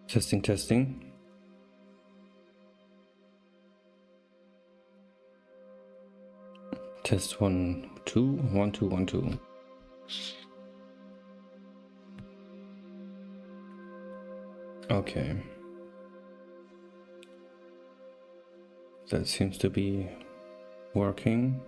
Testing, testing. Test 1, 2, 1, 2, 1, 2. Okay. That seems to be working.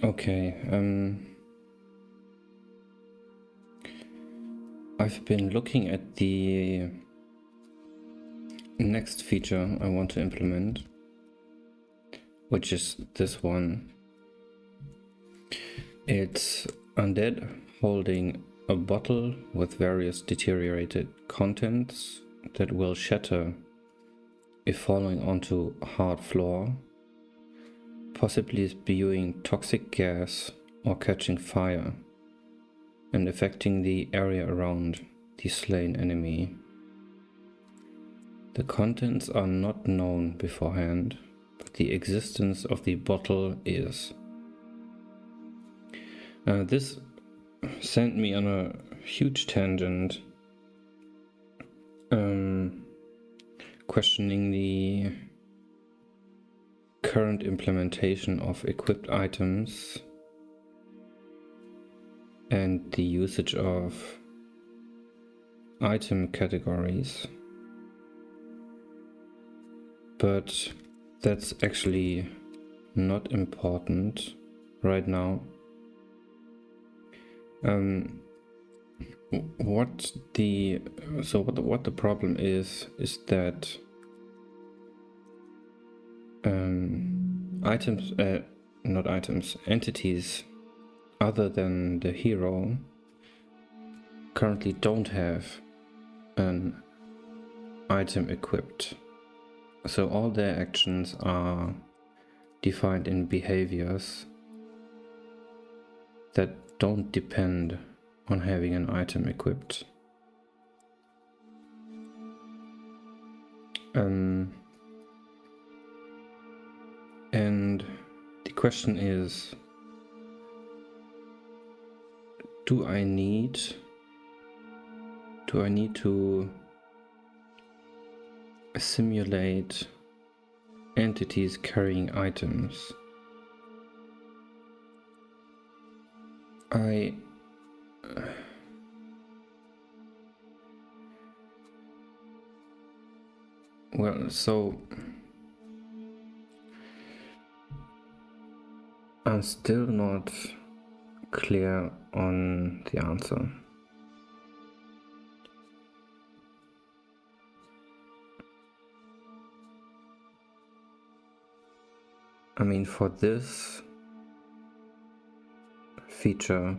Okay, I've been looking at the next feature I want to implement, which is this one. It's undead holding a bottle with various deteriorated contents that will shatter if falling onto hard floor, possibly spewing toxic gas or catching fire and affecting the area around the slain enemy. The contents are not known beforehand, but the existence of the bottle is. This sent me on a huge tangent, questioning the current implementation of equipped items and the usage of item categories. But that's actually not important right now. What the problem is that entities other than the hero currently don't have an item equipped. So all their actions are defined in behaviors that don't depend on having an item equipped. And the question is, do I need to simulate entities carrying items? So I'm still not clear on the answer. I mean, for this feature,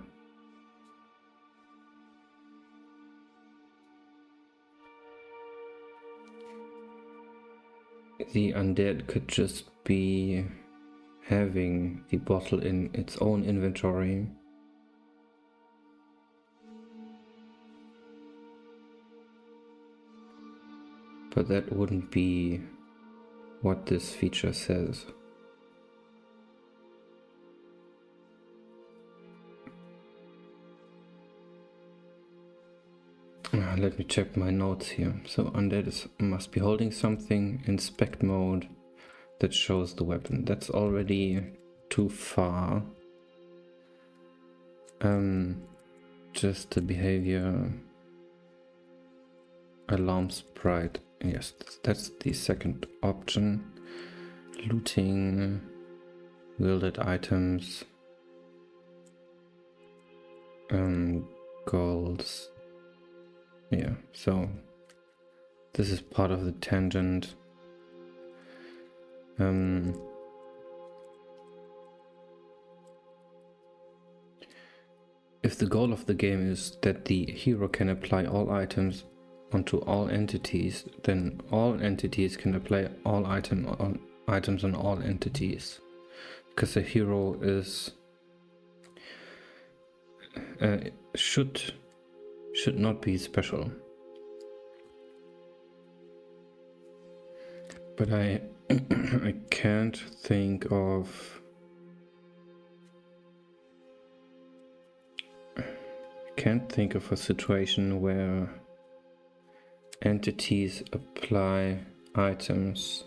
the undead could just be having the bottle in its own inventory. But that wouldn't be what this feature says. Let me check my notes here. So undead must be holding something, inspect mode, that shows the weapon. That's already too far. Just the behavior, alarm sprite. Yes, that's the second option. Looting, wielded items, goals. Yeah, so this is part of the tangent. If the goal of the game is that the hero can apply all items onto all entities, then all entities can apply all items on all entities, because the hero is should not be special. But I I can't think of a situation where entities apply items.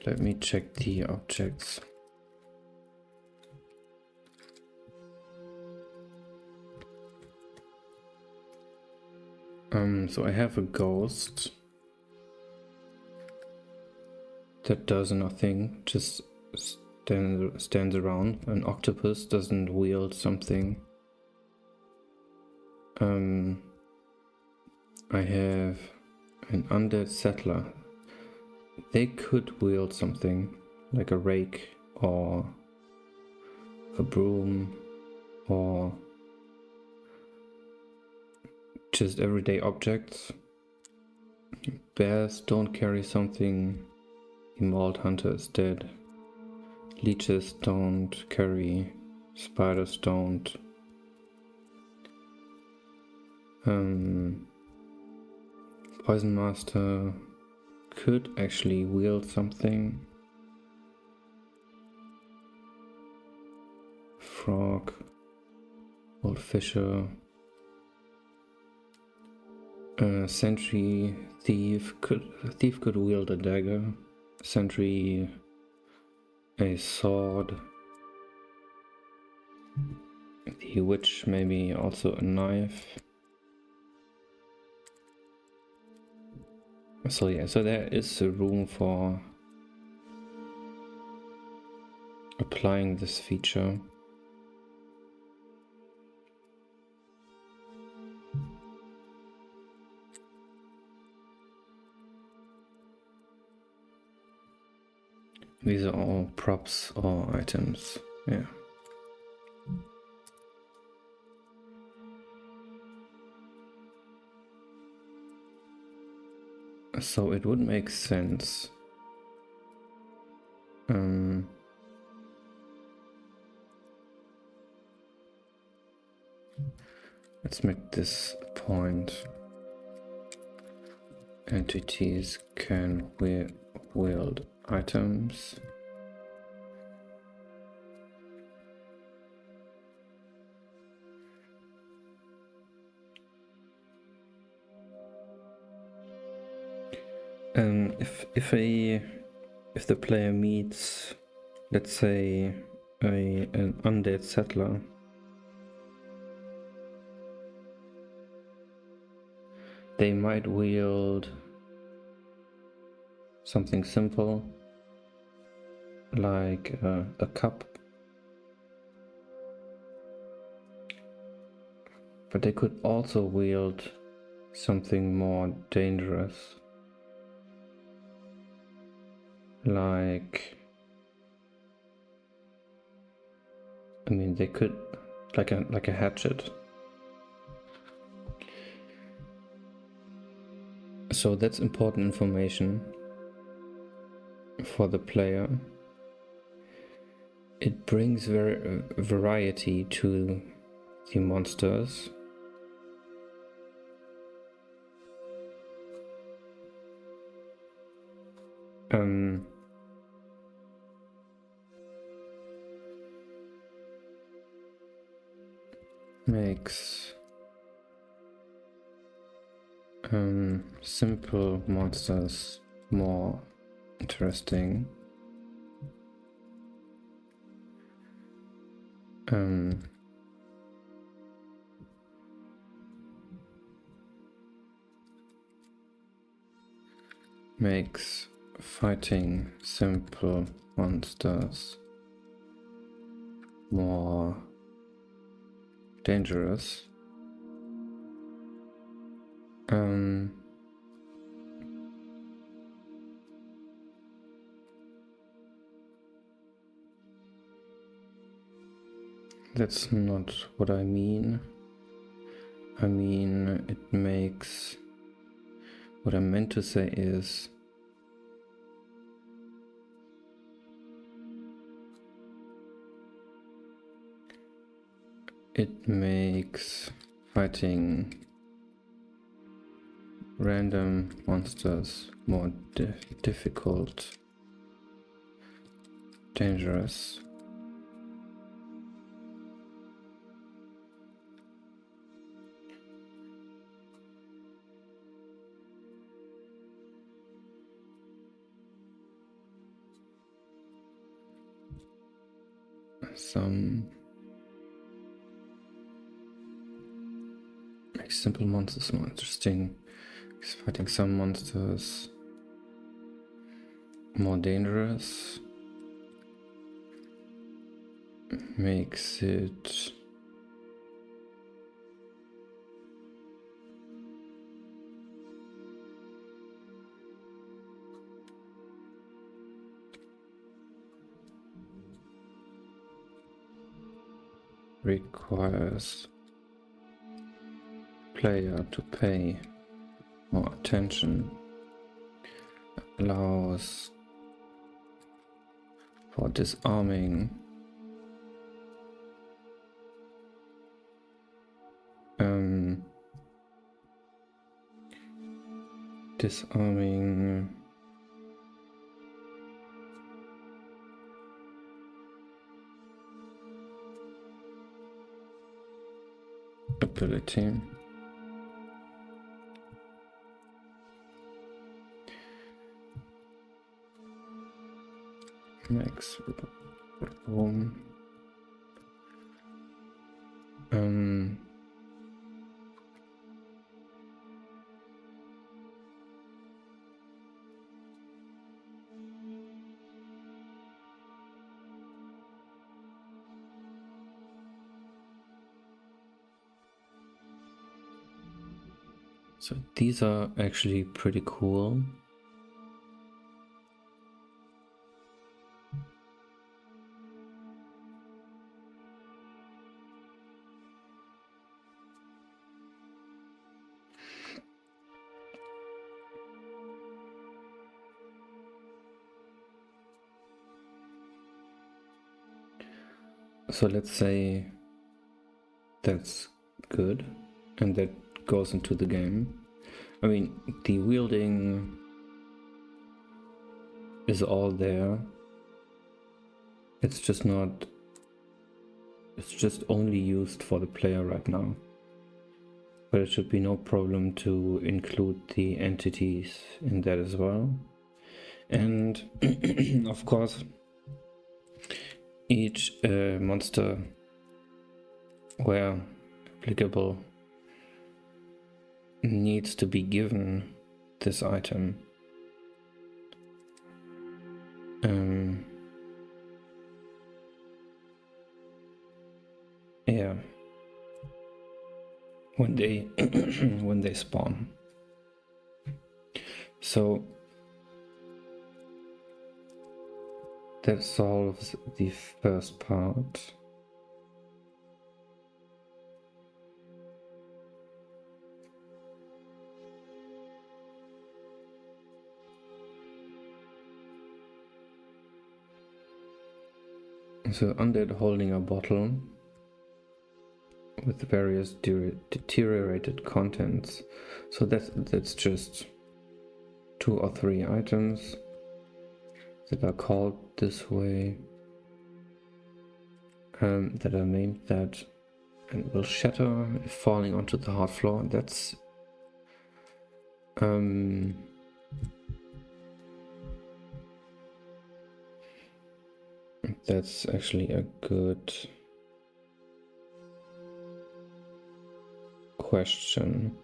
Let me check the objects. So I have a ghost that does nothing, just stands around. An octopus doesn't wield something. I have an undead settler. They could wield something, like a rake or a broom or just everyday objects. Bears don't carry something. The Mauled Hunter is dead. Leeches don't carry. Spiders don't. Poison Master could actually wield something. Frog. Old Fisher. Sentry Thief could wield a dagger. Sentry a sword. The witch maybe also a knife. So yeah, so there is a room for applying this feature. These are all props or items, yeah. So it would make sense. Let's make this point. Entities can wield items. If the player meets, let's say, an undead settler, they might wield something simple like a cup, but they could also wield something more dangerous, like, I mean, they could, like a hatchet. So that's important information for the player. It brings variety to the monsters. Makes simple monsters more interesting. Makes fighting simple monsters more dangerous. That's not what I mean. I mean, it makes... What I meant to say is... It makes fighting random monsters more difficult, dangerous. Some makes simple monsters more interesting. Makes fighting some monsters more dangerous. Makes it requires player to pay more attention, allows for disarming, disarming ability. Makes room. So these are actually pretty cool. So let's say that's good and that goes into the game. I mean, the wielding is all there. It's just not... It's just only used for the player right now. But it should be no problem to include the entities in that as well. And of course, each monster, where applicable, needs to be given this item. Yeah, when they when they spawn. So that solves the first part. So undead holding a bottle with various deteriorated contents. So that's just 2 or 3 items that are called this way, that are named that, and will shatter if falling onto the hard floor. That's that's actually a good question.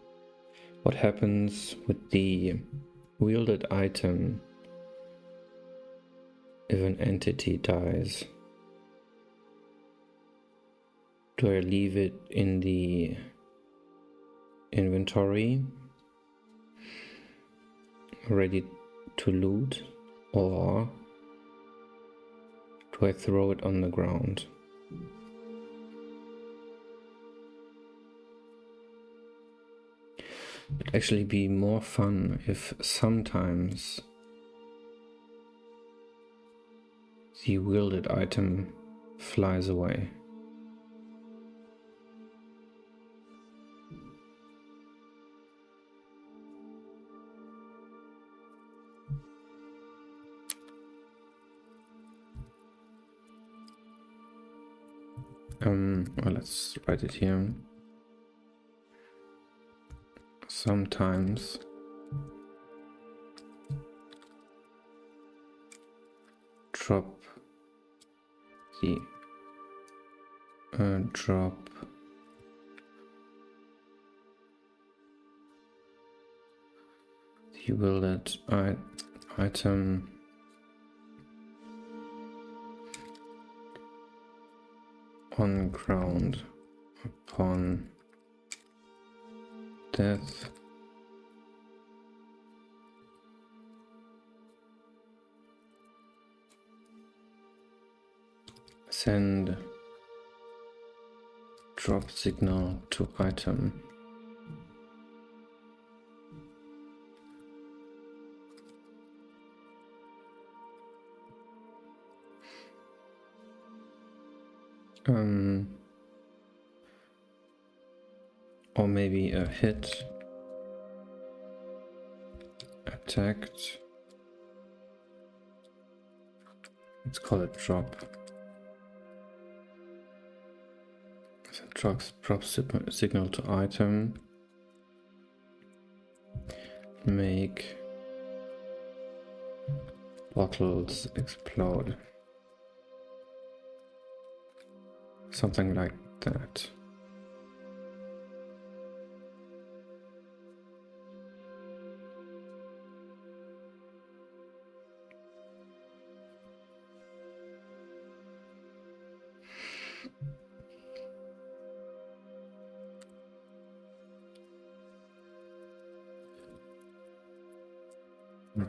What happens with the wielded item if an entity dies? Do I leave it in the inventory ready to loot, or do I throw it on the ground? It'd actually be more fun if sometimes the wielded item flies away. Well, let's write it here. Sometimes drop the wielded item on ground upon death. Send drop signal to item. Or maybe a hit attacked. Let's call it drop. So drop signal to item. Make bottles explode. Something like that.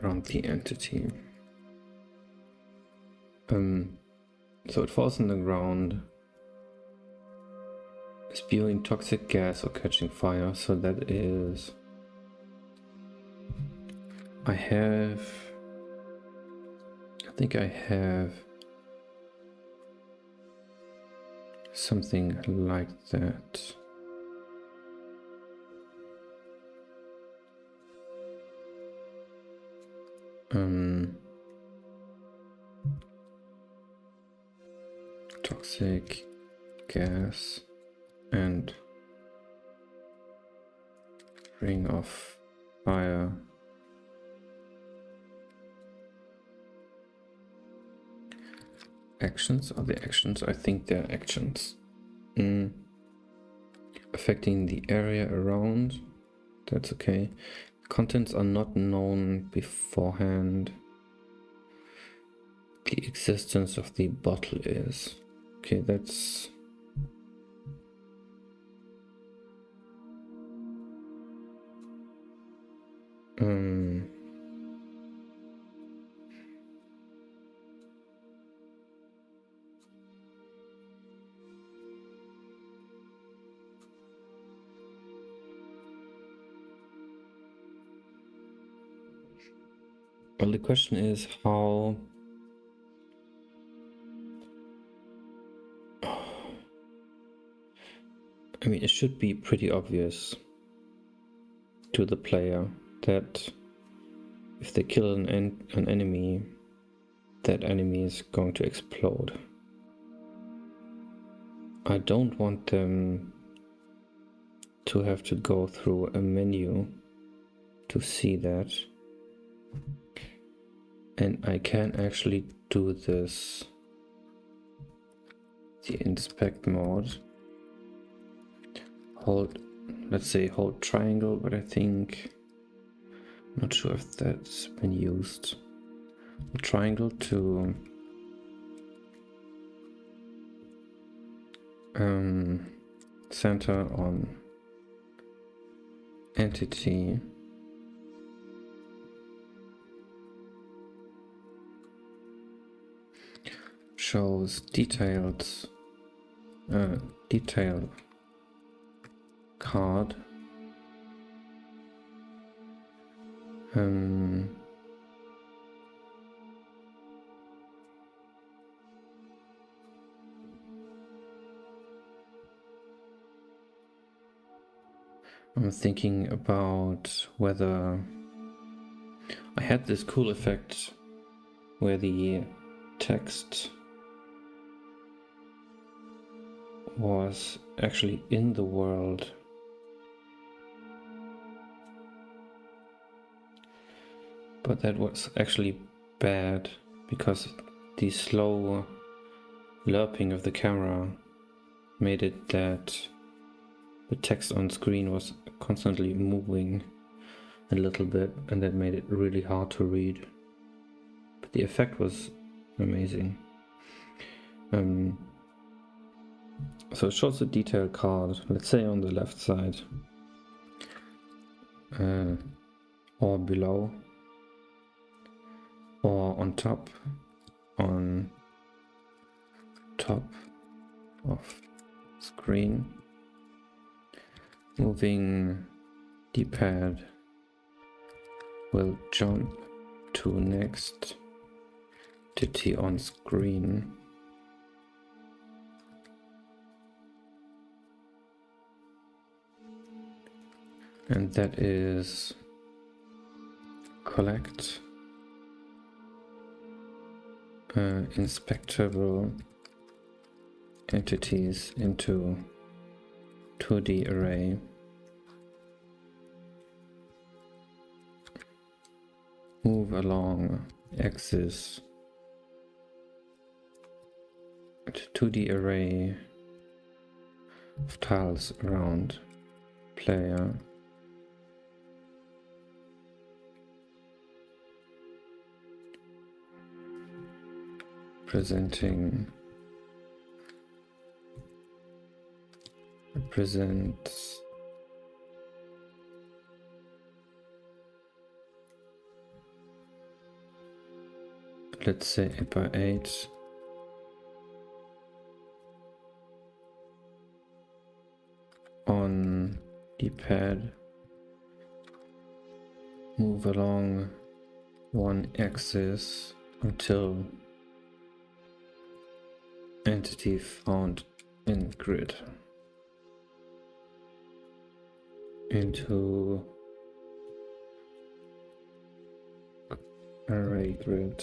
Around the entity. So it falls on the ground, spewing toxic gas or catching fire. So that is, I think I have something like that. Toxic gas and ring of fire. Actions are the actions. I think they're actions. Affecting the area around. That's okay. Contents are not known beforehand. The existence of the bottle is. Okay, that's... Well, the question is how... I mean, it should be pretty obvious to the player that if they kill an enemy, that enemy is going to explode. I don't want them to have to go through a menu to see that. And I can actually do this, the inspect mode. Let's say hold triangle, but I think, not sure if that's been used. Triangle to center on entity. Shows detail card I'm thinking about whether I had this cool effect where the text was actually in the world, but that was actually bad because the slow lerping of the camera made it that the text on screen was constantly moving a little bit, and that made it really hard to read. But the effect was amazing. So it shows a detail card, let's say on the left side, or below, or on top of screen. Moving D-pad will jump to next entity on screen. And that is collect inspectable entities into 2D array. Move along axis to 2D array of tiles around player. Represents let's say 8x8 on D-pad. Move along one axis until entity found in grid into array grid.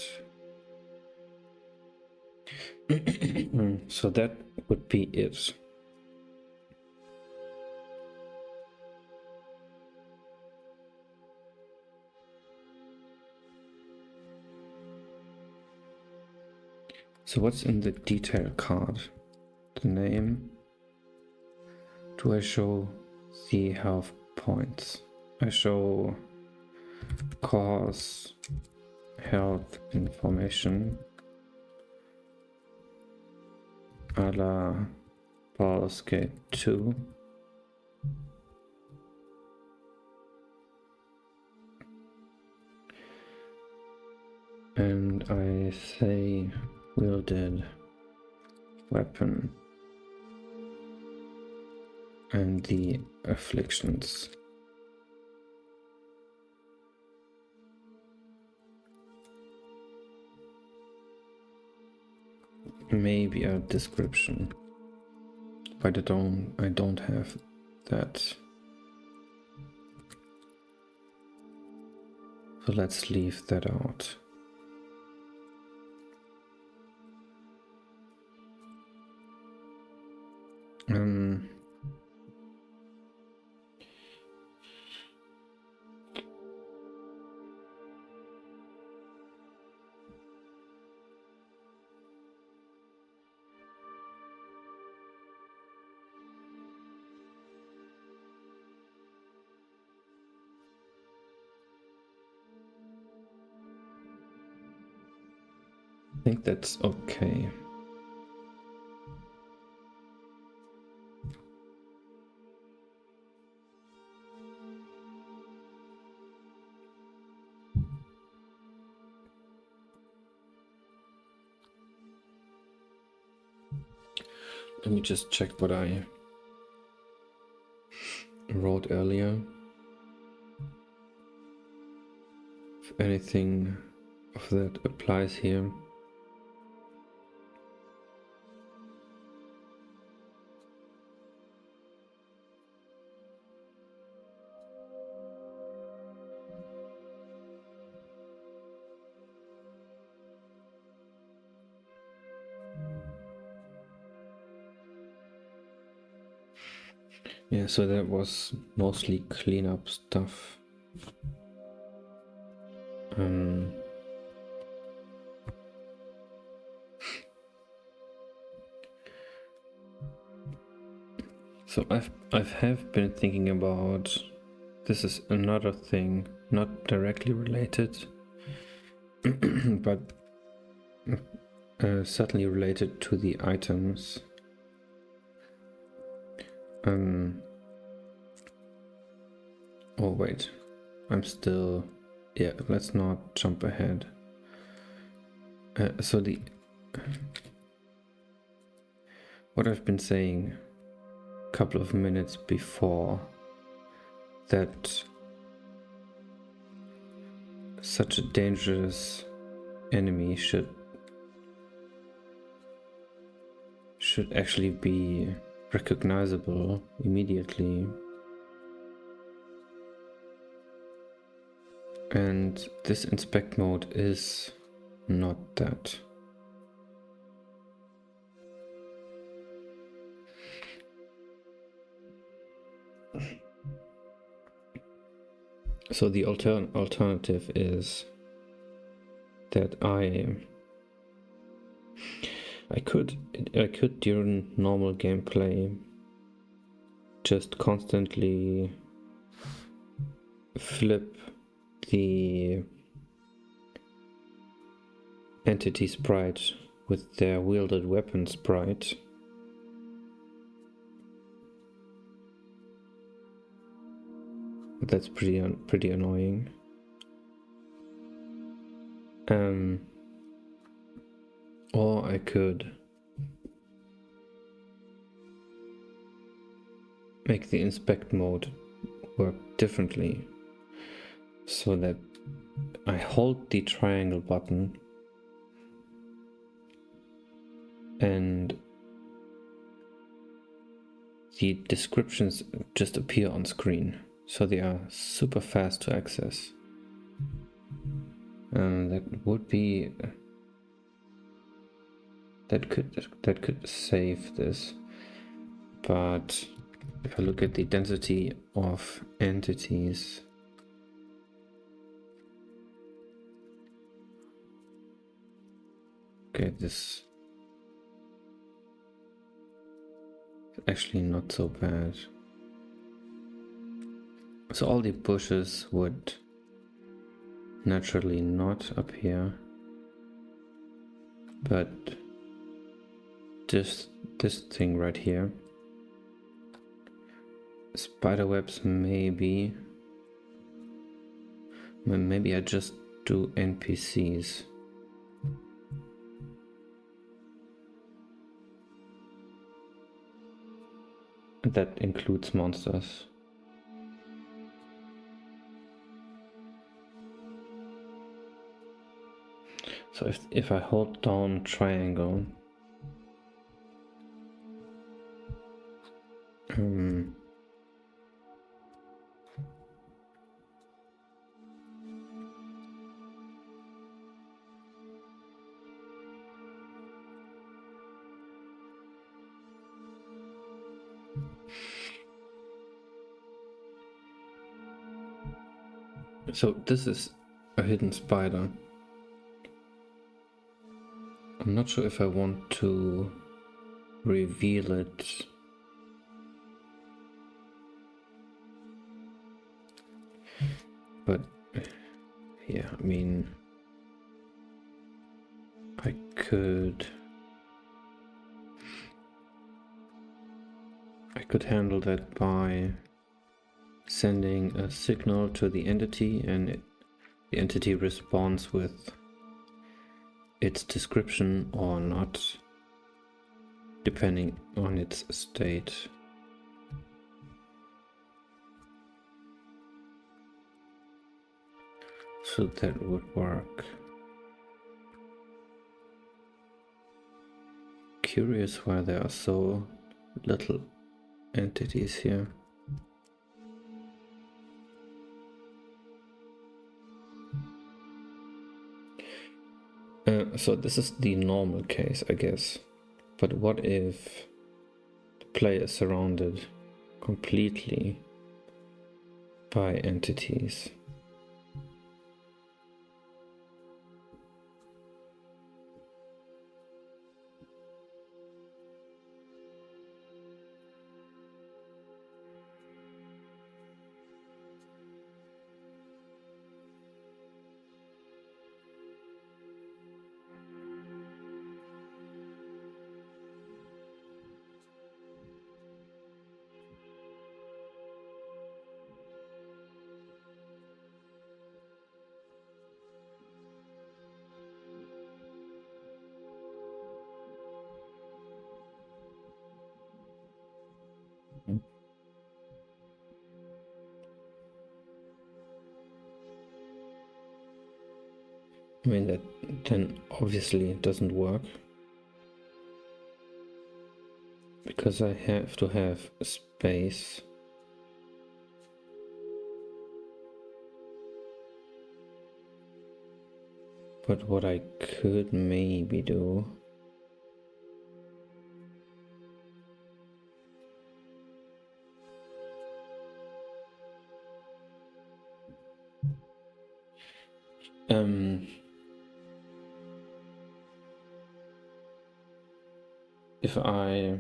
So that would be it. So what's in the detail card? The name. Do I show the health points? I show cause, health information, a la Baldur's Gate 2. And I say wielded weapon and the afflictions. Maybe a description, but I don't have that. So let's leave that out. I think that's okay. Let me just check what I wrote earlier. anything of that applies here. Yeah, so that was mostly cleanup stuff. So I've been thinking about, this is another thing, not directly related, but certainly related to the items. Oh wait, I'm still, yeah, let's not jump ahead. So what I've been saying a couple of minutes before, that such a dangerous enemy should actually be recognizable immediately. And this inspect mode is not that. So the alternative is that I could during normal gameplay just constantly flip the entity sprite with their wielded weapon sprite, that's pretty annoying. Or I could make the inspect mode work differently, so that I hold the triangle button and the descriptions just appear on screen, so they are super fast to access. That could save this, but if I look at the density of entities, okay, this is actually not so bad. So all the bushes would naturally not appear, but this thing right here, spiderwebs, maybe I just do NPCs. That includes monsters. So if I hold down triangle, so this is a hidden spider. I'm not sure if I want to reveal it. But yeah, I mean, I could handle that by sending a signal to the entity, and the entity responds with its description or not, depending on its state. So so that would work. Curious why there are so little entities here. So this is the normal case, I guess. But what if the player is surrounded completely by entities? I mean, that then obviously doesn't work, because I have to have space. But what I could maybe do if I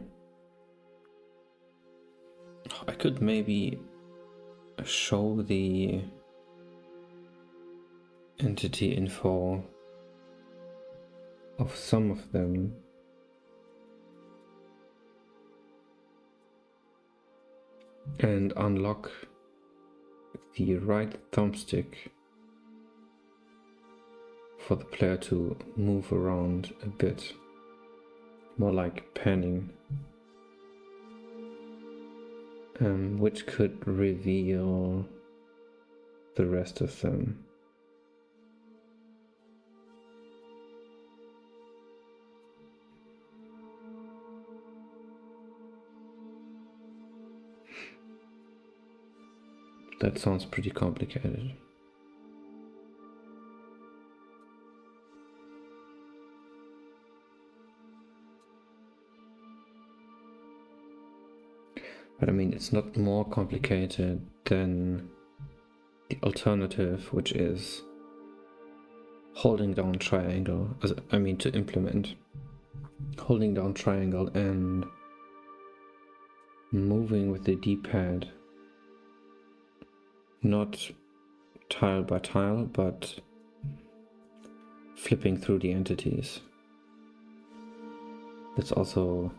could maybe show the entity info of some of them and unlock the right thumbstick for the player to move around a bit, more like panning, which could reveal the rest of them. That sounds pretty complicated. But I mean, it's not more complicated than the alternative, which is holding down triangle, I mean to implement. Holding down triangle and moving with the D-pad, not tile by tile, but flipping through the entities. That's also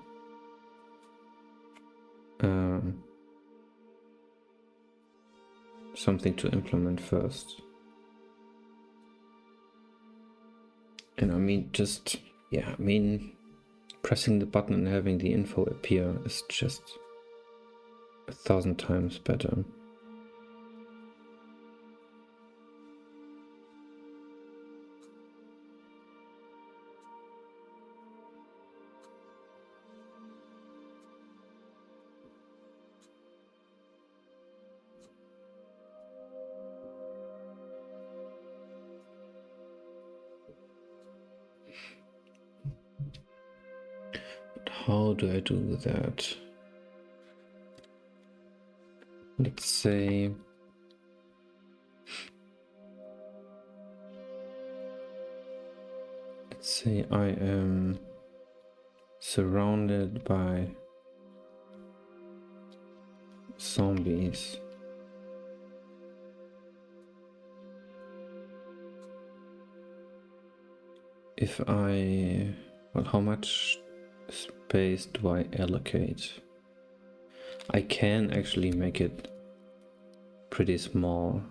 something to implement first. And I mean, pressing the button and having the info appear is just 1,000 times better. How do I do that? Let's say I am surrounded by zombies. How much space do I allocate? I can actually make it pretty small,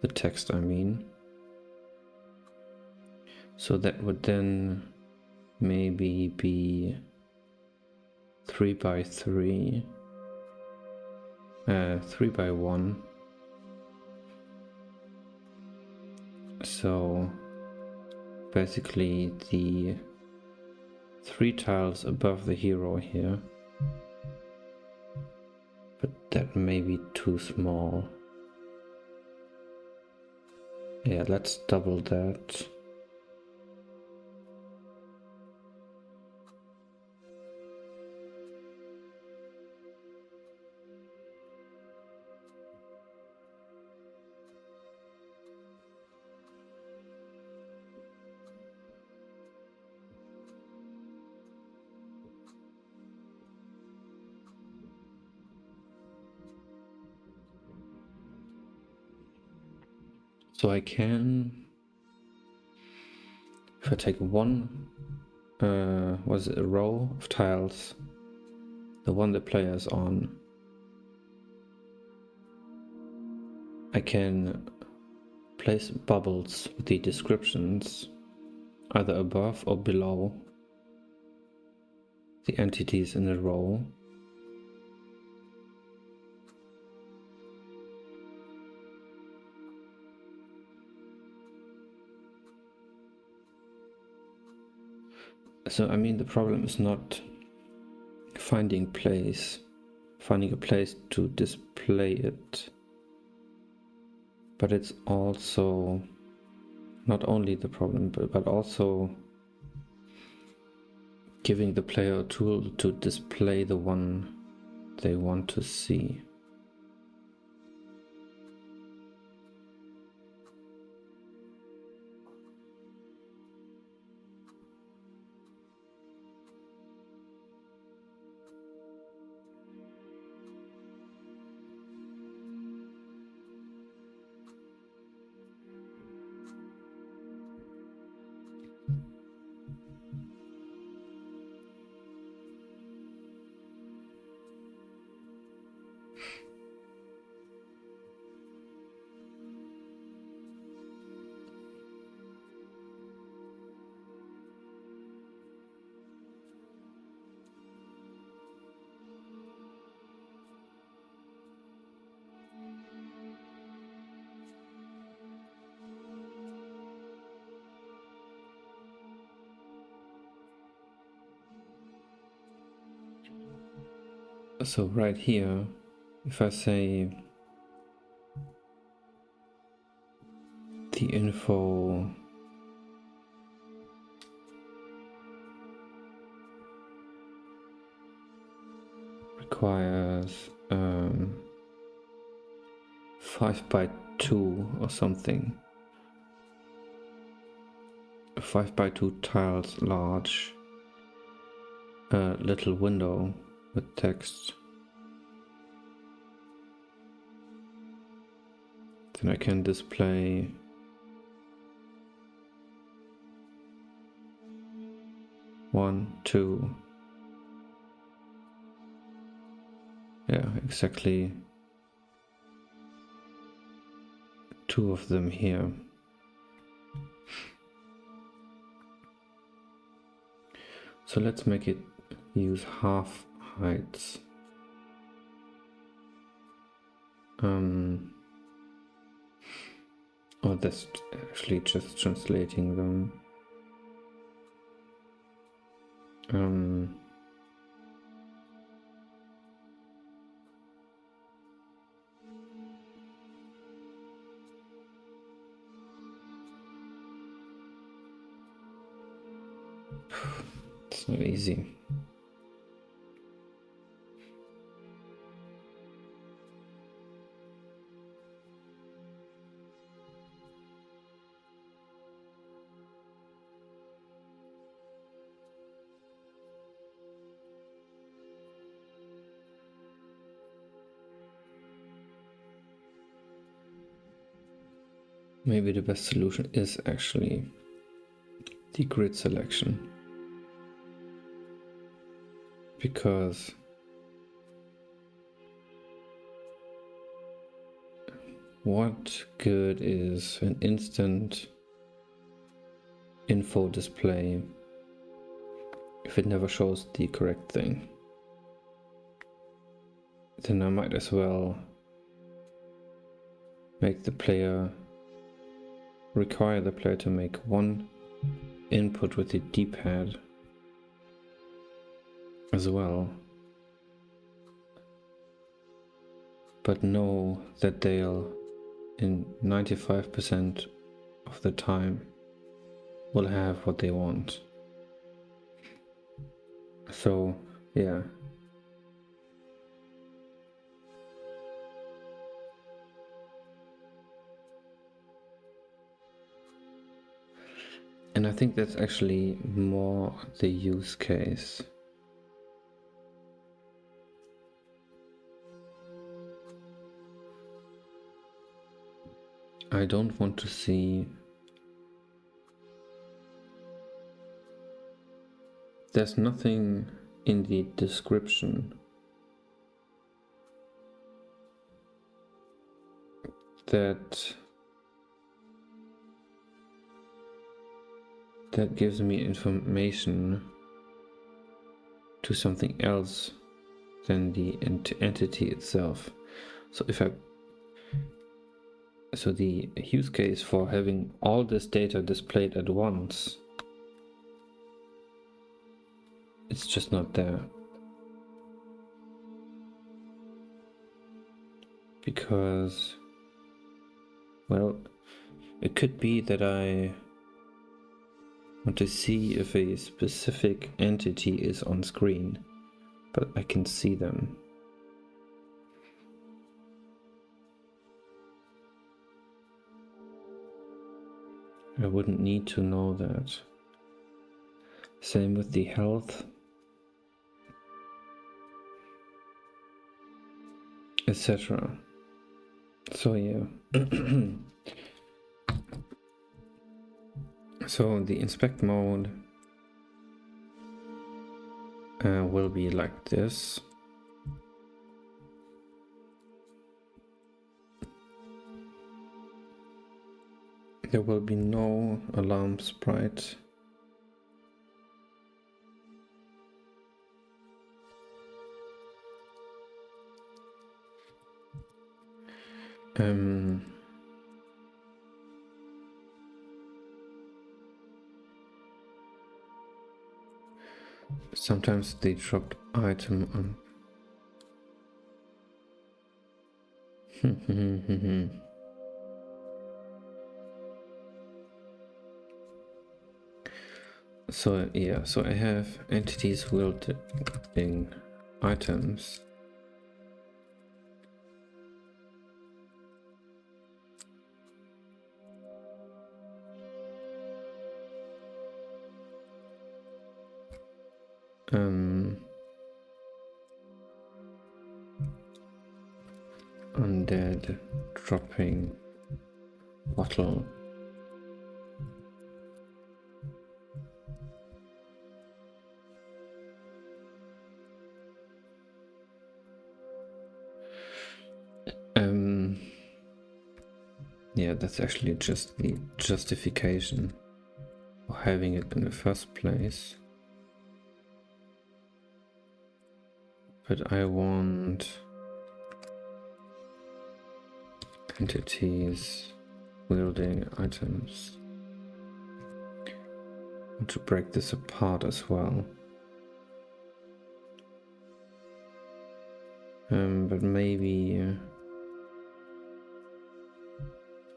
the text I mean. So that would then maybe be 3 by 3, 3 by 1, So basically the 3 tiles above the hero here, but that may be too small. Yeah, let's double that. So I can, if I take one, was it a row of tiles, the one the player is on, I can place bubbles with the descriptions either above or below the entities in the row. So I mean, the problem is not finding a place to display it, but it's also not only the problem, but also giving the player a tool to display the one they want to see. So right here, if I say the info requires 5x2 or something, 5x2 tiles large, little window with text, then I can display one, two, yeah, exactly 2 of them here. So let's make it use half heights. Oh, that's actually just translating them. It's not easy. Maybe the best solution is actually the grid selection, because what good is an instant info display if it never shows the correct thing? Then I might as well make the player require the player to make one input with the D-pad as well, but know that they'll, in 95% of the time, will have what they want. So, yeah. And I think that's actually more the use case. I don't want to see... There's nothing in the description that gives me information to something else than the entity itself. So so the use case for having all this data displayed at once, it's just not there. Because, well, it could be that I want to see if a specific entity is on screen, but I can see them. I wouldn't need to know that. Same with the health, etc. So yeah. So the inspect mode will be like this. There will be no alarm sprite. Sometimes the dropped item on. So yeah, so I have entities wielding items. Undead dropping bottle. Yeah, that's actually just the justification for having it in the first place. But I want entities wielding items. I want to break this apart as well. But maybe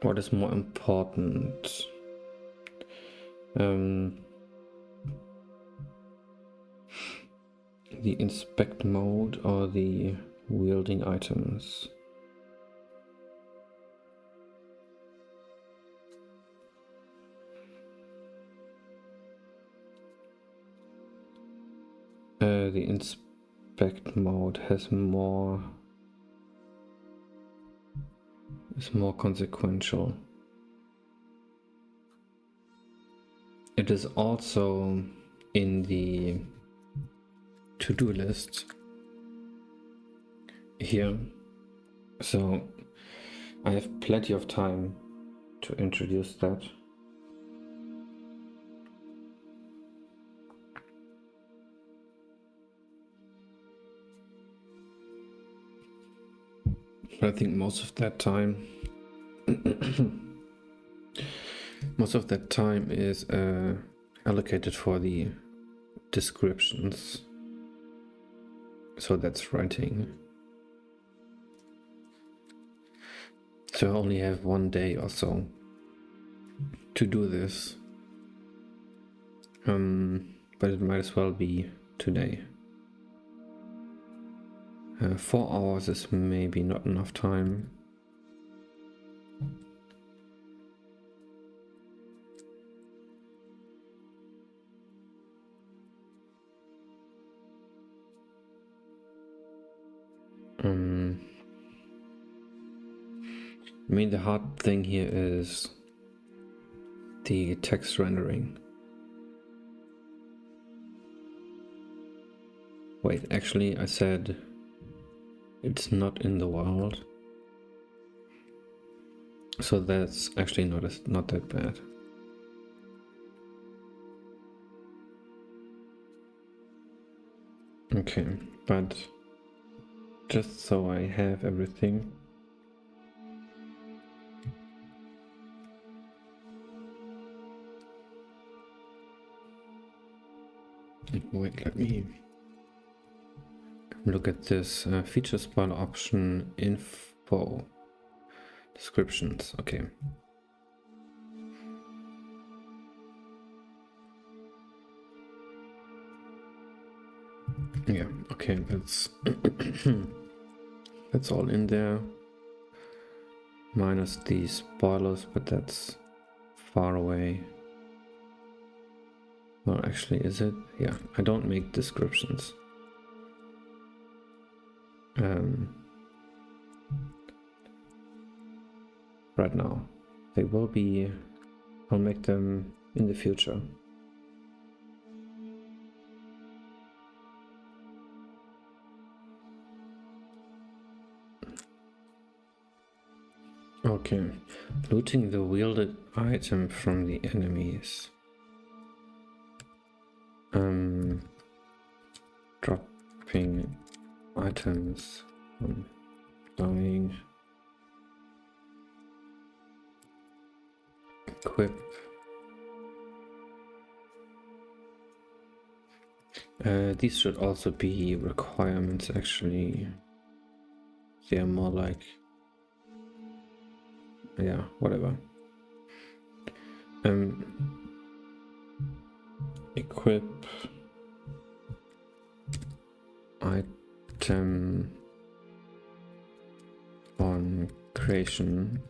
what is more important? The inspect mode or the wielding items? The inspect mode has more... is more consequential. It is also in the to-do list here, so I have plenty of time to introduce that. I think most of that time Most of that time is allocated for the descriptions. So that's writing. So I only have 1 day or so to do this. But it might as well be today. 4 hours is maybe not enough time. I mean, the hard thing here is the text rendering. Wait, actually I said it's not in the world. So that's actually not that bad. Okay, but just so I have everything. Wait, let me look at this feature spoiler option, info, descriptions. Okay. Yeah, okay, that's that's all in there. Minus the spoilers, but that's far away. Well, actually, is it? Yeah, I don't make descriptions. Right now. They will be, I'll make them in the future. Okay, looting the wielded item from the enemies. Dropping items on dying. Equip. These should also be requirements actually. They are more like, yeah, whatever. Equip item on creation.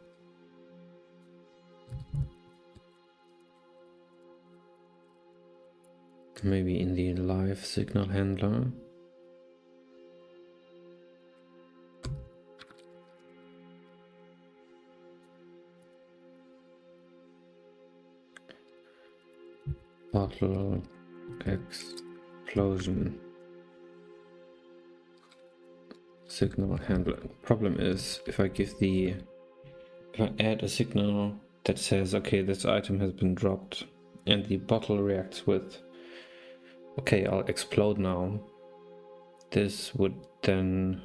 Maybe in the live signal handler. Bottle explosion signal handler. Problem is, if I add a signal that says, okay, this item has been dropped, and the bottle reacts with, okay, I'll explode now. This would then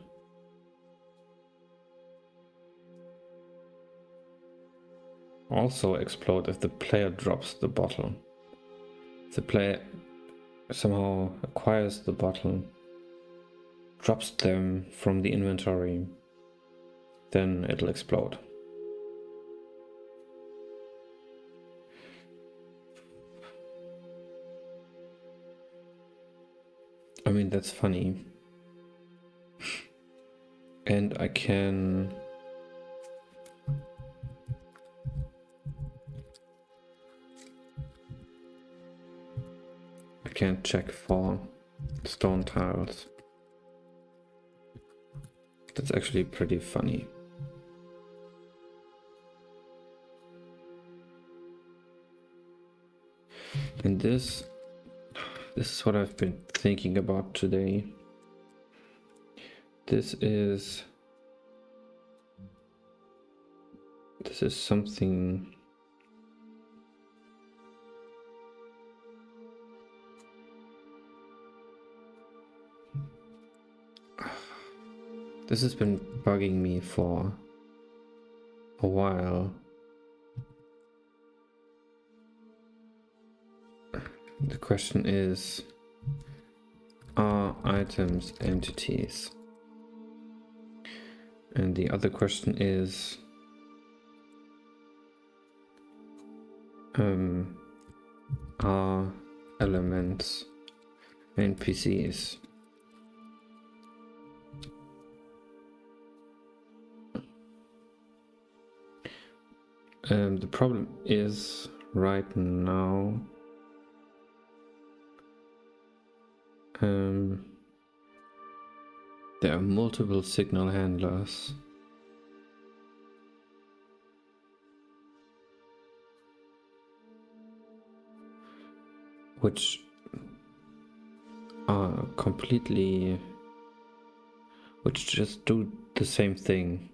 also explode if the player drops the bottle. If the player somehow acquires the bottle, drops them from the inventory, then it'll explode. I mean, that's funny. And I can't check for stone tiles. That's actually pretty funny. And this is what I've been thinking about today. This is something this has been bugging me for a while. The question is, are items entities? And the other question is, are elements NPCs? The problem is right now there are multiple signal handlers. Which are completely, which just do the same thing,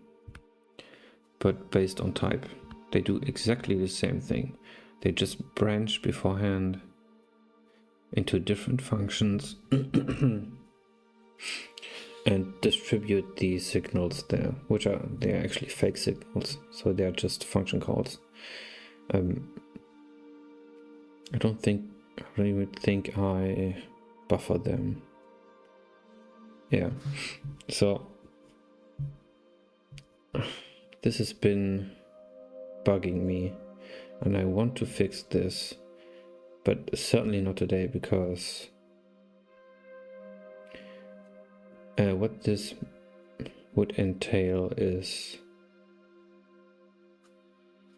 but based on type. They do exactly the same thing. They just branch beforehand into different functions and distribute these signals there, which are, they're actually fake signals, so they're just function calls. I don't even think I buffer them. Yeah, so this has been bugging me and I want to fix this, but certainly not today, because what this would entail is,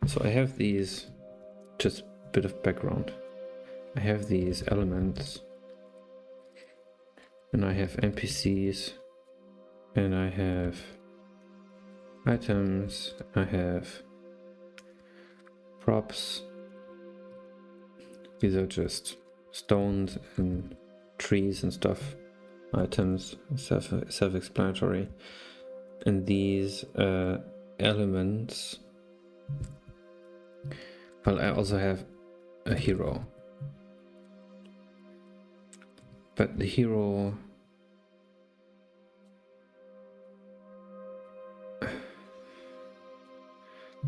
so I have these, just a bit of background, I have these elements and I have NPCs and I have items, I have props. These are just stones and trees and stuff, items, self-explanatory. And these elements, well, I also have a hero, but the hero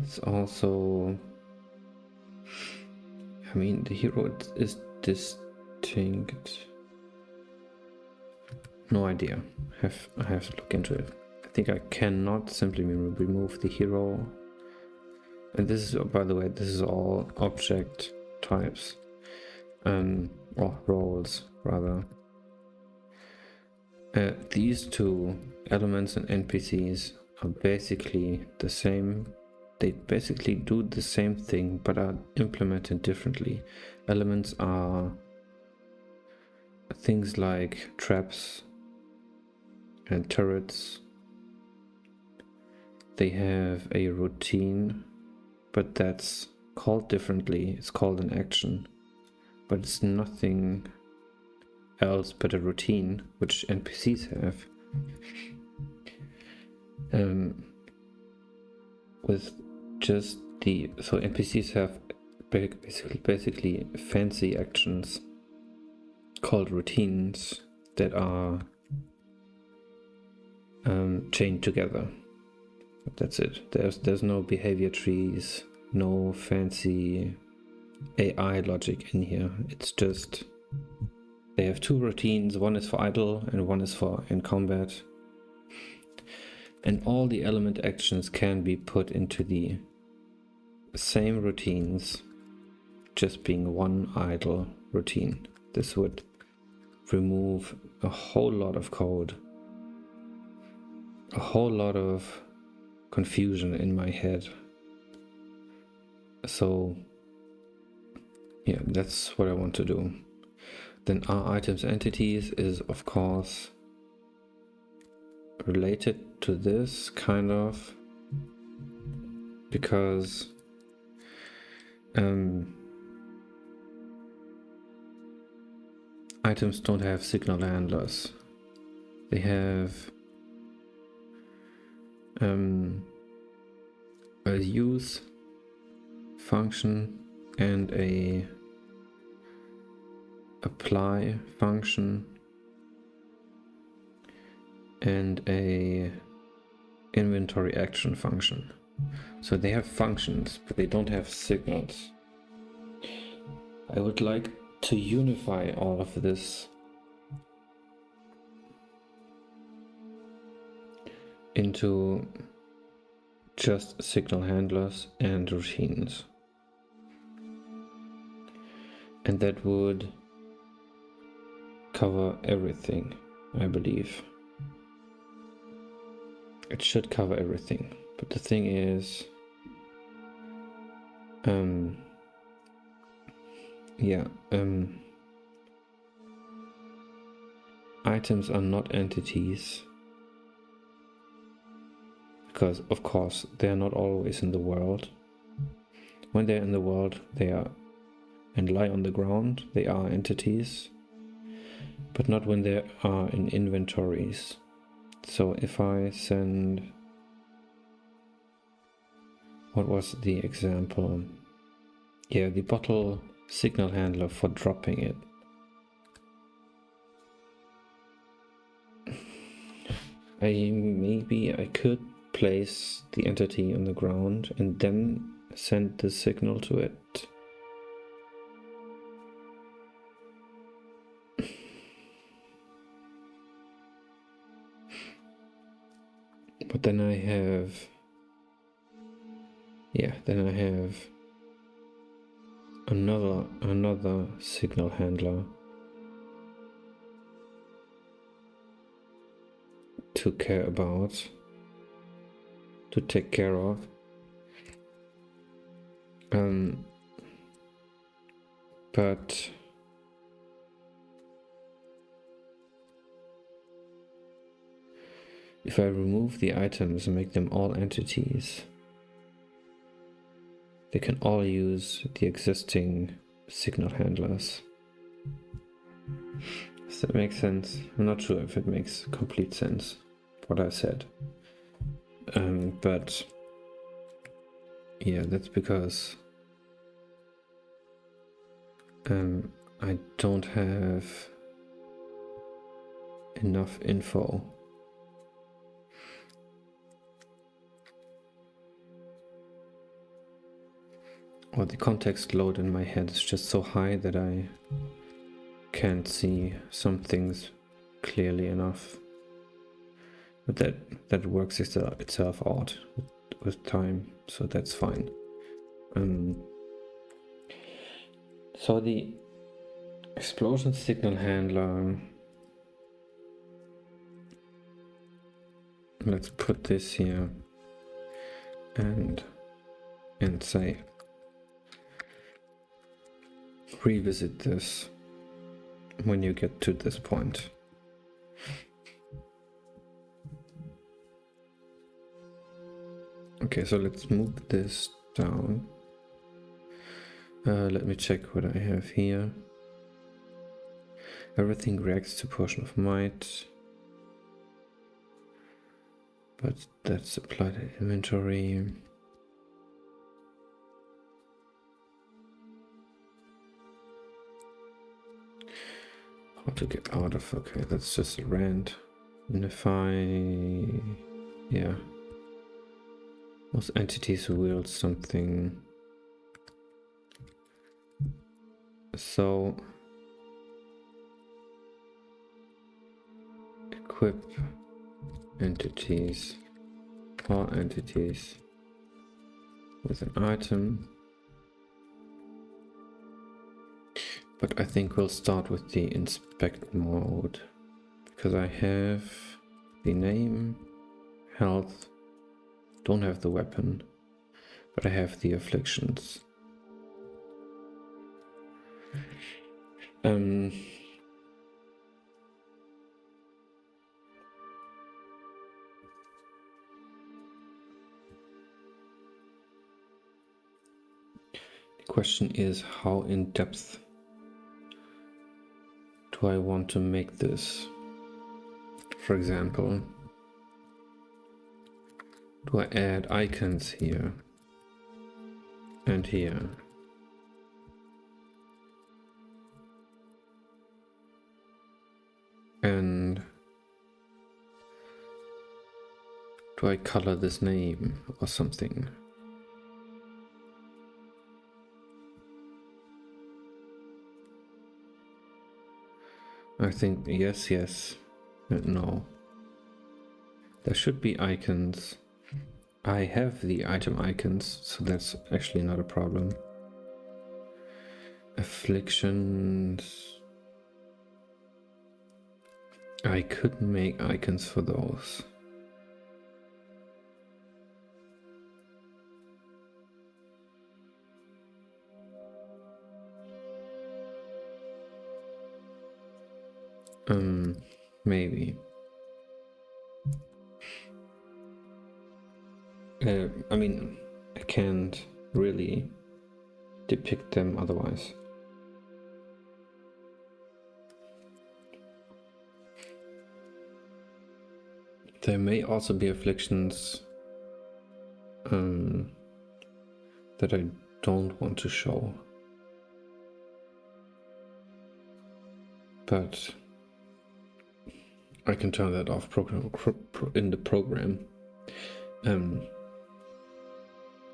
is also, I mean, the hero is distinct. No idea. I have to look into it. I think I cannot simply remove the hero. And this is, by the way, this is all object types, or roles rather. These two elements and NPCs are basically the same. They basically do the same thing, but are implemented differently. Elements are things like traps and turrets. They have a routine, but that's called differently. It's called an action, but it's nothing else but a routine, which NPCs have. With just the, so NPCs have basically fancy actions called routines that are chained together. That's it. There's no behavior trees, no fancy AI logic in here. It's just they have two routines. One is for idle and one is for in combat. And all the element actions can be put into the same routines, just being one idle routine. This would remove a whole lot of code, a whole lot of confusion in my head. So yeah, that's what I want to do. Then are items entities is of course related to this kind of, because items don't have signal handlers. They have a use function and a apply function and a inventory action function. So they have functions, but they don't have signals. I would like to unify all of this into just signal handlers and routines. And that would cover everything, I believe. It should cover everything. But the thing is, items are not entities. Because, of course, they are not always in the world. When they're in the world, they are and lie on the ground, they are entities. But not when they are in inventories. So if I send... What was the example? Yeah, the bottle signal handler for dropping it. Maybe I could place the entity on the ground and then send the signal to it. But then I have... Yeah, then I have another signal handler to care about, to take care of. But if I remove the items and make them all entities, they can all use the existing signal handlers. Does that make sense? I'm not sure if it makes complete sense, what I said. But yeah, that's because I don't have enough info. Or the context load in my head is just so high that I can't see some things clearly enough. But that works itself out with time, so that's fine. So the explosion signal handler, let's put this here and say revisit this when you get to this point. Okay, so let's move this down. Let me check what I have here. Everything reacts to portion of might, but that's applied to inventory. How to get out of, okay, that's just a rand. And if yeah. Most entities wield something. So equip entities, all entities with an item. But I think we'll start with the inspect mode, because I have the name, health, don't have the weapon, but I have the afflictions. The question is, how in depth do I want to make this? For example, do I add icons here and here? And do I color this name or something? I think yes, no. There should be icons. I have the item icons, so that's actually not a problem. Afflictions. I could make icons for those. Maybe. I mean, I can't really depict them otherwise. There may also be afflictions that I don't want to show. But I can turn that off in the program.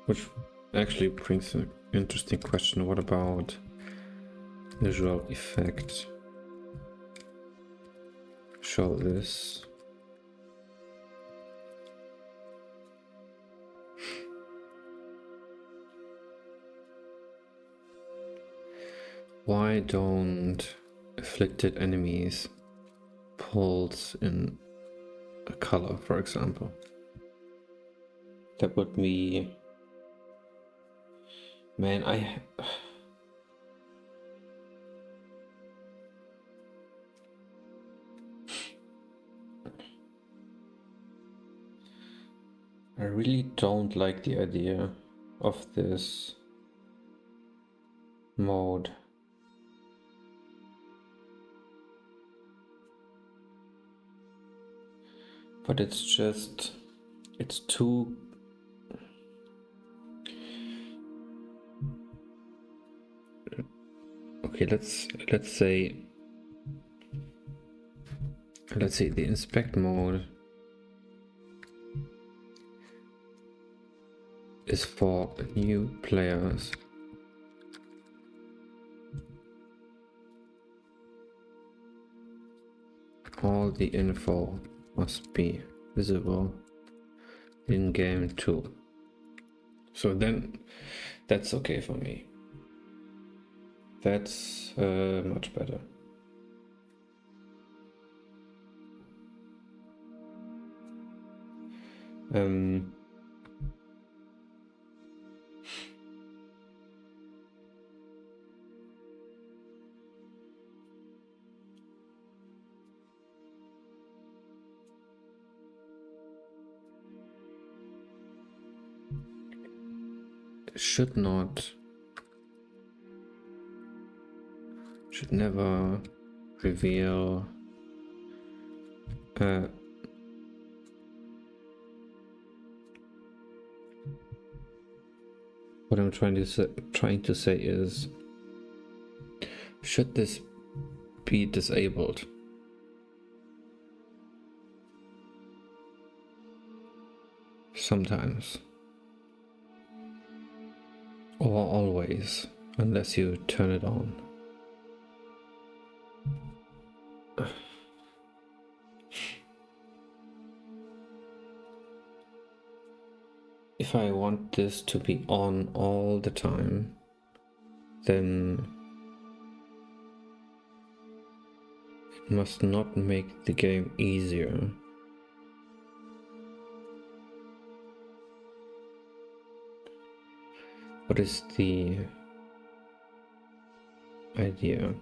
Which actually brings an interesting question. What about visual effect? Show this. Why don't afflicted enemies pulse in a color, for example? That would be... Man, I really don't like the idea of this mode. But it's just... it's too... Okay, let's say the inspect mode is for new players. All the info must be visible in game too. So then that's okay for me. That's much better. Should never reveal what I'm trying to say is, should this be disabled? Sometimes. Or always, unless you turn it on. If I want this to be on all the time, then it must not make the game easier. What is the idea?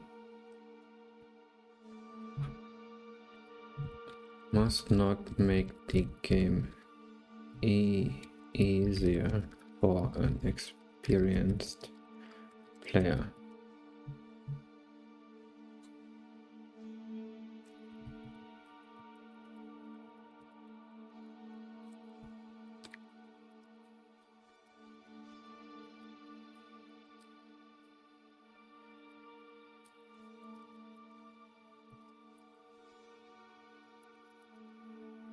Must not make the game easier for an experienced player.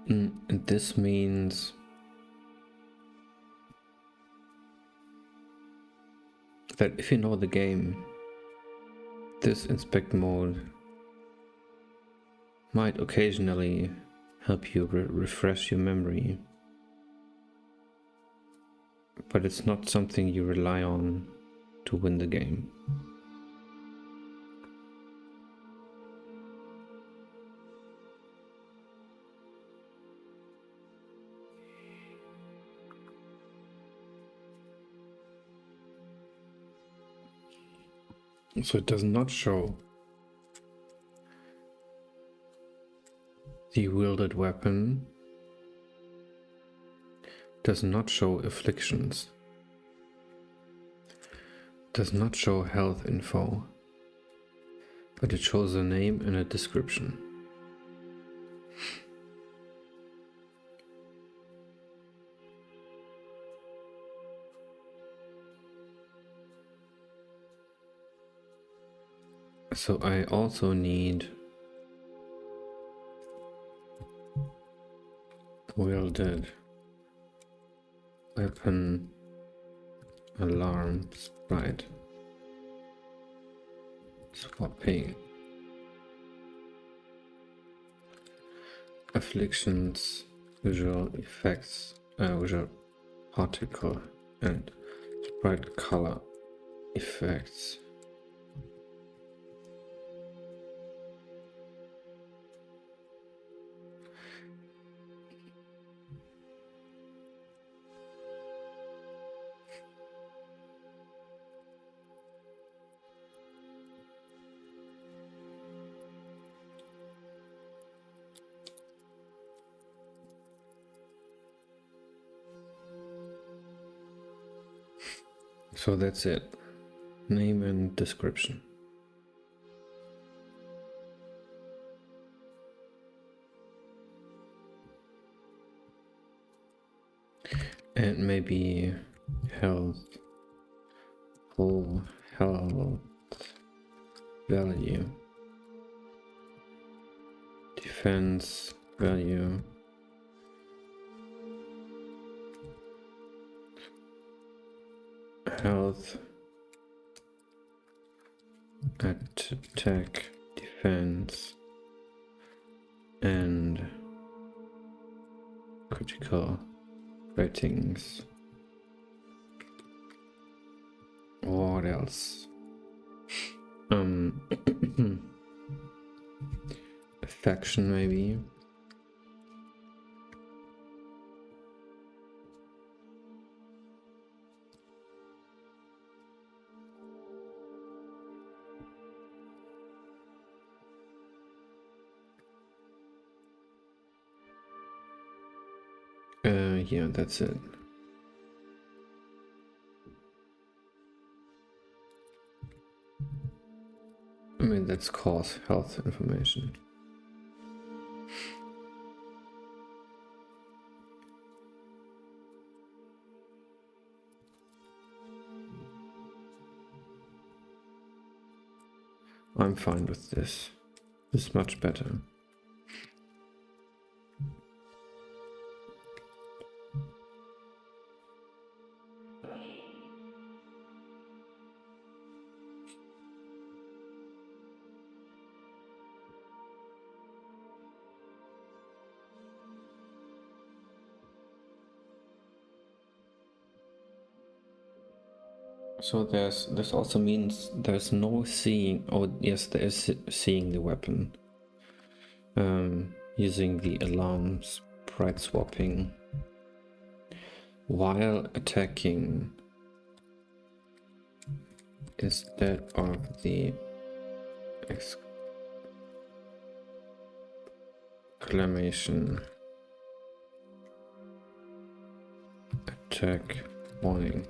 And this means that if you know the game, this inspect mode might occasionally help you refresh your memory, but it's not something you rely on to win the game. So it does not show the wielded weapon, does not show afflictions, does not show health info, but it shows a name and a description. So I also need wielded weapon alarm sprite swapping afflictions, visual effects, visual particle and sprite color effects. So that's it. Name and description. And maybe health, full health value, defense value, health, attack, defense, and critical ratings. What else? Faction maybe. Yeah, that's it. I mean, that's cause health information. I'm fine with this. It's much better. So this also means there's no seeing. Oh yes, there is seeing the weapon. Using the alarm sprite swapping while attacking instead of the exclamation attack warning.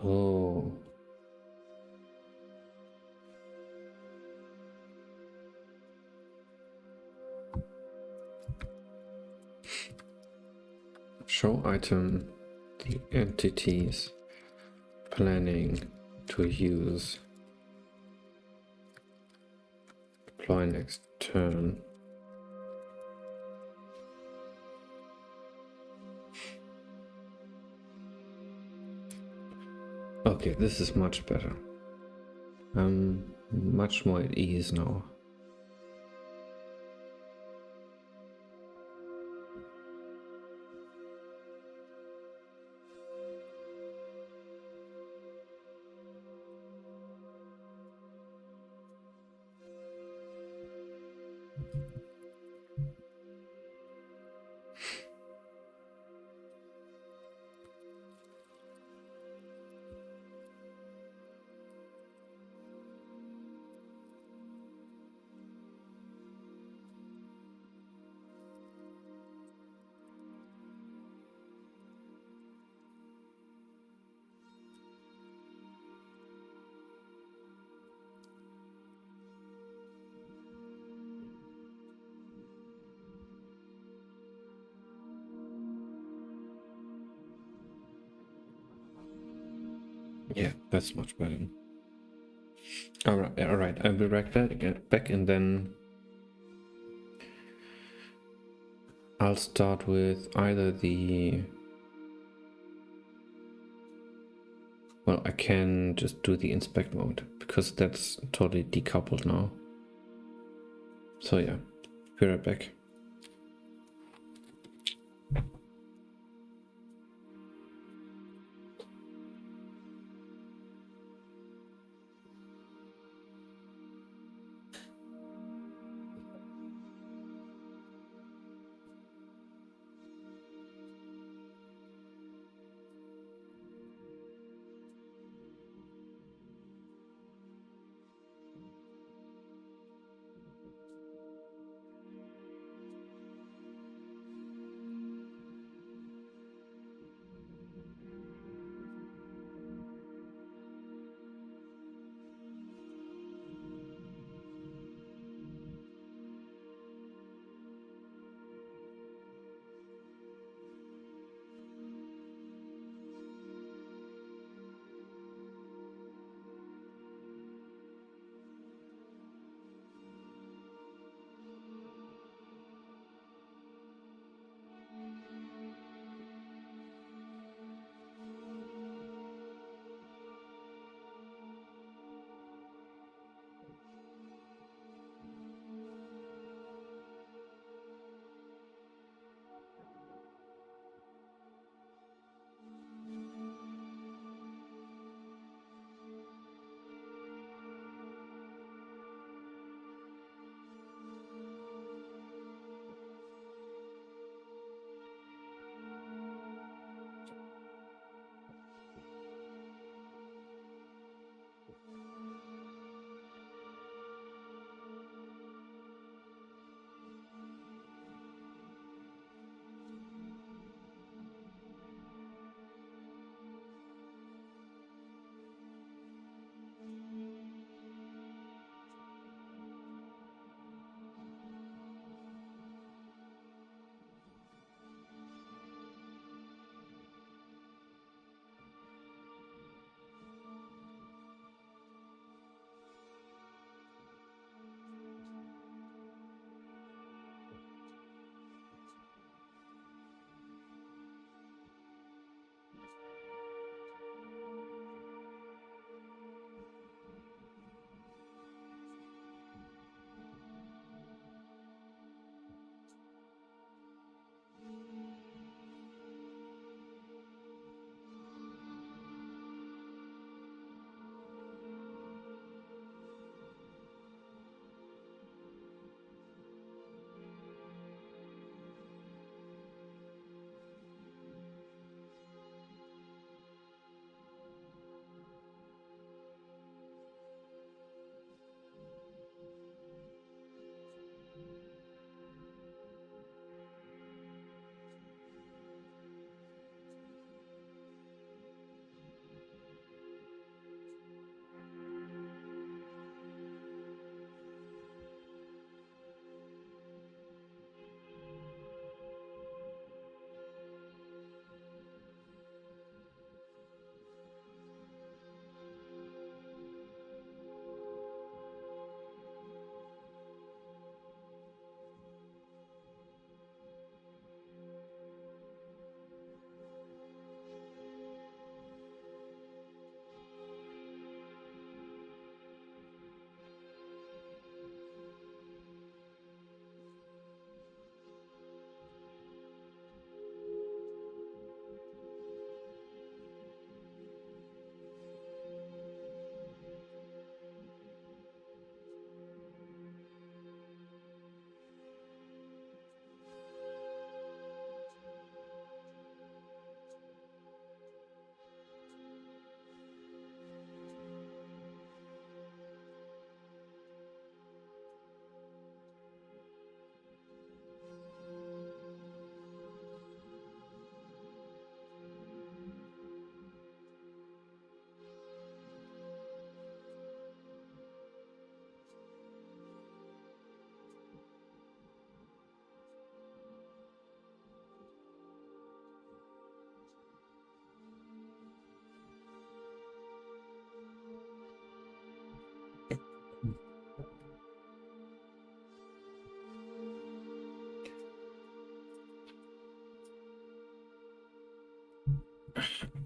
Oh. Show item the entities planning to use. Deploy next turn. Okay, this is much better. I'm much more at ease now. Yeah, that's much better. All right. I'll be right back, and then I'll start with either the. Well, I can just do the inspect mode because that's totally decoupled now. So yeah, be right back.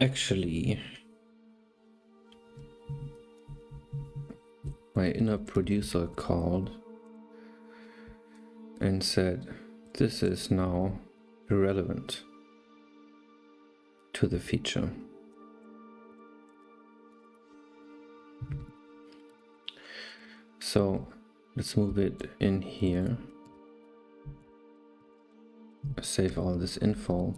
Actually, my inner producer called and said, this is now irrelevant to the feature. So let's move it in here. Save all this info.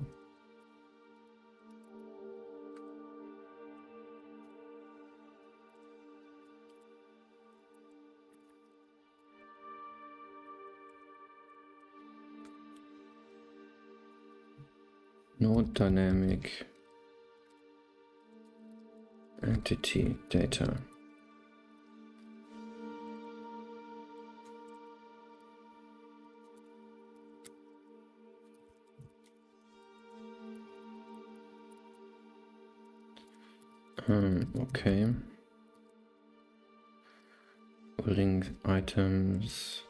Node dynamic entity data. Okay. Link items.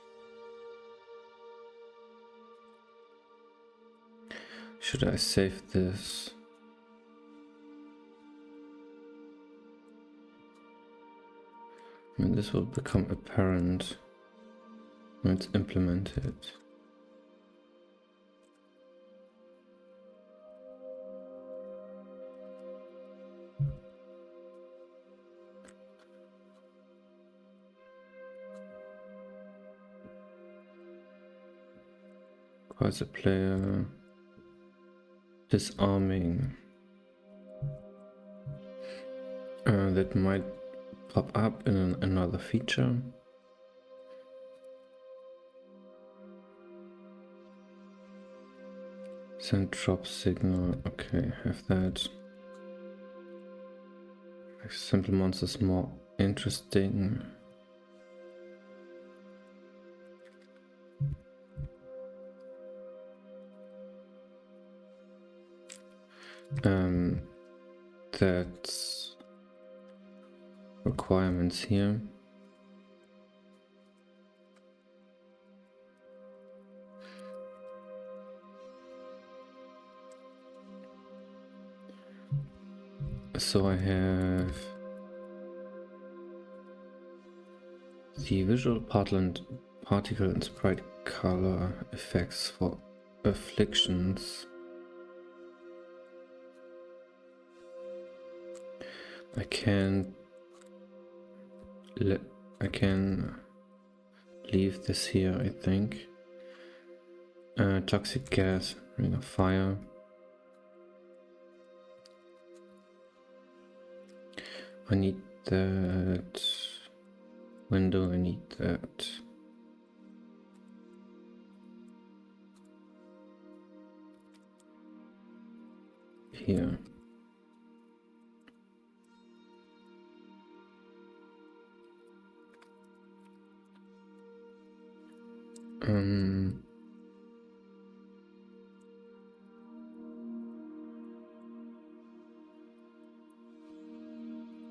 Should I save this? I mean, this will become apparent when it's implemented. As a player, disarming. That might pop up in another feature. Send drop signal. Okay, have that. Simple monsters more interesting. That's requirements here. So I have the visual particle and sprite color effects for afflictions. I can leave this here, I think. Toxic gas, ring of fire. I need that window, I need that. Here.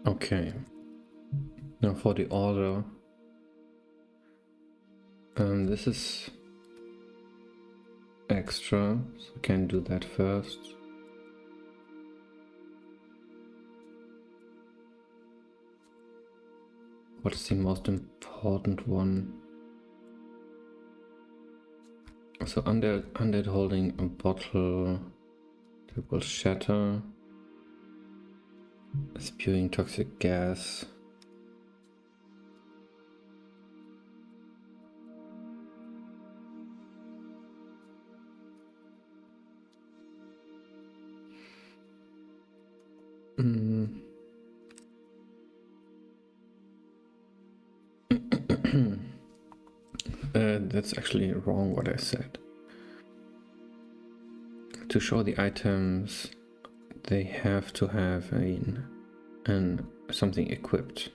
Okay. Now for the order. This is extra, so I can do that first. What is the most important one? So undead holding a bottle that will shatter, spewing toxic gas. That's actually wrong what I said. To show the items, they have to have something equipped.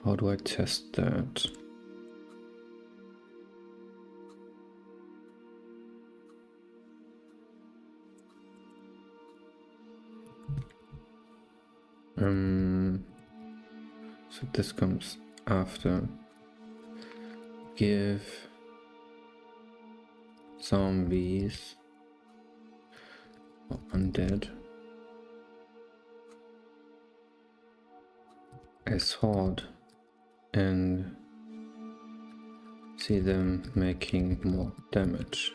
How do I test that? So this comes after. give zombies or undead a sword and see them making more damage.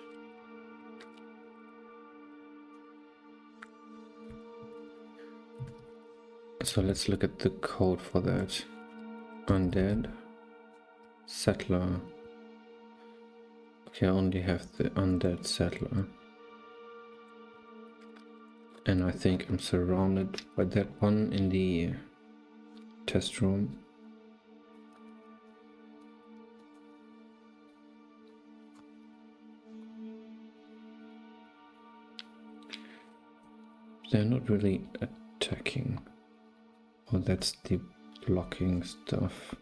So let's look at the code for that. Undead, settler. Okay, I only have the undead settler. And I think I'm surrounded by that one in the test room. They're not really attacking. Oh, that's the blocking stuff.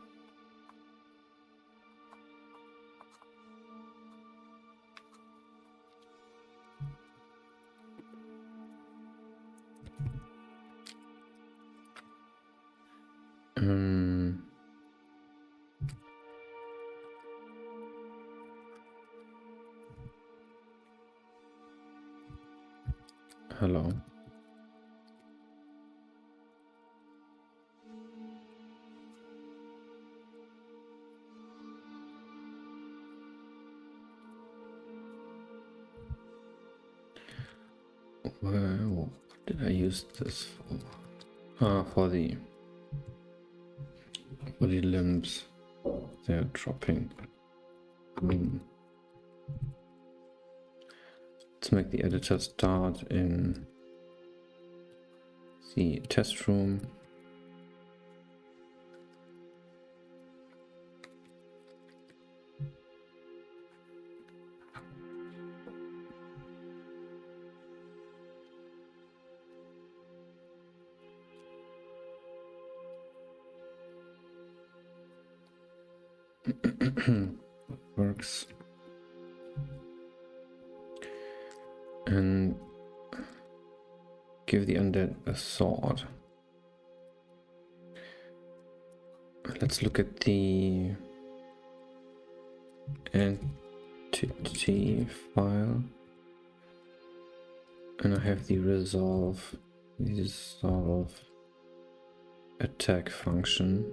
Hello. Well, what did I use this for? Ah, for the limbs. They're dropping. Let's make the editor start in the test room. Works. And give the undead a sword. Let's look at the entity file. And I have the resolve attack function.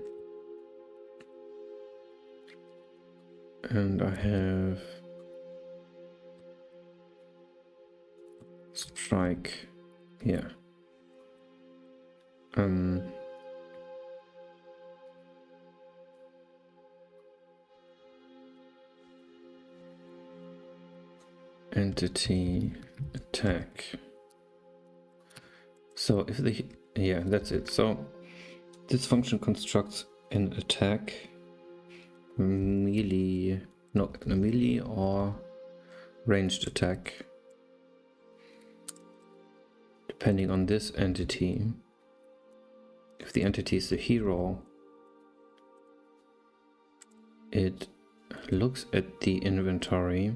And I have strike here. Entity attack. So if yeah, that's it. So this function constructs an attack, melee or ranged attack, depending on this entity. If the entity is the hero, it looks at the inventory,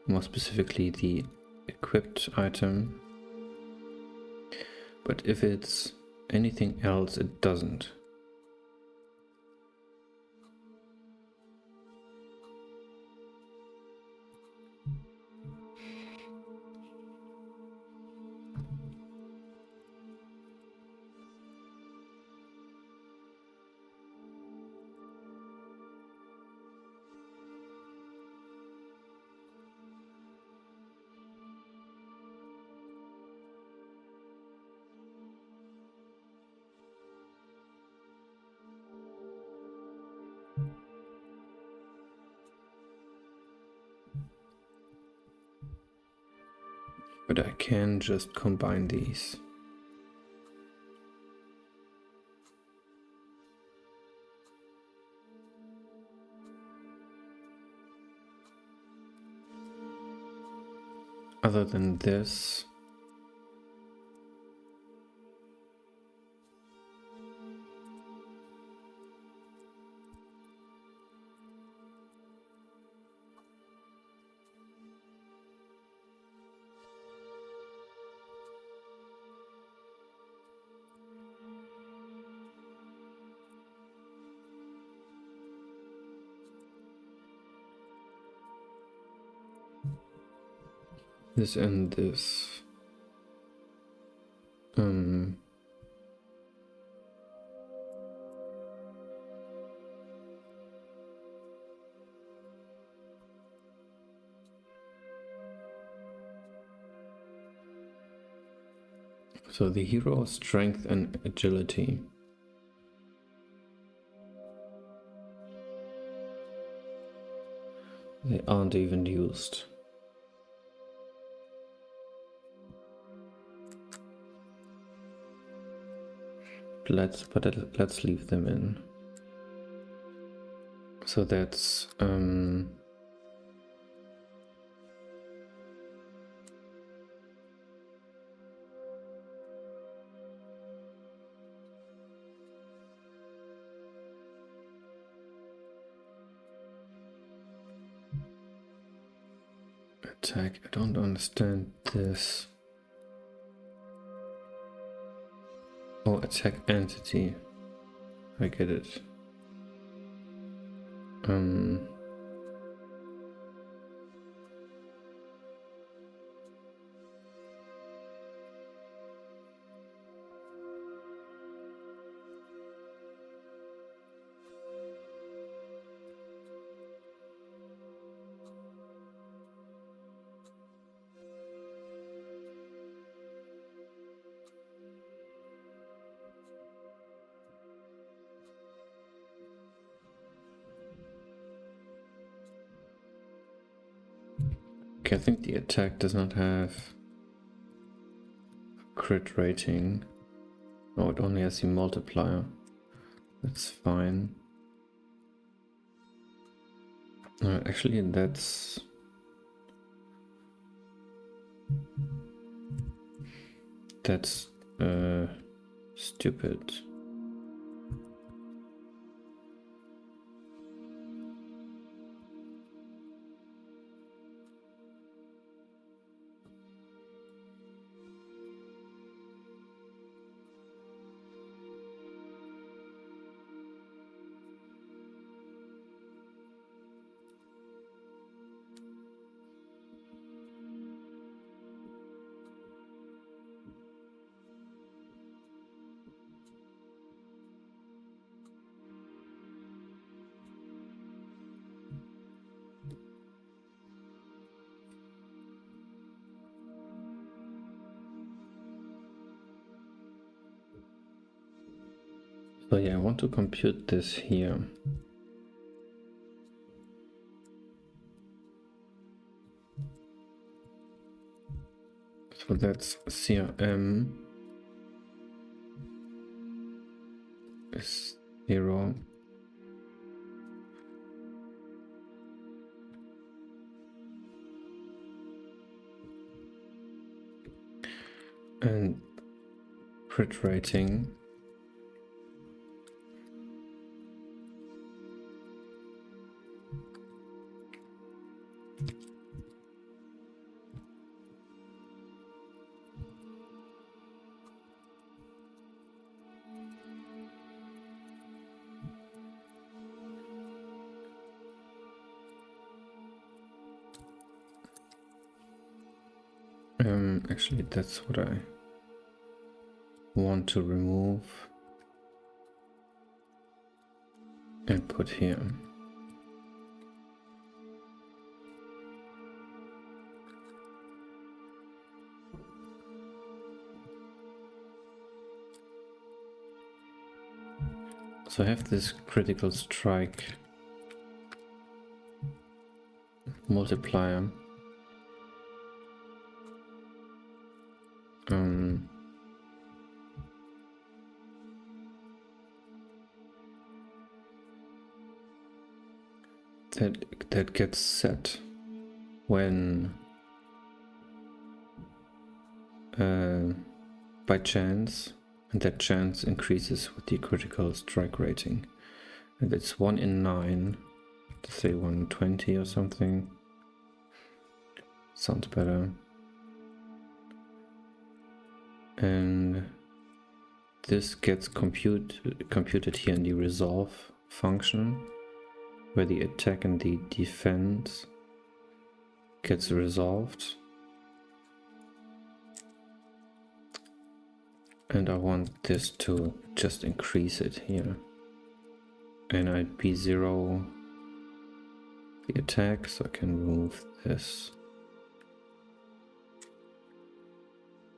more specifically the equipped item, but if it's anything else, it doesn't. But I can just combine these. Other than this, this and this. So the hero strength and agility. They aren't even used. Let's leave them in. So that's attack. I don't understand this. Oh, attack entity. I get it. Okay, I think the attack does not have crit rating. Oh, it only has the multiplier. That's fine. Actually, that's stupid. So yeah, I want to compute this here. So that's CRM is 0. And crit rating actually that's what I want to remove and put here. So I have this critical strike multiplier. That gets set when by chance, and that chance increases with the critical strike rating, and it's 1 in 9, let's say 120 or something. Sounds better. And this gets computed here in the resolve function, where the attack and the defense gets resolved. And I want this to just increase it here. And I'd P0 the attack, so I can remove this.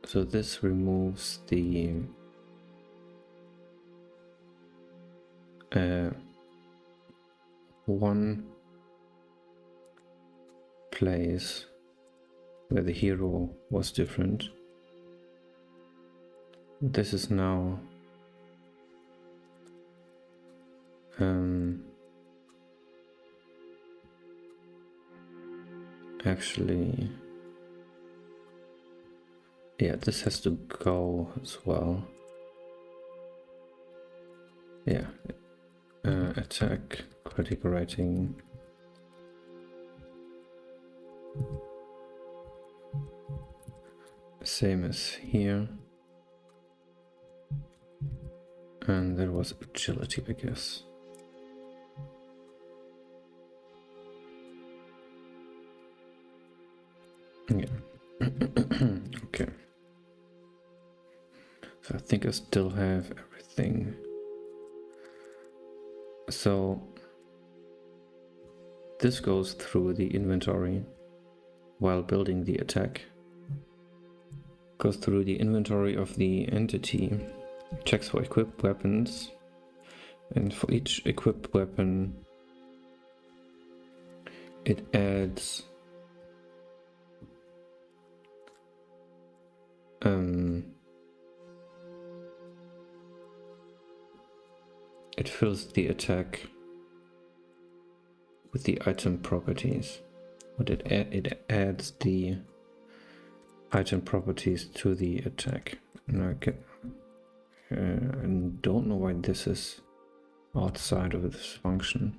So this removes the one place where the hero was different. This is now actually, yeah, this has to go as well. Yeah, attack, critical rating. Same as here. And that was agility, I guess. Yeah. Okay. So I think I still have everything. So this goes through the inventory while building the attack. Goes through the inventory of the entity, checks for equipped weapons, and for each equipped weapon it adds it fills the attack with the item properties. But it adds the item properties to the attack. And I don't know why this is outside of this function.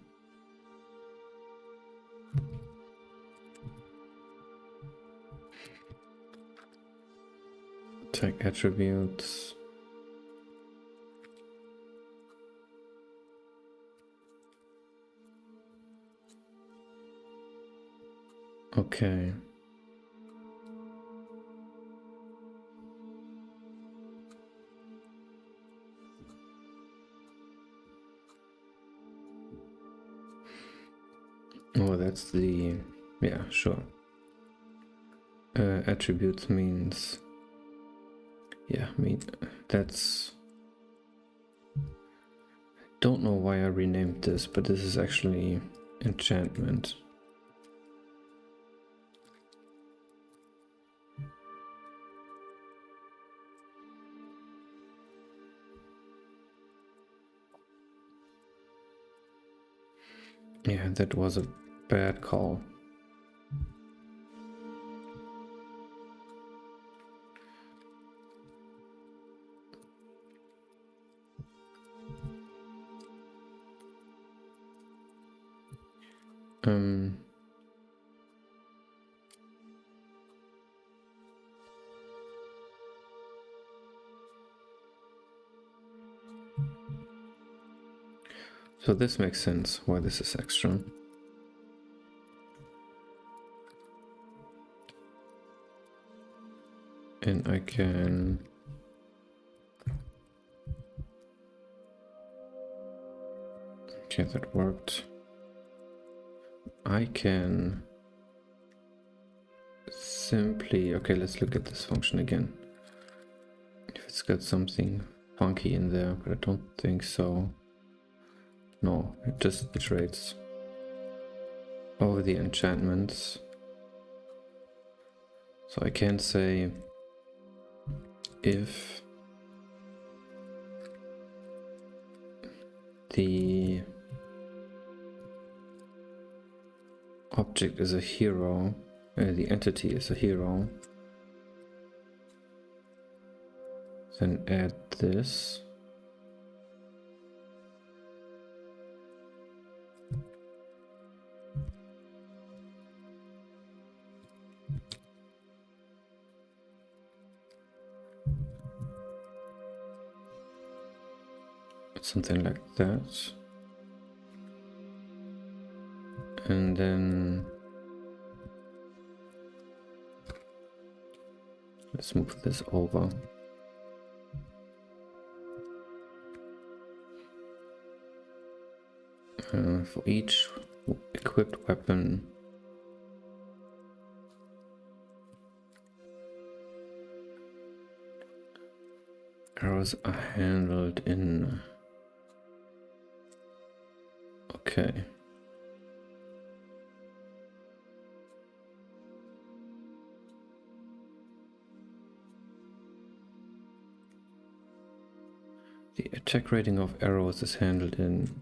Attack attributes. Okay. Oh, that's the... yeah, sure. Attributes means... yeah, that's... don't know why I renamed this, but this is actually enchantment. Yeah, that was a bad call. So this makes sense why this is extra. And I can... okay, that worked. I can simply... okay, let's look at this function again. If it's got something funky in there, but I don't think so. No, it just iterates over the enchantments. So I can say if the object is a hero, the entity is a hero, then add this. Something like that. And then let's move this over. For each equipped weapon, arrows are handled in... Okay. The attack rating of arrows is handled in...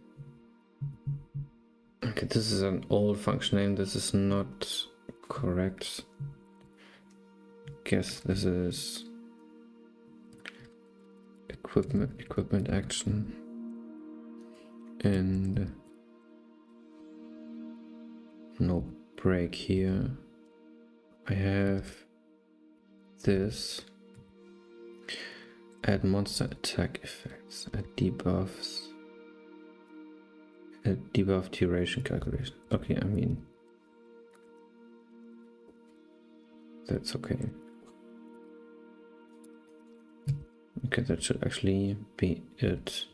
Okay, this is an old function name. This is not correct. Guess this is equipment action, and no break here. I have this. Add monster attack effects, add debuffs, add debuff duration calculation. Okay, I mean, that's okay. Okay, that should actually be it.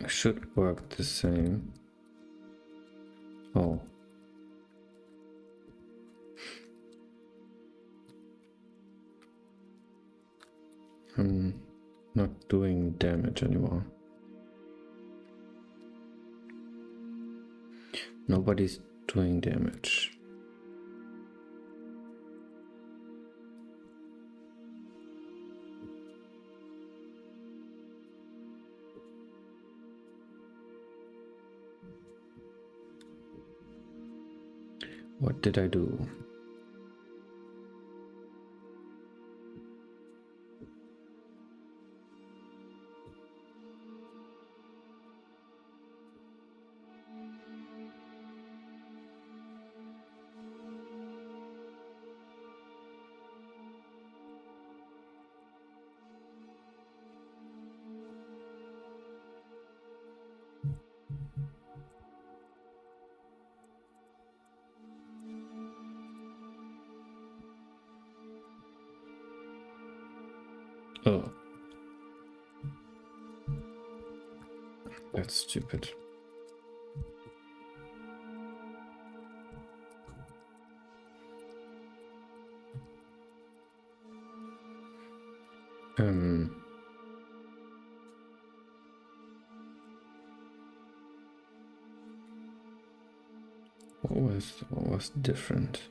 Should work the same. Oh. I'm not doing damage anymore. Nobody's doing damage. What did I do? Oh. That's stupid. What was different?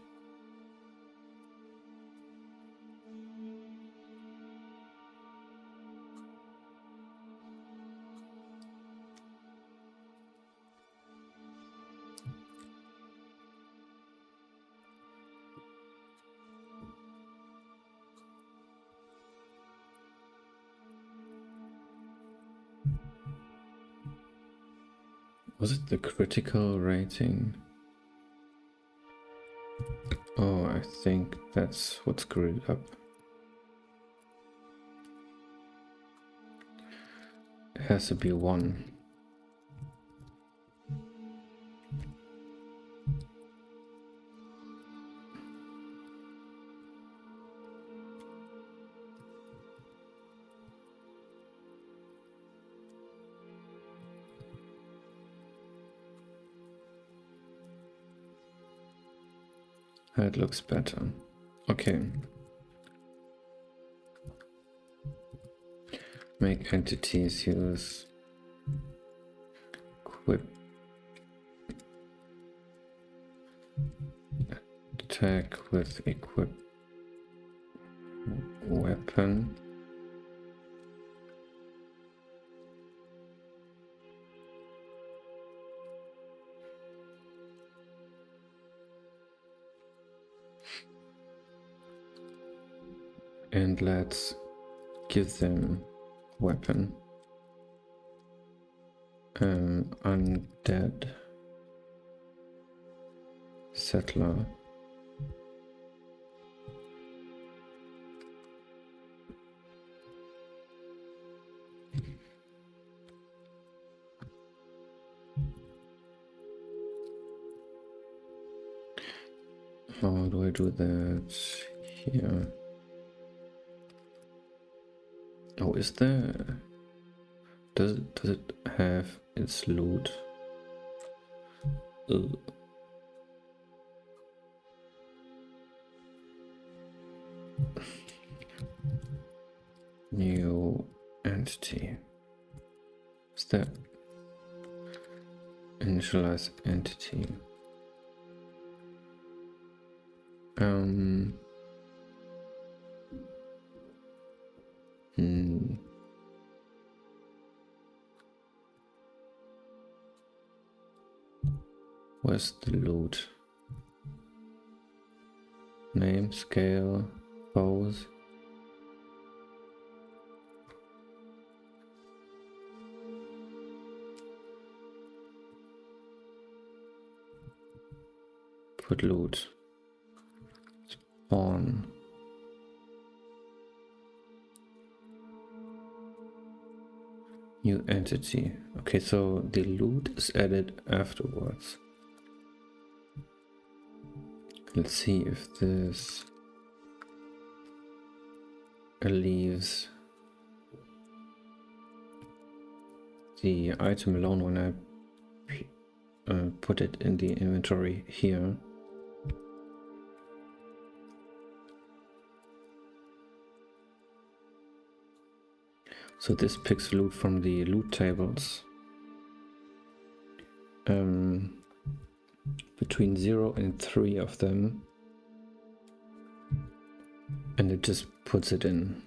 Was it the critical rating? Oh, I think that's what screwed it up. It has to be 1. That looks better. Okay. Make entities use equip attack with equip weapon. And let's give them weapon. Undead settler. How do I do that here? Oh, is there... Does it have its loot? Ugh. New entity. Is that initialize entity? Hmm. Where's the loot? Name, scale, pose. Put loot. Spawn. New entity. Okay, so the loot is added afterwards. Let's see if this leaves the item alone when I put it in the inventory here. So this picks loot from the loot tables. Between 0 and 3 of them. And it just puts it in.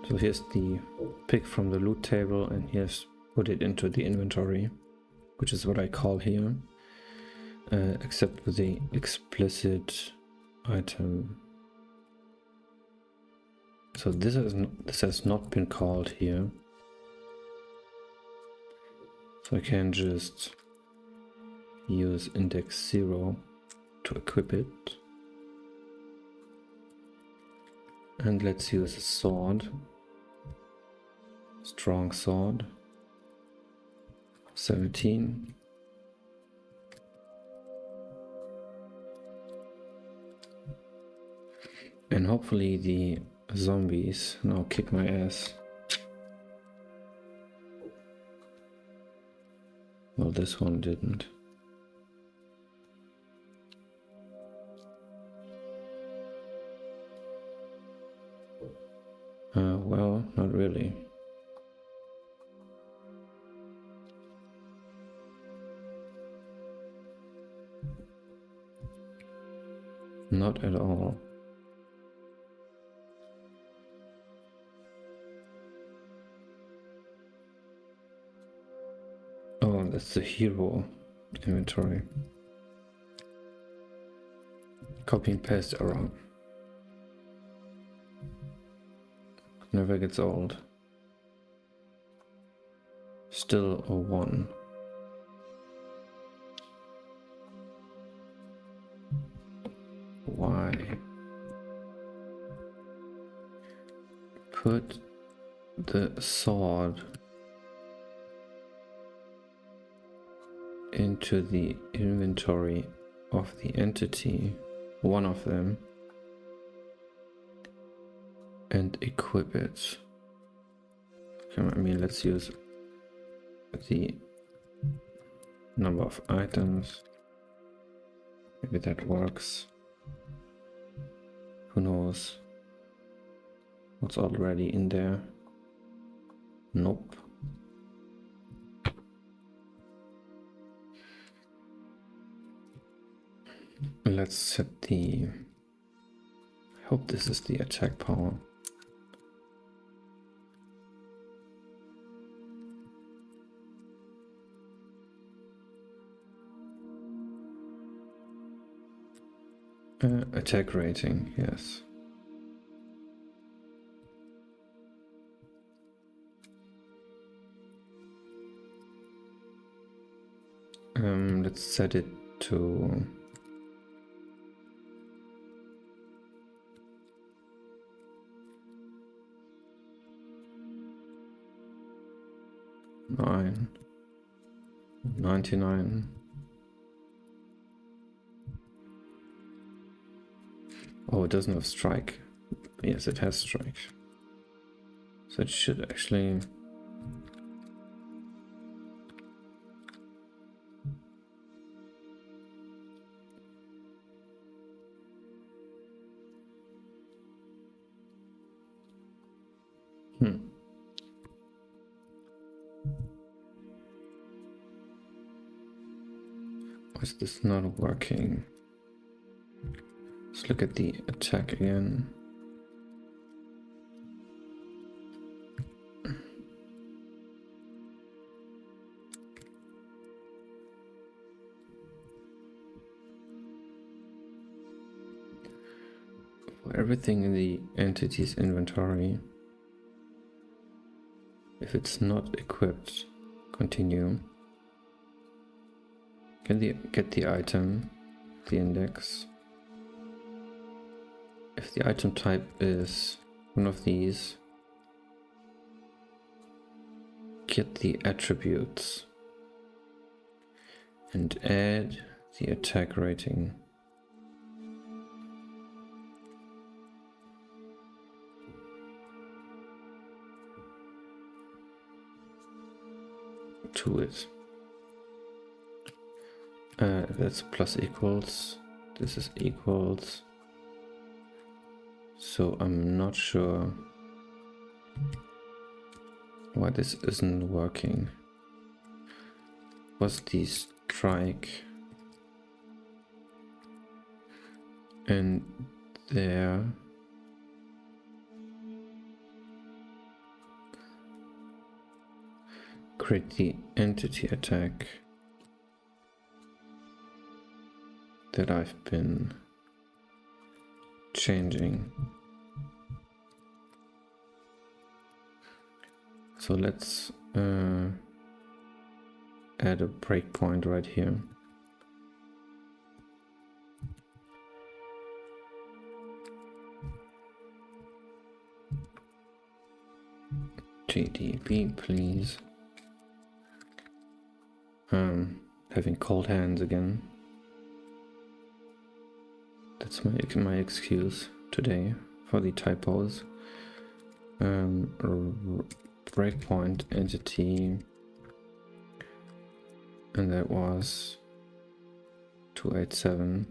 So here's the pick from the loot table, and here's put it into the inventory, which is what I call here. Except with the explicit item. So this has not been called here. So I can just use index 0 to equip it. And let's use a sword. Strong sword. 17. And hopefully the zombies now kick my ass. Well, this one didn't. Well, not really. Not at all. Oh, that's the hero inventory. Copy and paste error. Never gets old. Still a 1. Why? Put the sword into the inventory of the entity, one of them, and equip it. Okay, I mean, let's use the number of items. Maybe that works. Who knows what's already in there? Nope. Let's set the... I hope this is the attack power. Attack rating, yes. Let's set it to 99. 99. Oh, it doesn't have strike. Yes, it has strike. So it should actually... Why is this not working? Let's look at the attack again. For everything in the entity's inventory, if it's not equipped, continue. Get the item, the index. If the item type is one of these, get the attributes and add the attack rating. To it. That's plus equals. This is equals. So I'm not sure why this isn't working. Was the strike and there create the entity attack that I've been changing. So let's add a breakpoint right here. GDB, please. Having cold hands again. That's my excuse today for the typos. Breakpoint entity, and that was 287.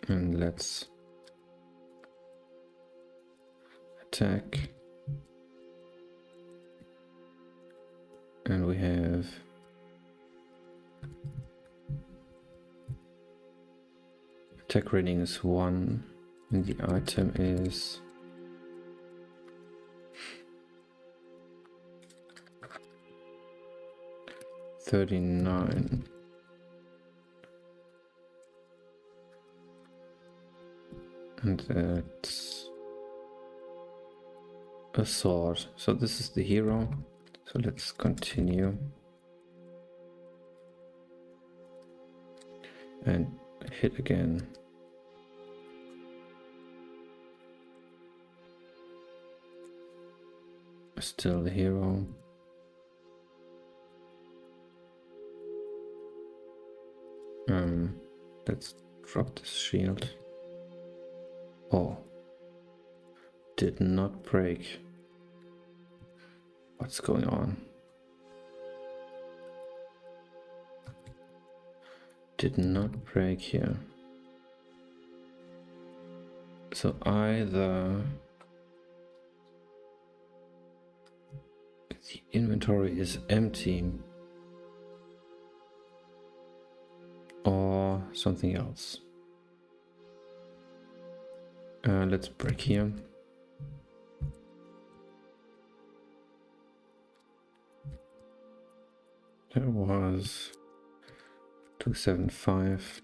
And let's attack. And we have attack rating is 1 and the item is $39. And that's a sword. So this is the hero. So let's continue. And hit again. Still the hero. Let's drop this shield. Oh, did not break. What's going on? Did not break here. So either the inventory is empty or something else. Let's break here. That was 275.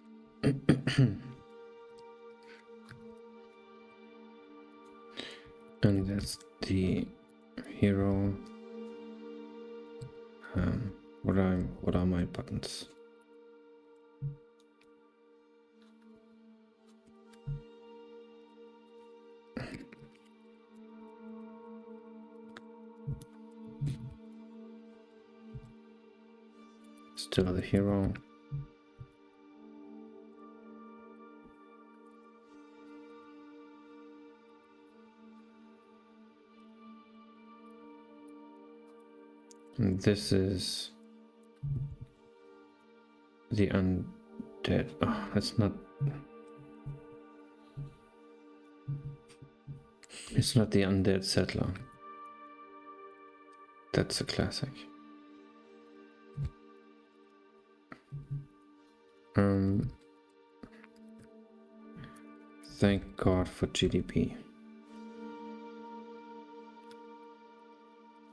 And that's the hero. What are my buttons? Still the hero. This is the undead. Oh, it's not. It's not the undead settler. That's a classic. Thank God for GDP.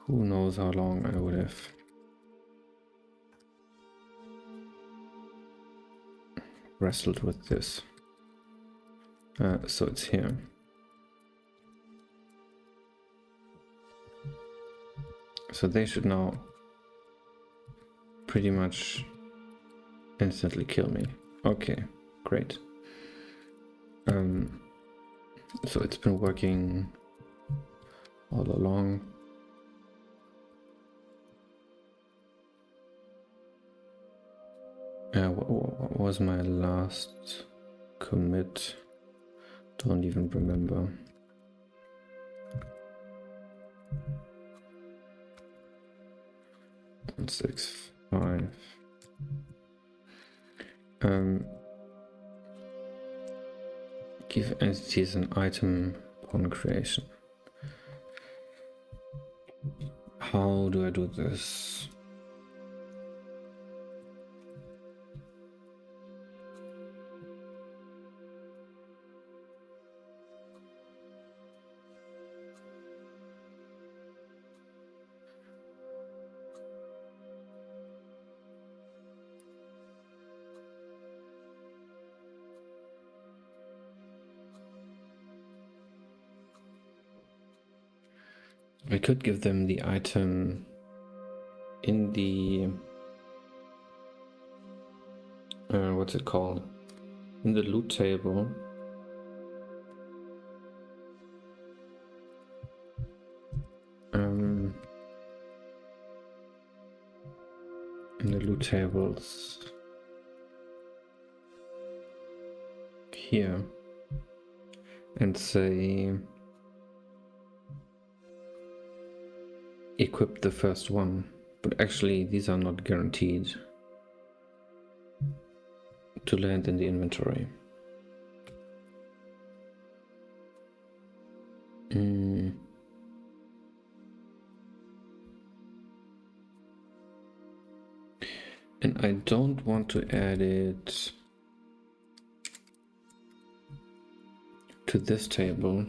Who knows how long I would have wrestled with this. So it's here. So they should now pretty much instantly kill me. Okay, great. So it's been working all along. What was my last commit? Don't even remember. One, 6, 5. Give entities an item upon creation. How do I do this? I could give them the item in the what's it called? In the loot table. In the loot tables here, and say equip the first one, but actually these are not guaranteed to land in the inventory. And I don't want to add it to this table.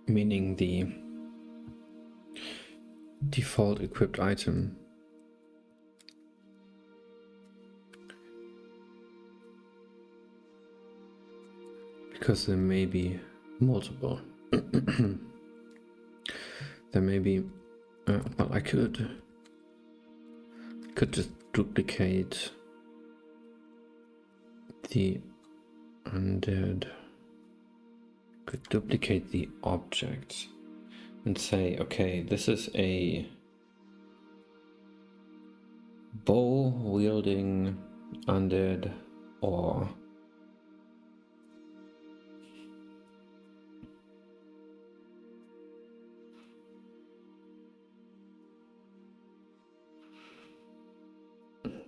Meaning the default equipped item. Because there may be multiple. There may be, well, I could just duplicate the undead. Could duplicate the object and say, okay, this is a bow wielding undead, or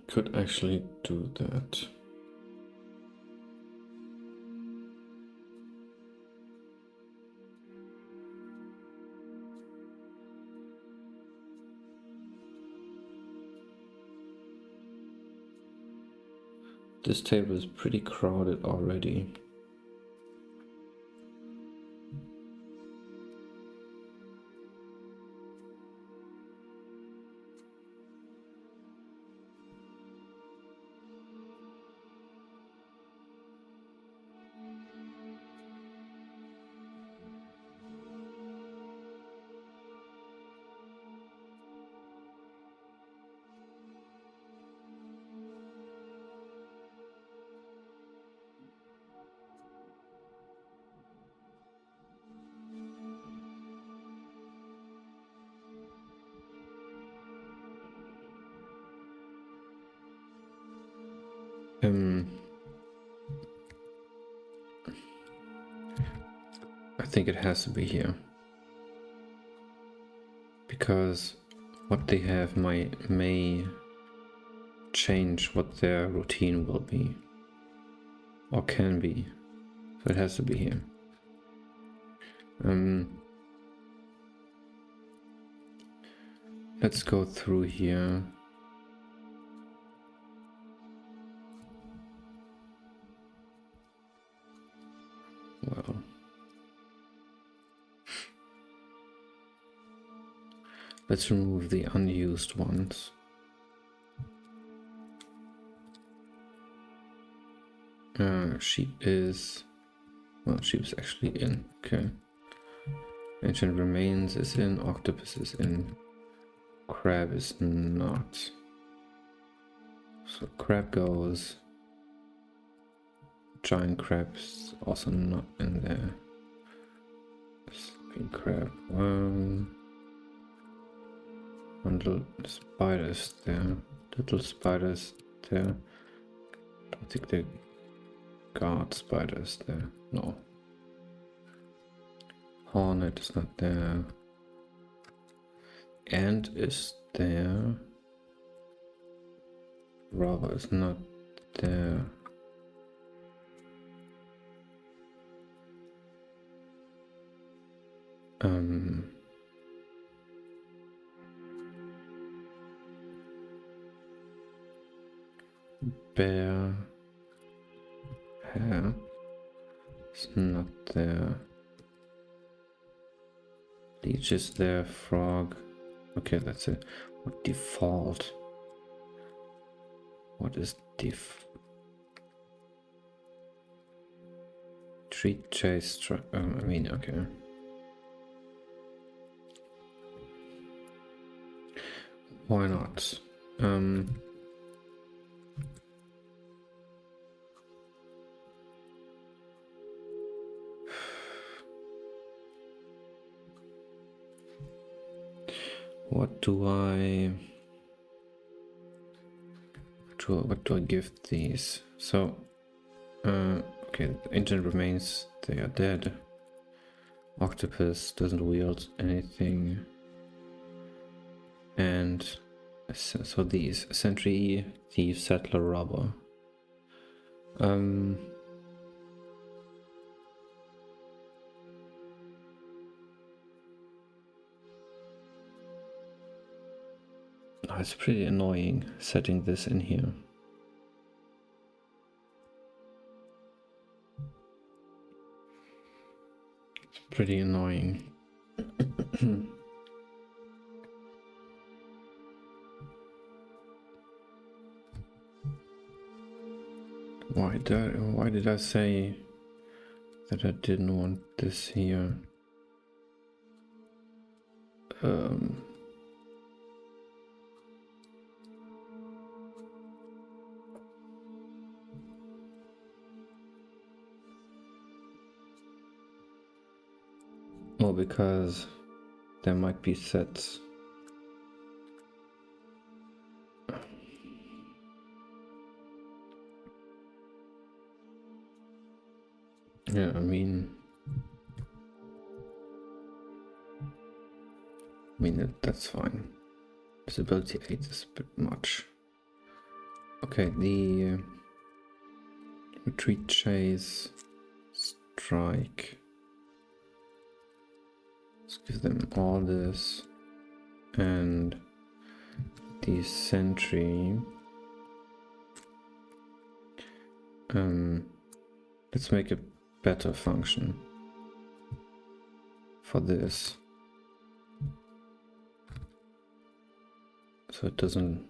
could actually do that. This table is pretty crowded already. I think it has to be here. Because what they have may change what their routine will be. Or can be. So it has to be here. Let's go through here. Well, let's remove the unused ones. Sheep is... well, sheep's actually in. Okay. Ancient Remains is in. Octopus is in. Crab is not. So crab goes. Giant crab's also not in there. Sleeping crab. Little spiders there. Little spiders there. Don't think they guard spiders there. No. Hornet is not there. Ant is there. Robber is not there. Bear hair is not there. Leech is there. Frog. Okay, that's it. What default? What is treat chase? I mean, okay. Why not? What do I give these? So, okay, Ancient Remains, they are dead. Octopus doesn't wield anything. And so these, Sentry, Thief, Settler, Robber. It's pretty annoying setting this in here. It's pretty annoying. Why did I say that I didn't want this here? Well, because there might be sets. Yeah, I mean that's fine. Disability 8 is a bit much. Okay, the retreat, chase, strike. Let's give them all this. And the sentry. Let's make a better function for this. So it doesn't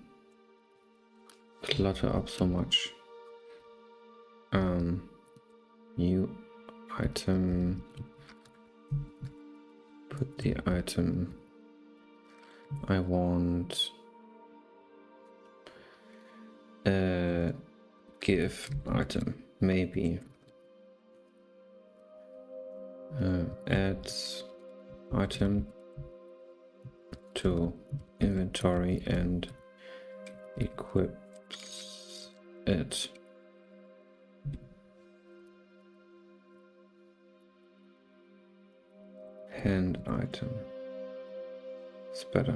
clutter up so much. New item. Put the item I want. Give item, maybe. Add item to inventory and equips it. hand item. It's better.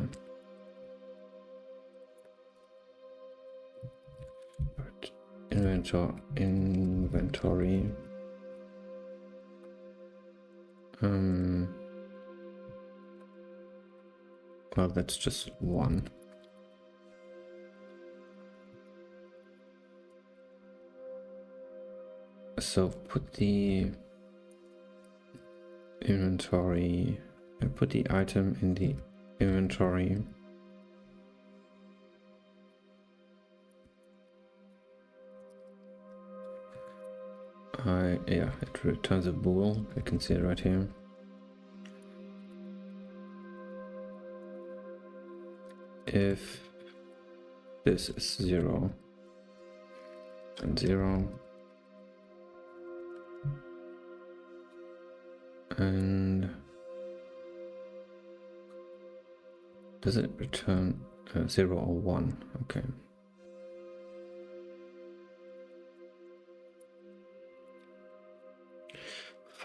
But inventory. Well, that's just one. So put the inventory, put the item in the inventory. Yeah, it returns a bool. I can see it right here. If this is 0 and 0, and does it return 0 or 1? Okay.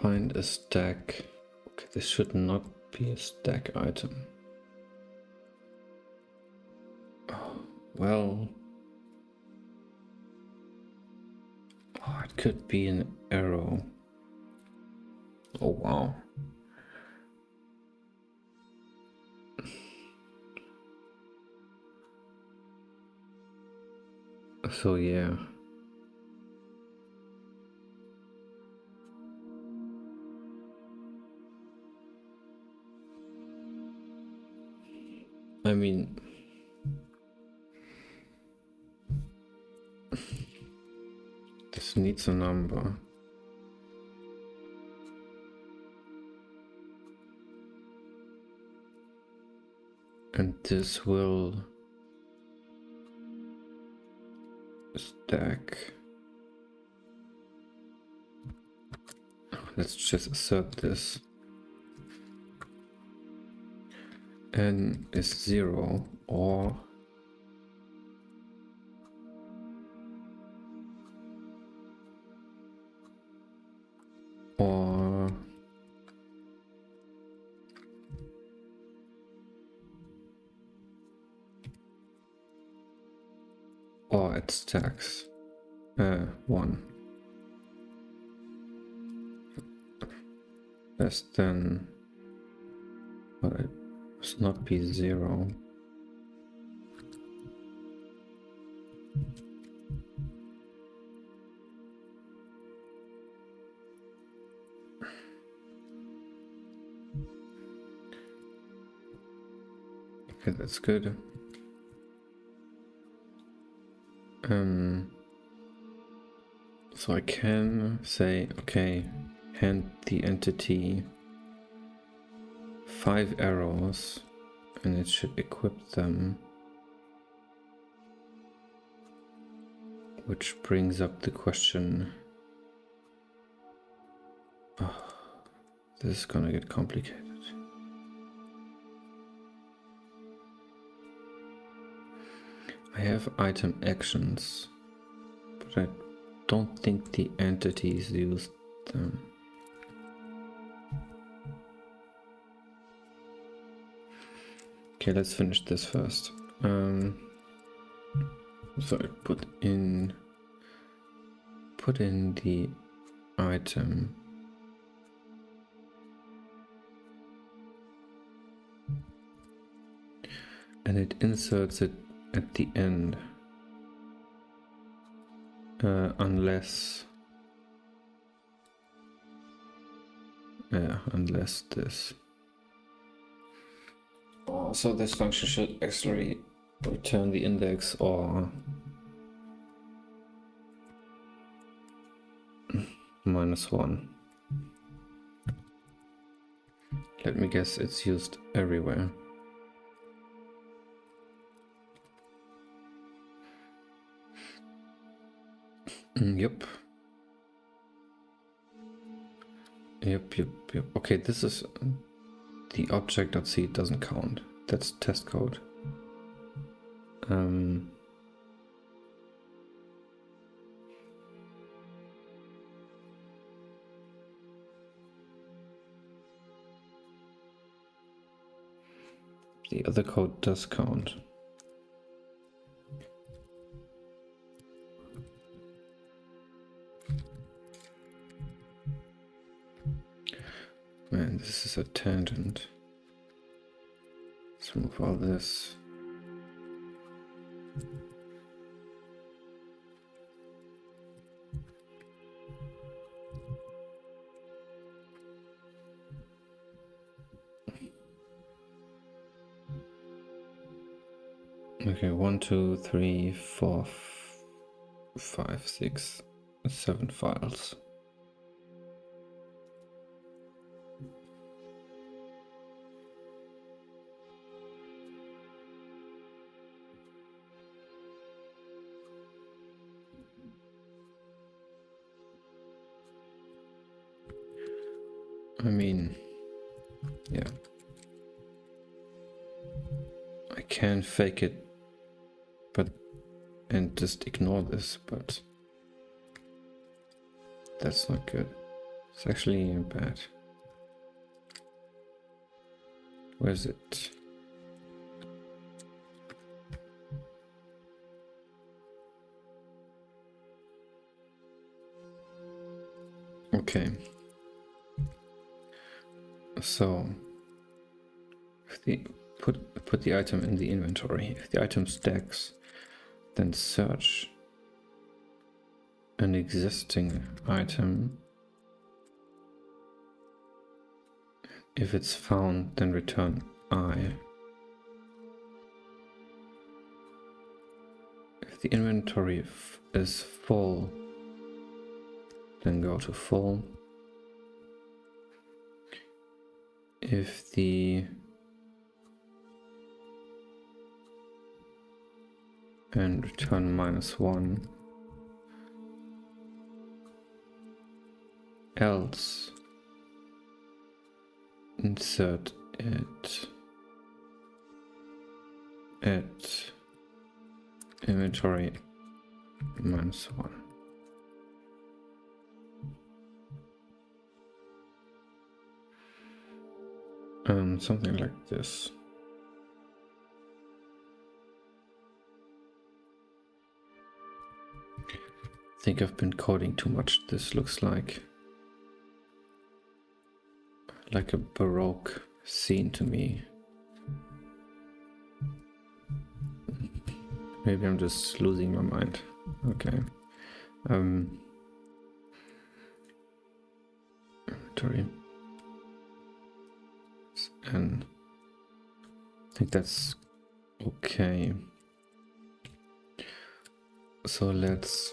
Find a stack. Okay, this should not be a stack item. Oh, well, it could be an arrow. Oh wow. So yeah. I mean, this needs a number. And this will stack. Let's just assert this. N is 0 or it stacks 1 less than, but it must not be 0. Okay, that's good. So I can say, okay, hand the entity 5 arrows and it should equip them, which brings up the question. Oh, this is gonna get complicated. I have item actions, but I don't think the entities used them. Okay, let's finish this first. So I put in the item. And it inserts it at the end. Unless this. Oh, so this function should actually return the index or -1. Let me guess, it's used everywhere. Yep. Okay, this is the object.c doesn't count. That's test code. The other code does count. Man, this is a tangent. Let's remove all this. Okay, 1, 2, 3, 4, 5, 6, 7 files. I mean, yeah. I can fake it, and just ignore this, but that's not good. It's actually bad. Where's it? Okay. So if the put the item in the inventory. If the item stacks, then search an existing item. If it's found, then return I. If the inventory is full, then go to full. If the and return -1, else insert it at inventory -1. Something like this. I think I've been coding too much. This looks like a Baroque scene to me. Maybe I'm just losing my mind. Okay. Inventory. And I think that's okay. So let's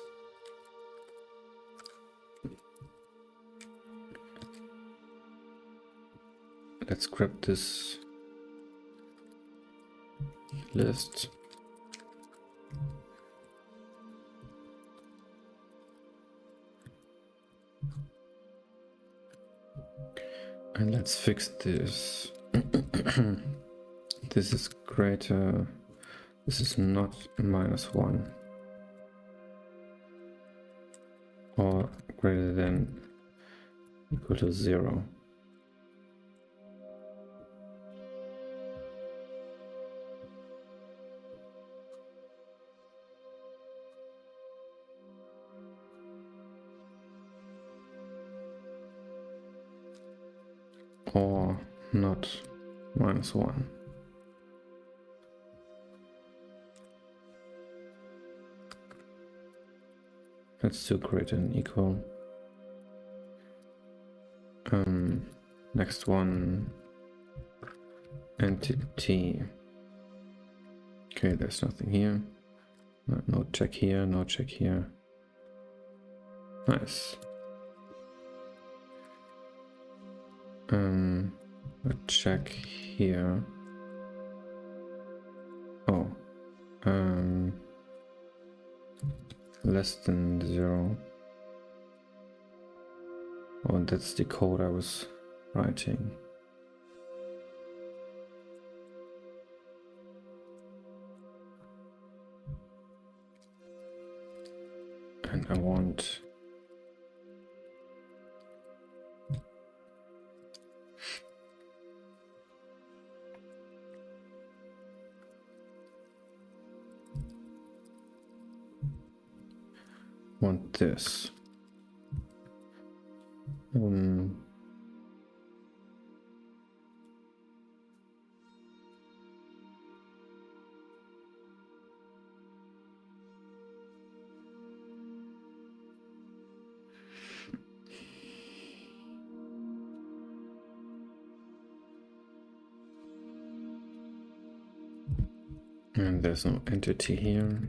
grab this list. And let's fix this. This is greater. This is not -1. Or greater than equal to 0. Or not -1. Let's do greater than equal. Next one, entity. Okay, there's nothing here. No check here, no check here. Nice. A check here. Oh, less than 0. Oh, that's the code I was writing. And I want want this. And there's no entity here.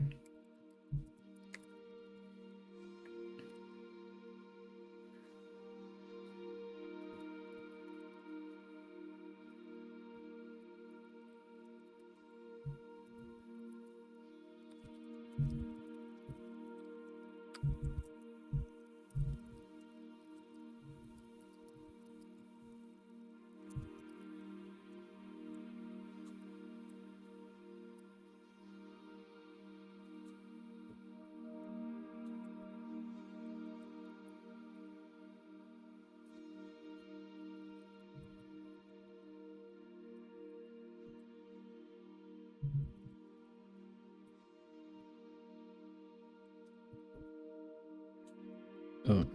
Oh.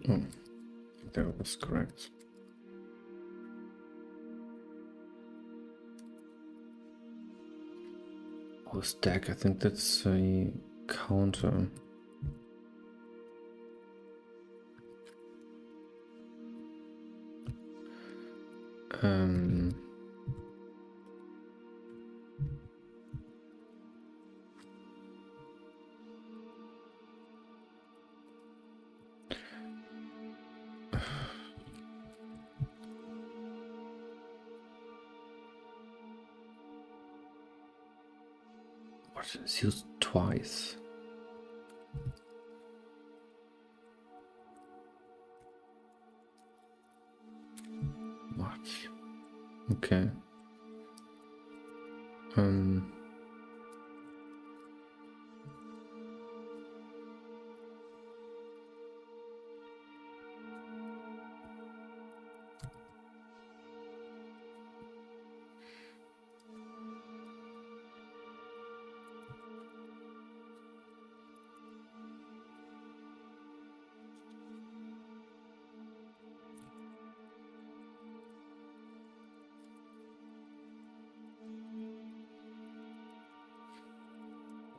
Oh, that was correct. Oh, stack, I think that's a counter. What is used twice? What? Okay.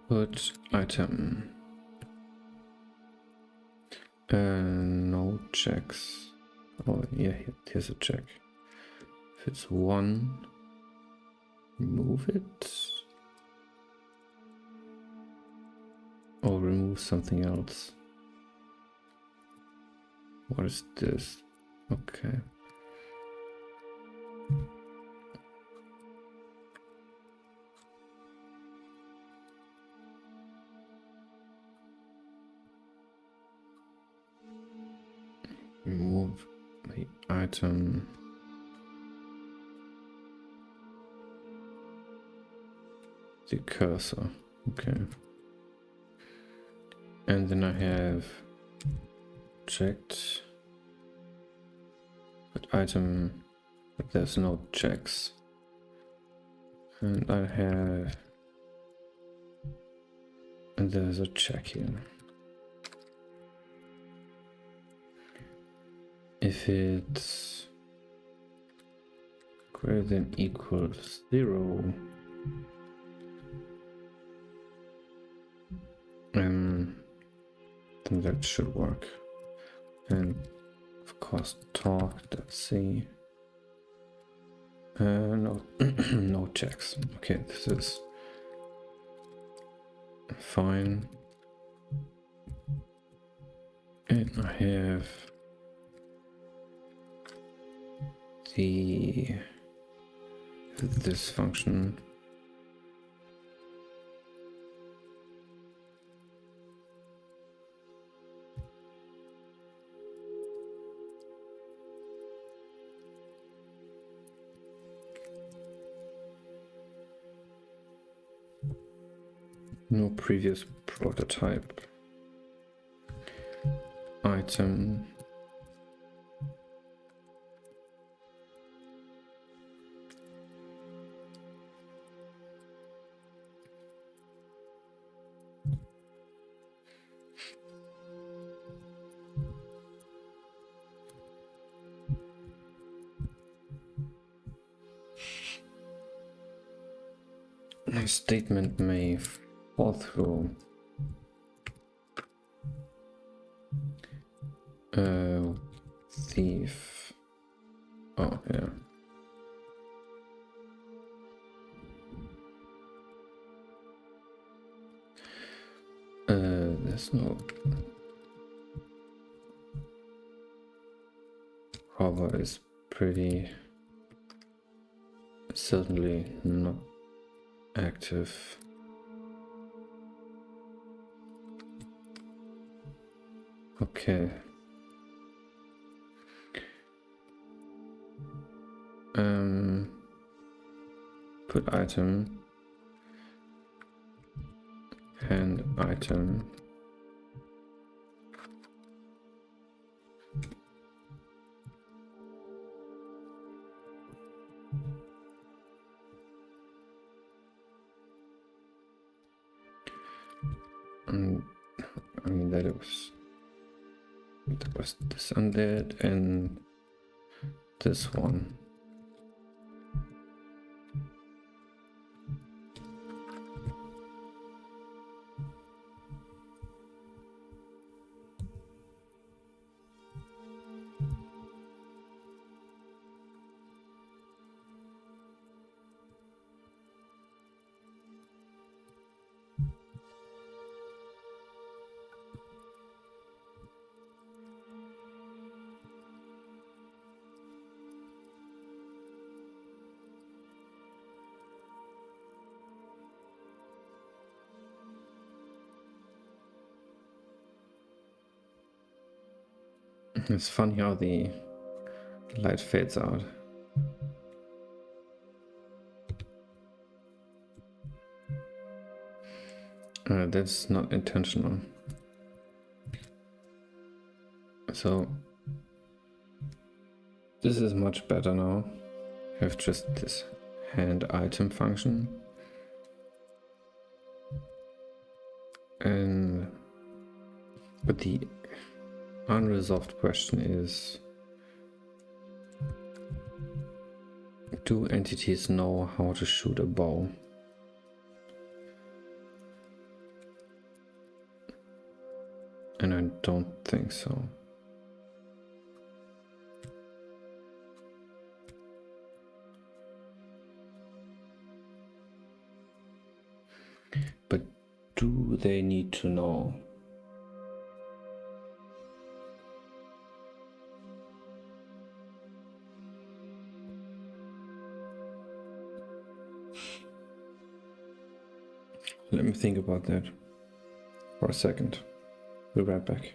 Put item. No checks. Oh yeah, here's a check. If it's 1, remove it. Or remove something else. What is this? Okay. Remove the item. The cursor. Okay. And then I have checked. But item. But there's no checks. And I have. And there's a check here. If it's greater than equals 0, then that should work. And of course, talk.c. No, no checks. Okay, this is fine. And I have this function. No previous prototype. Item. A statement may fall through. Thief. Oh, yeah. There's no... Robber is pretty... certainly not active. Okay. Put item and item. And I mean that was this undead and this one. It's funny how the light fades out. That's not intentional. So this is much better now. I have just this hand item function. But the unresolved question is, do entities know how to shoot a bow? And I don't think so. But do they need to know? Let me think about that for a second. We'll be right back.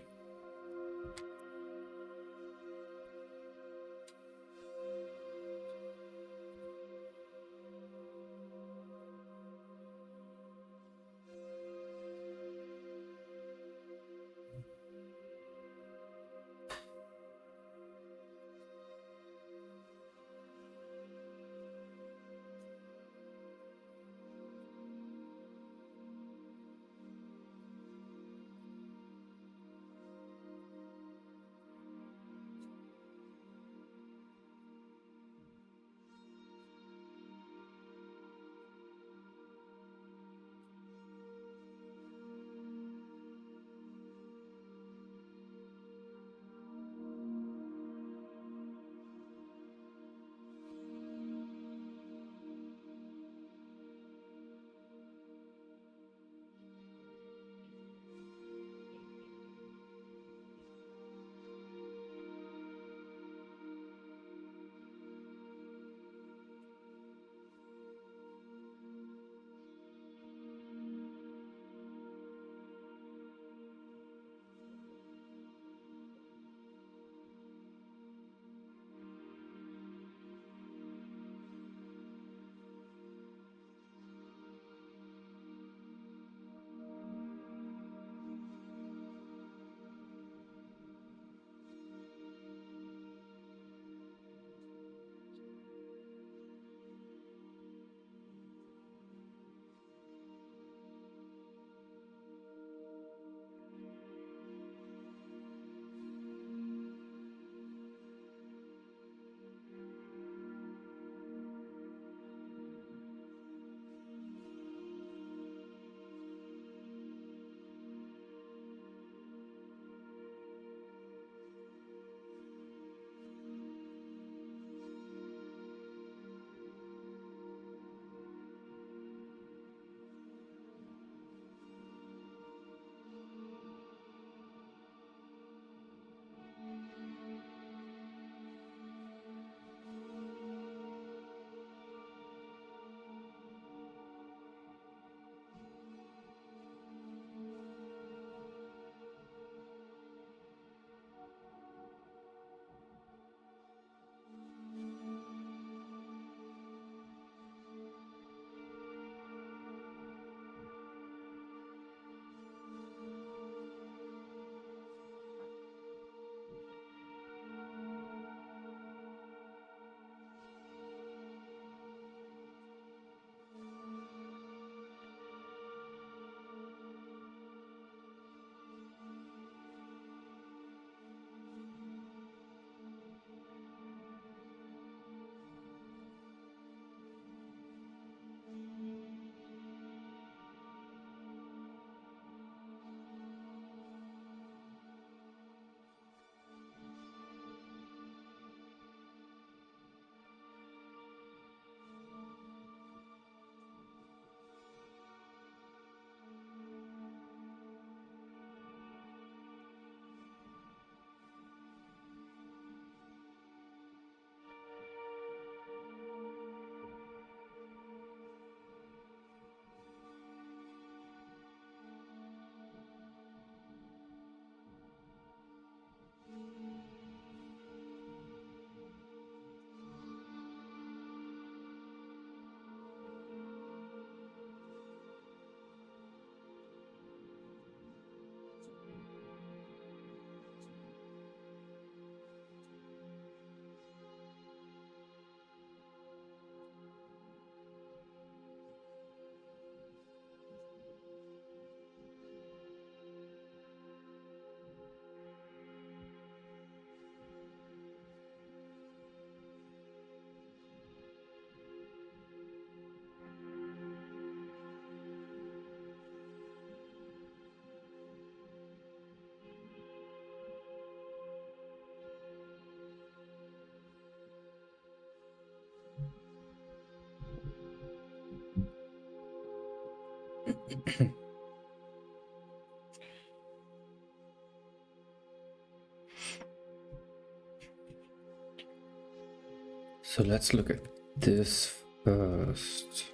So let's look at this first.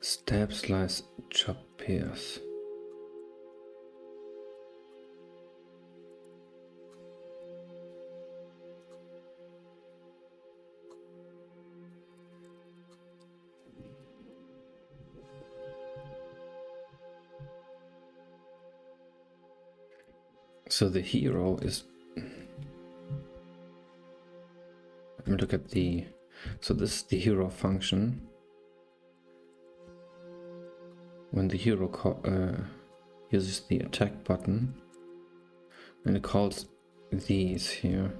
Stab, slice, chop, pierce. So the hero is, let me look at the, so this is the hero function. When the hero uses the attack button, and it calls these here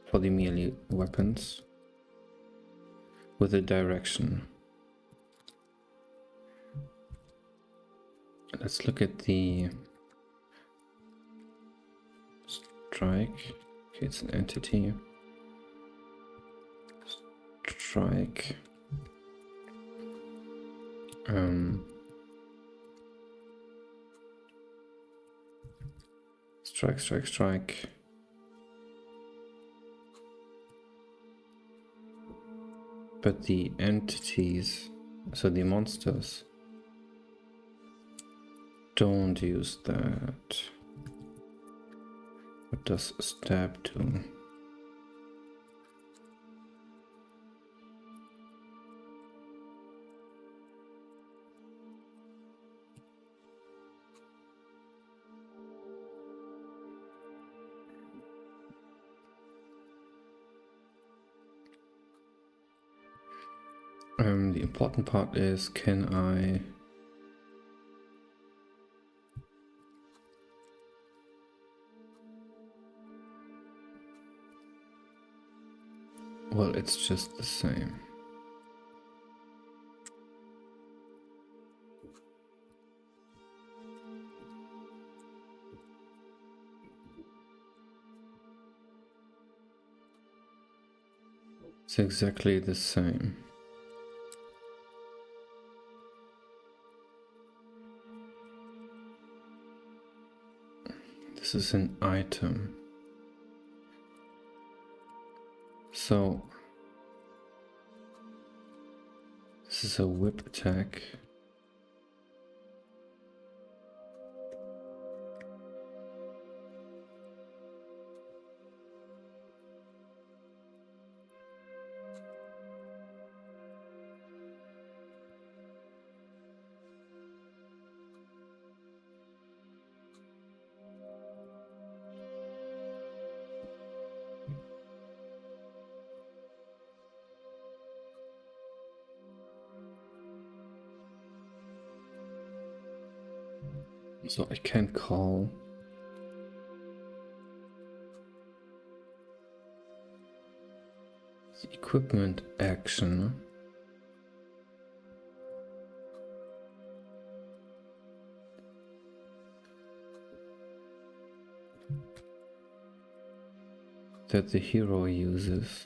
for the melee weapons with a direction. Let's look at the strike. Okay, it's an entity. Strike. Strike, strike, strike. But the entities, so the monsters, don't use that. What does stab do? The important part is, can I... Well, it's just the same. It's exactly the same. This is an item. So this is a whip attack. So I can call the equipment action. That the hero uses.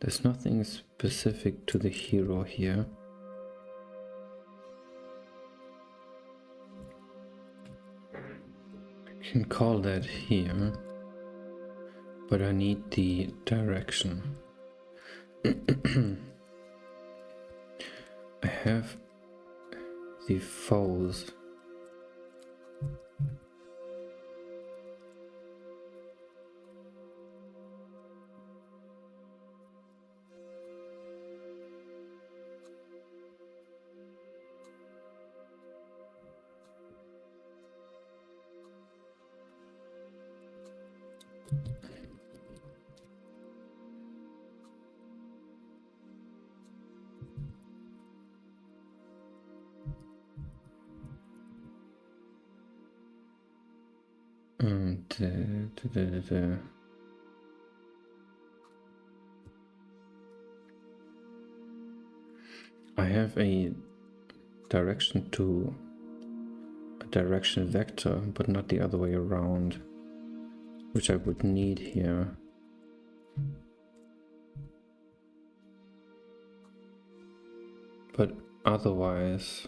There's nothing specific to the hero here. I can call that here, but I need the direction. I have the foes. I have a direction vector, but not the other way around, which I would need here. But otherwise,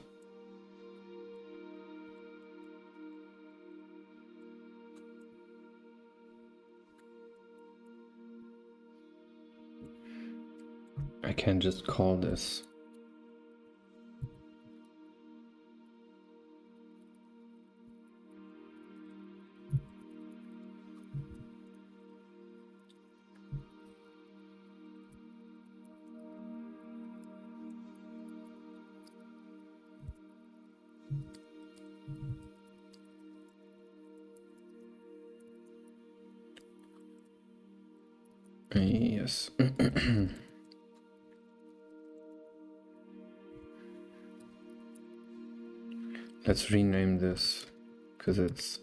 I can just call this. Yes. Let's rename this because it's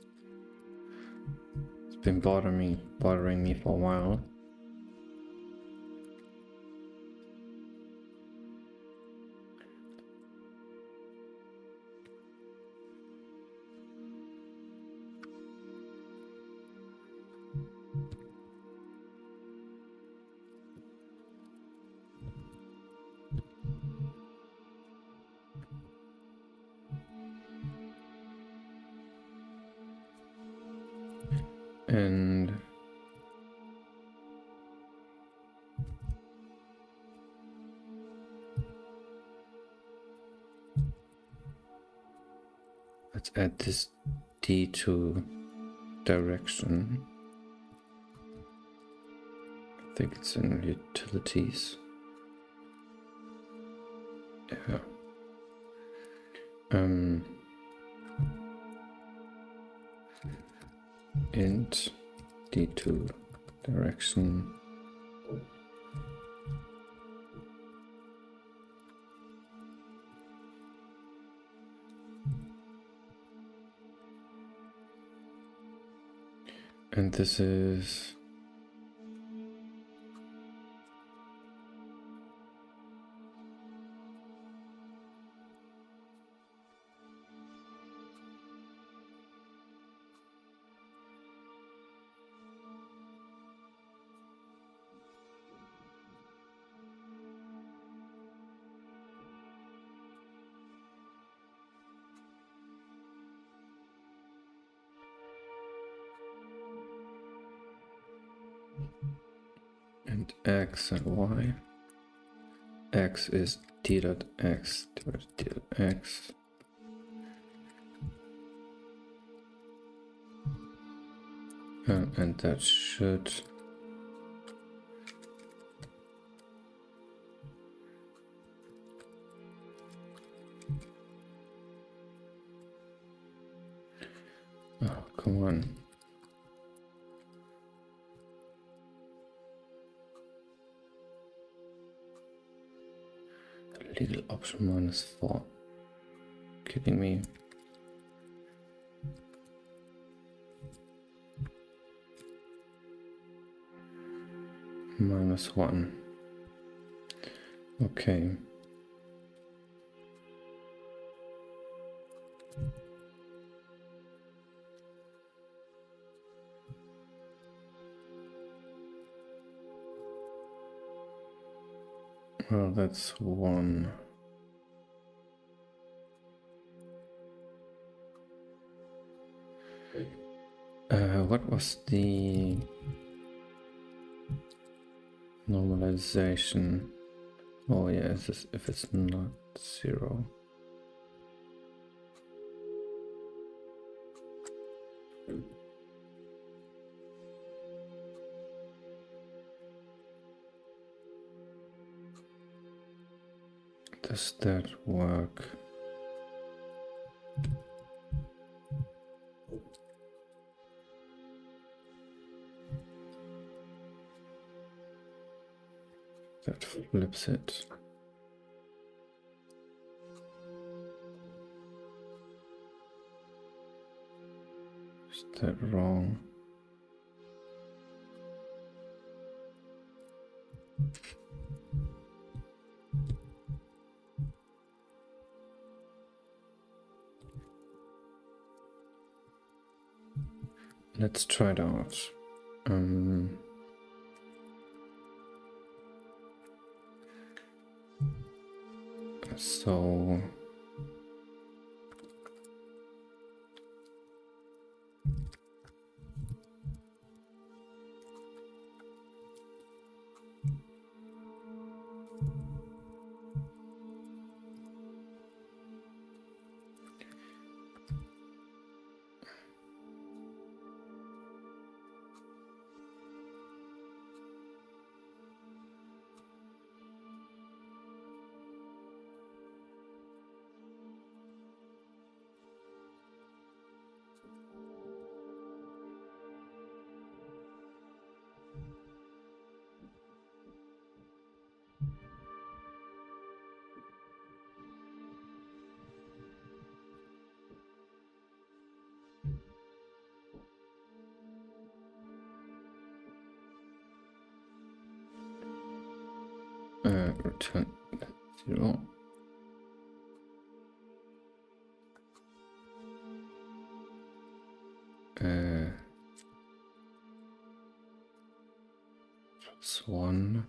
been bothering me for a while. And let's add this D to direction. I think it's in utilities. Yeah. Int D2 direction. And this is and X and Y. X is D dot X divided D dot X. And that should oh, come on. Legal option -4. Kidding me. -1. Okay. Well, that's 1. What was the normalization? Oh yeah, if it's not 0. Does that work? That flips it. Is that wrong? Let's try it out. So return 0. +1.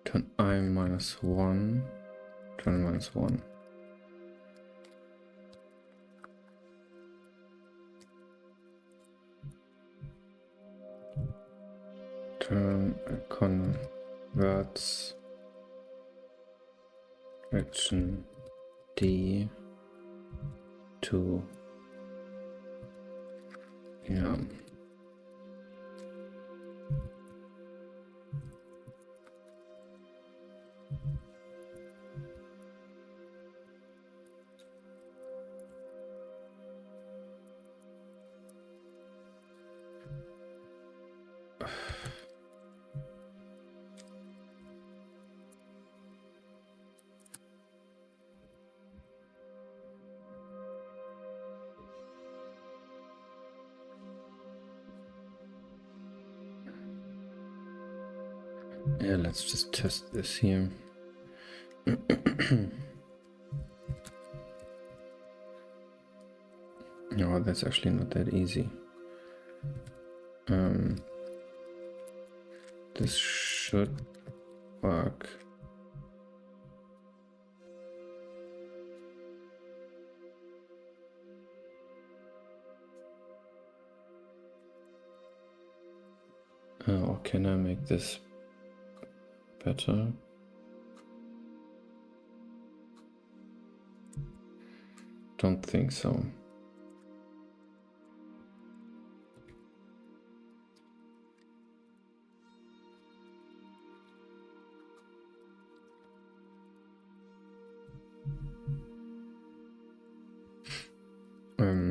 Turn I -1. Turn -1. Turn converts direction D to yeah, let's just test this here. No, that's actually not that easy. This should work. Or can I make this better? Don't think so.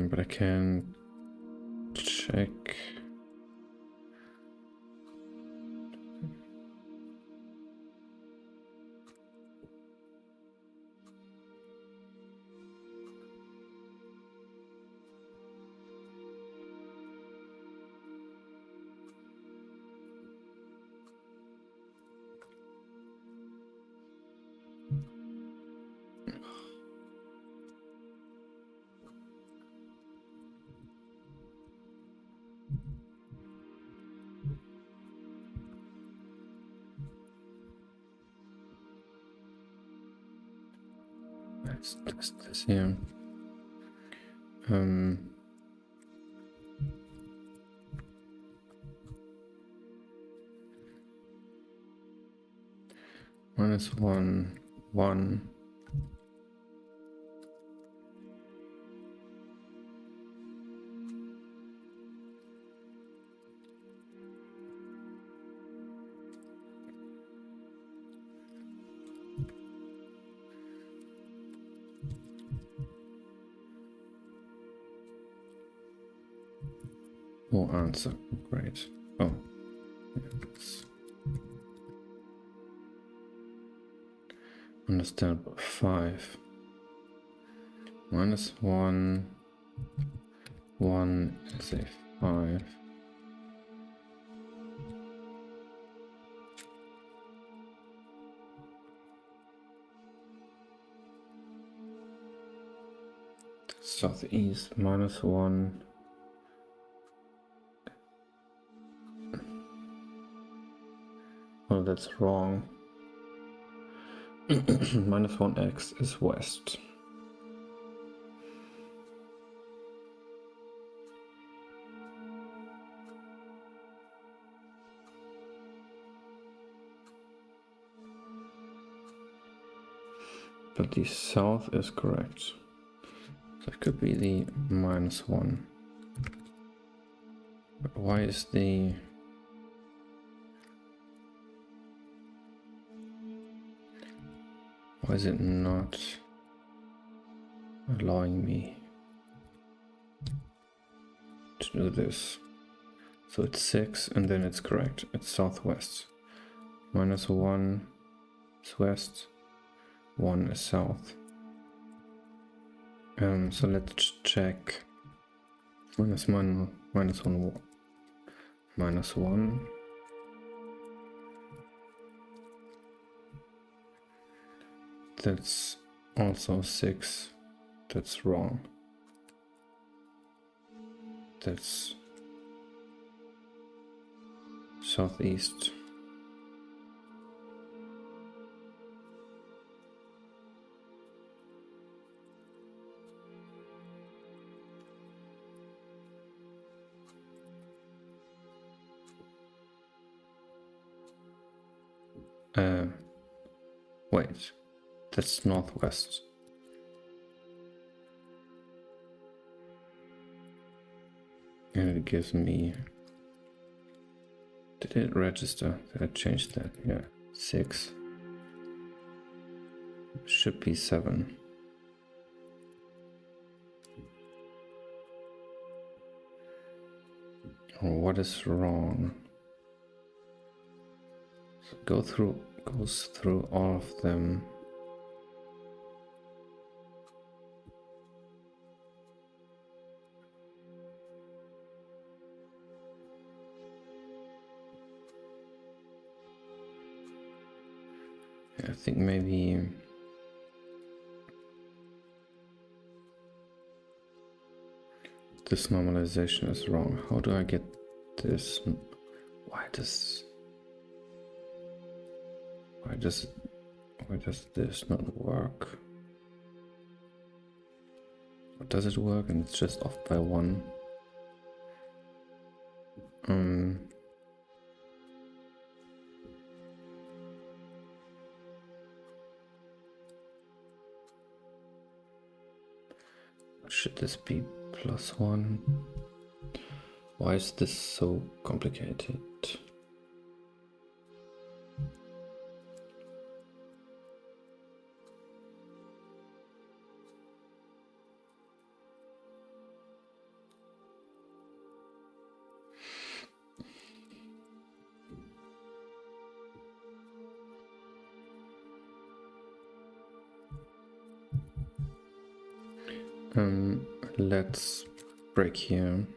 But I can check. Let's test this here. -1, 1. Oh, answer. Great. Oh. Yes. Understandable. 5. -1, 1 is a 5. Southeast -1. Oh, that's wrong. -1x is west. But the south is correct. That could be the -1. But why is the... Why is it not allowing me to do this? So it's 6 and then it's correct. It's southwest. -1 is west, 1 is south. So let's check. -1, -1, -1. That's also 6. That's wrong. That's southeast. Wait, that's northwest. And it gives me... Did it register? Did I change that? Yeah, 6. Should be 7. What is wrong? So goes through all of them. I think maybe this normalization is wrong. How do I get this? Why does this not work? Or does it work and it's just off by 1? Should this be +1? Why is this so complicated? Let's break here.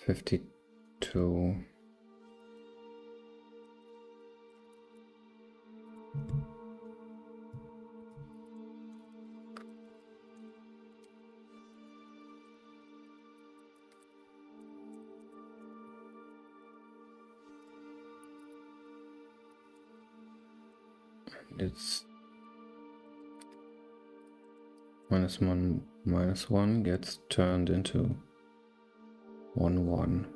52. It's -1, -1 gets turned into 1, 1.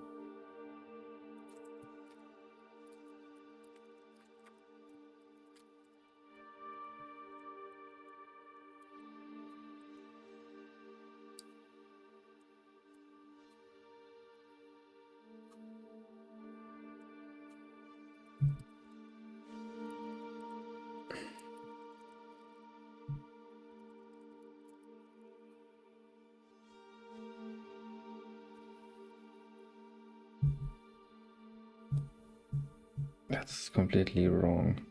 That's completely wrong.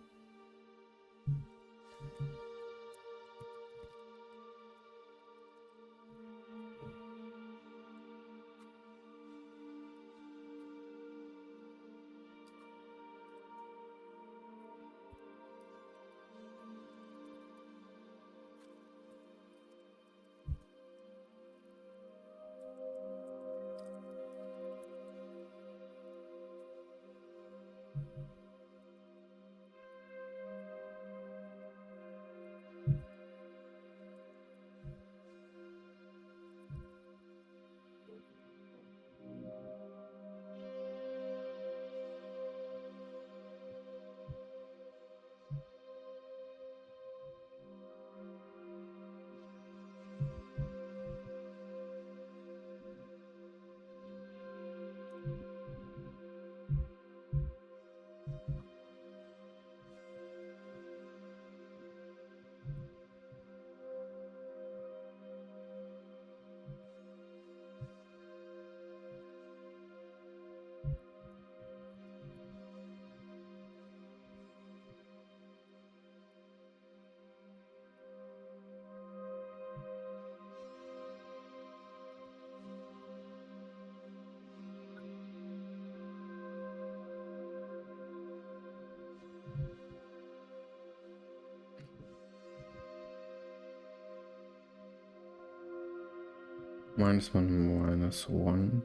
-1 -1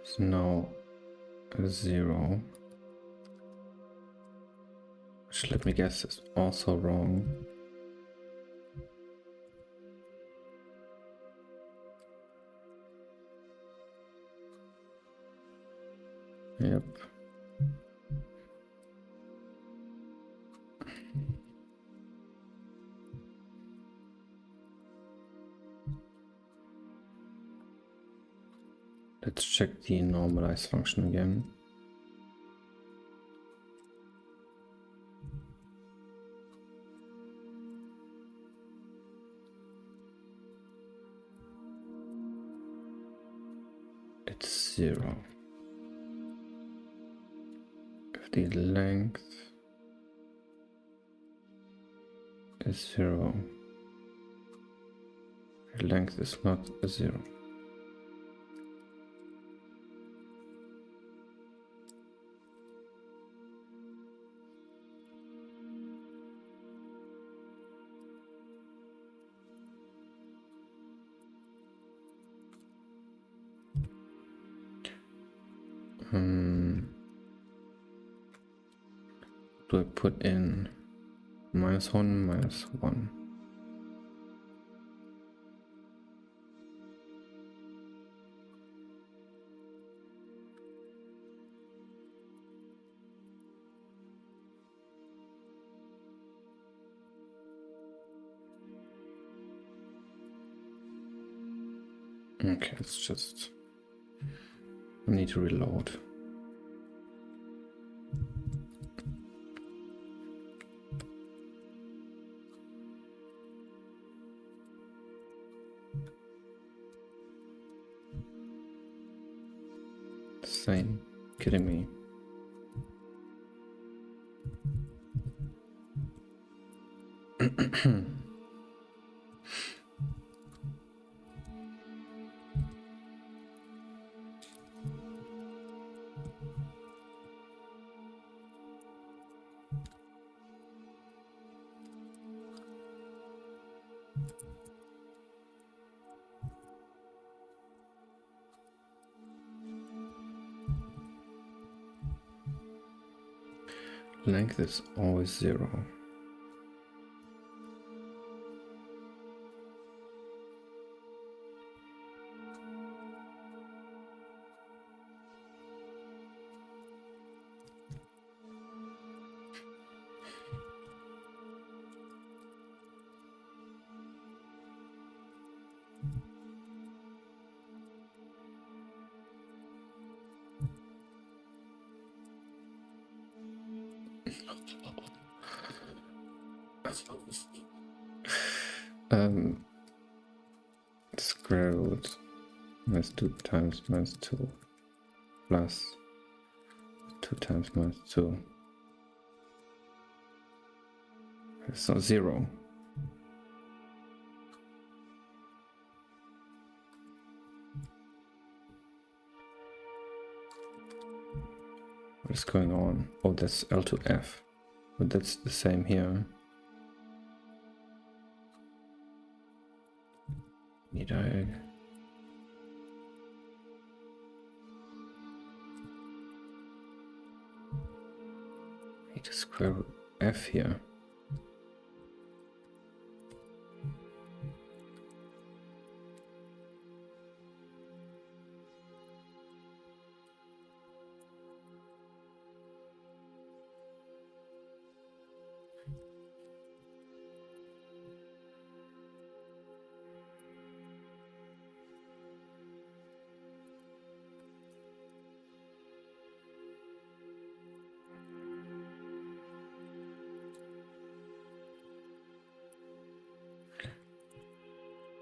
is now 0. Which, let me guess, is also wrong. Yep. Let's check the normalize function again. It's 0. If the length is 0, the length is not 0. Do I put in -1 -1? Okay, it's just need to reload. Same, kidding me. Length is always 0. Square root -2 times -2 plus 2 times -2. It's not 0. What is going on? Oh, that's L to F. But that's the same here. Need I... need to square root F here.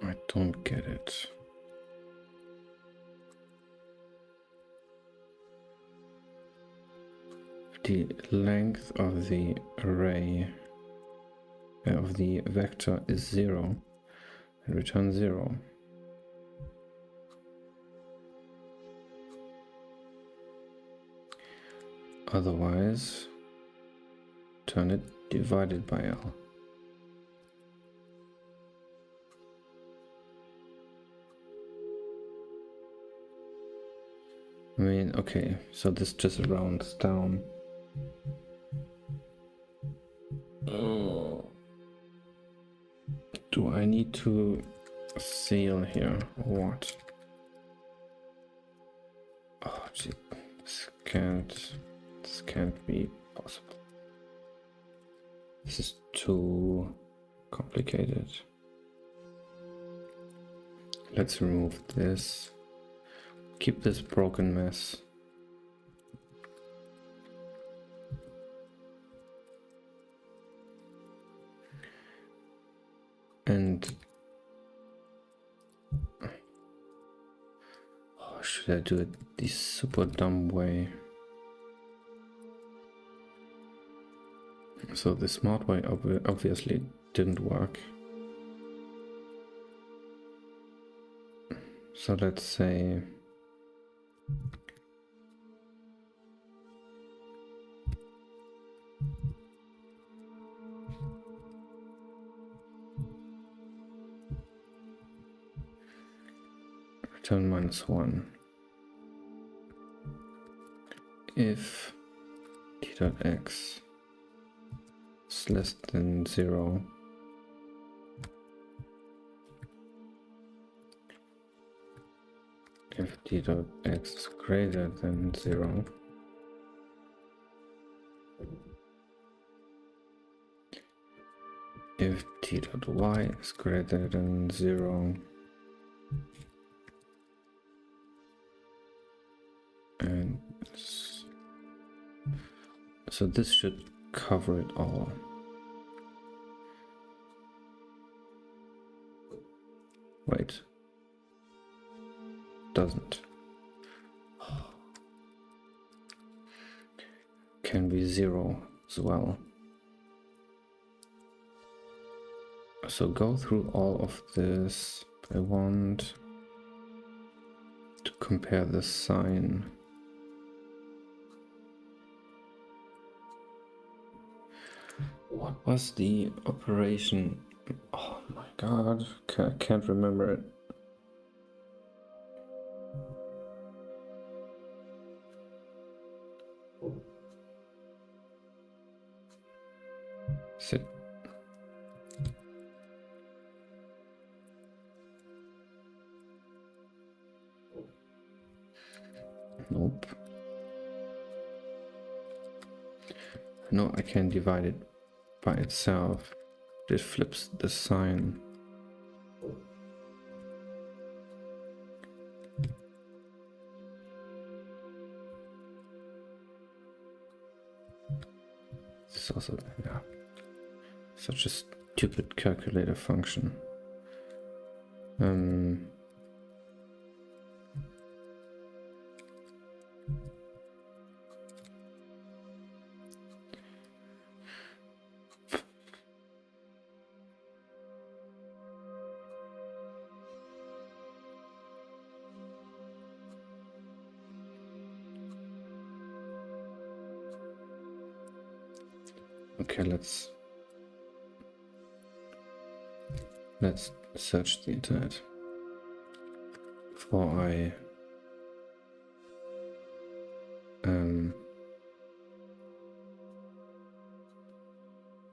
I don't get it. The length of the array of the vector is 0 and return 0. Otherwise, turn it divided by L. I mean, okay, so this just rounds down. Oh. Do I need to seal here or what? Oh gee, this can't be possible. This is too complicated. Let's remove this. Keep this broken mess. And oh, should I do it this super dumb way? So the smart way obviously didn't work. So let's say return -1 if t.x is less than 0, if t.x is greater than 0, if t.y is greater than 0, and so this should cover it all. Wait, doesn't. Can be 0 as well. So go through all of this. I want to compare the sign. What was the operation? Oh my god, I can't remember it. Sit. Nope. No, I can't divide it by itself. It flips the sign. It's also, yeah, such a stupid calculator function. Okay, let's search the internet before I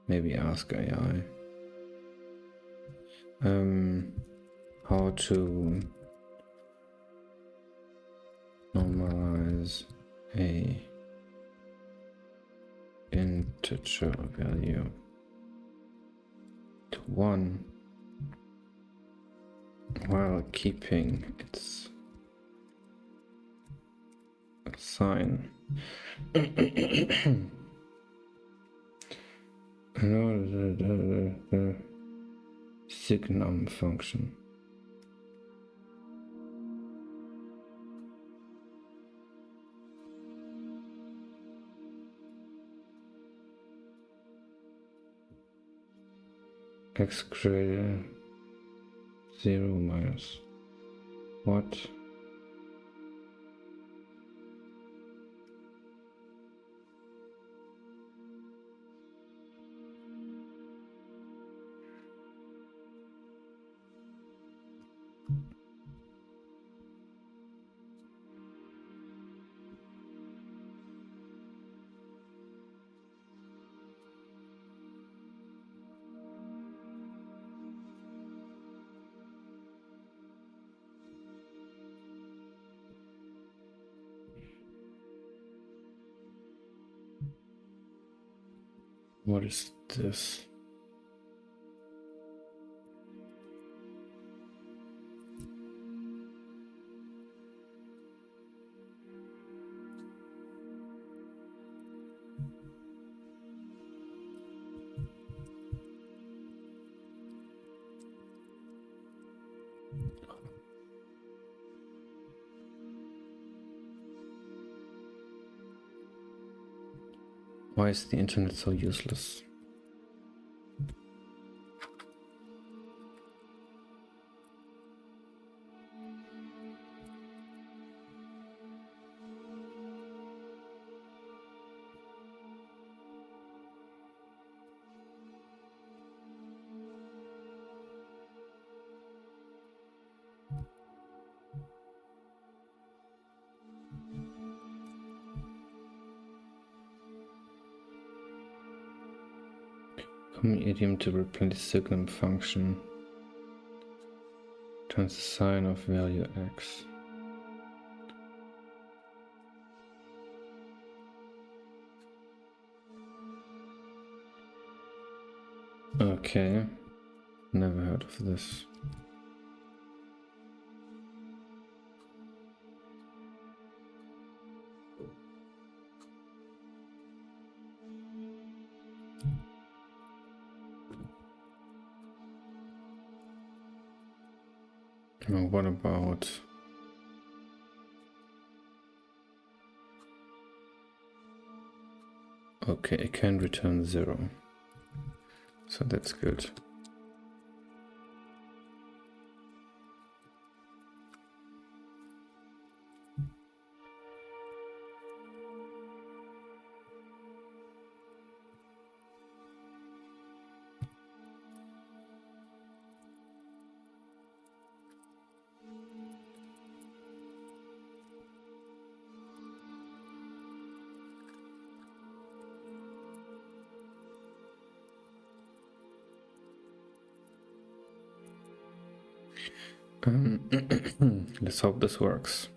maybe ask AI how to normalize a integer value to 1 while keeping its sign. The signum function. X greater 0 minus what? What is this? Why is the internet so useless? Common idiom to replace signal function. Turns the sign of value x. Okay, never heard of this. Now what about okay, it can return 0, so that's good. Let's hope this works.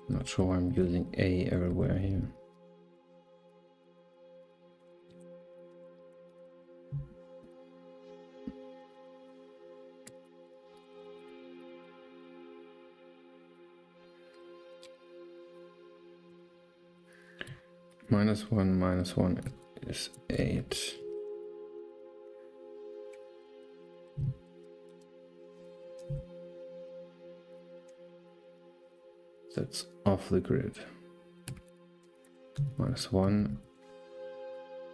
Not sure why I'm using A everywhere here. -1 is 8. That's off the grid. -1,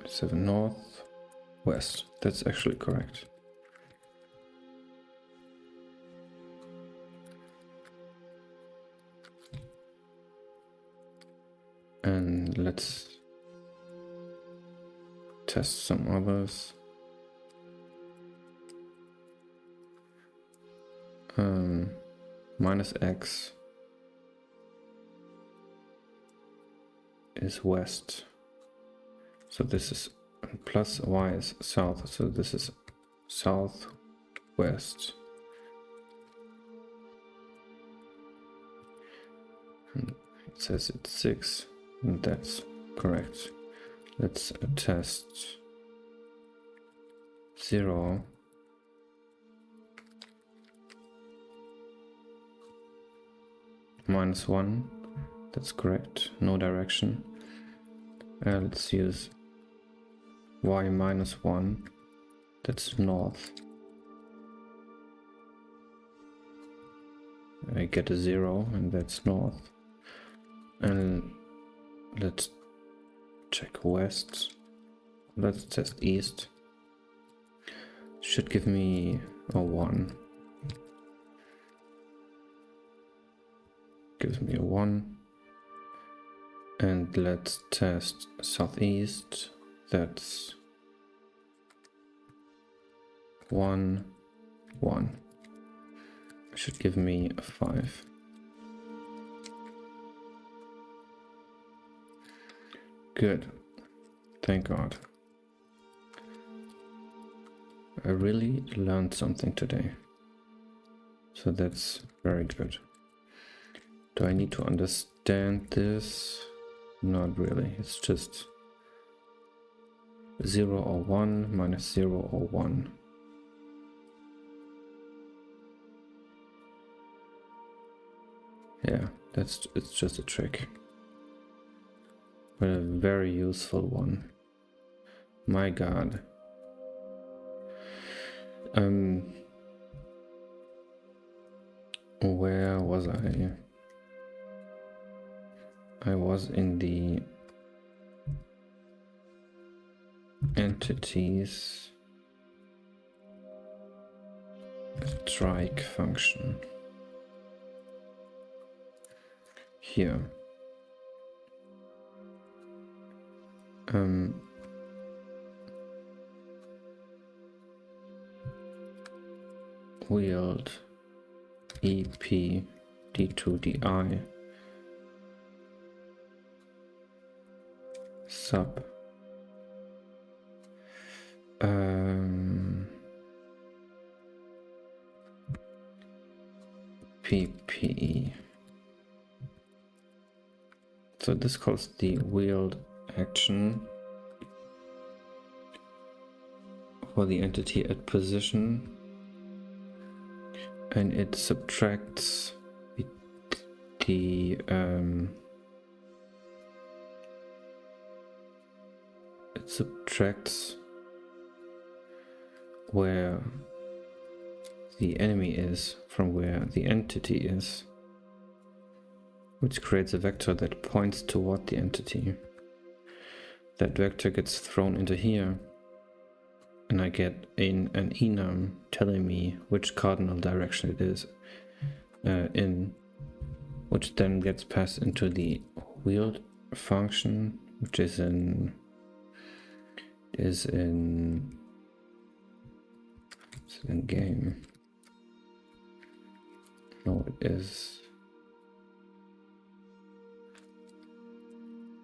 7 north, west. That's actually correct. And let's test some others. -x is west, so this is plus y is south, so this is southwest. And it says it's 6, and that's correct. Let's test 0. -1, that's correct, no direction. Let's use y -1, that's north. I get a 0, and that's north. And let's check west. Let's test east. Should give me a 1. gives me a 1. And let's test southeast. That's 1, 1. Should give me a 5. Good. Thank God. I really learned something today. So that's very good. Do I need to understand this? Not really. It's just 0 or 1 minus 0 or 1. Yeah, it's just a trick. But a very useful one. My God. Where was I? I was in the entities strike function. Here. Wield EP D2DI sub PPE. So this calls the wield action for the entity at position, and it subtracts the where the enemy is from where the entity is, which creates a vector that points toward the entity. That vector gets thrown into here, and I get an enum telling me which cardinal direction it is in, which then gets passed into the wield function, which is in game. No, it is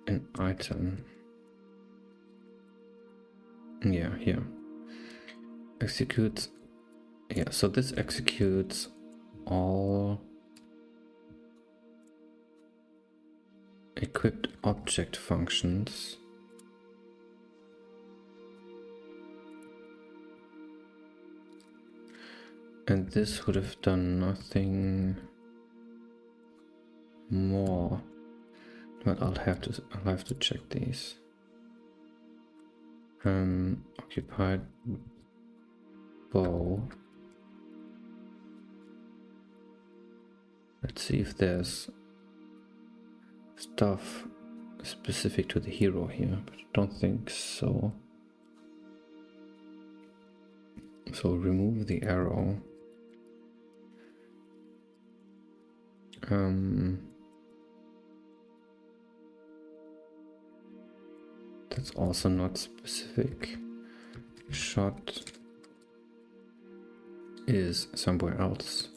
an item. Yeah, here. Executes. Yeah, so this executes all equipped object functions and this would have done nothing more, but I'll have to check these. Occupied bow. Let's see if there's stuff specific to the hero here, but I don't think so. So remove the arrow. That's also not specific. Shot is somewhere else.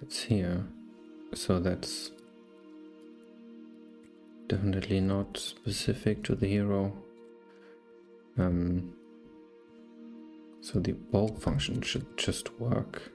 It's here. So that's definitely not specific to the hero. So the bow function should just work.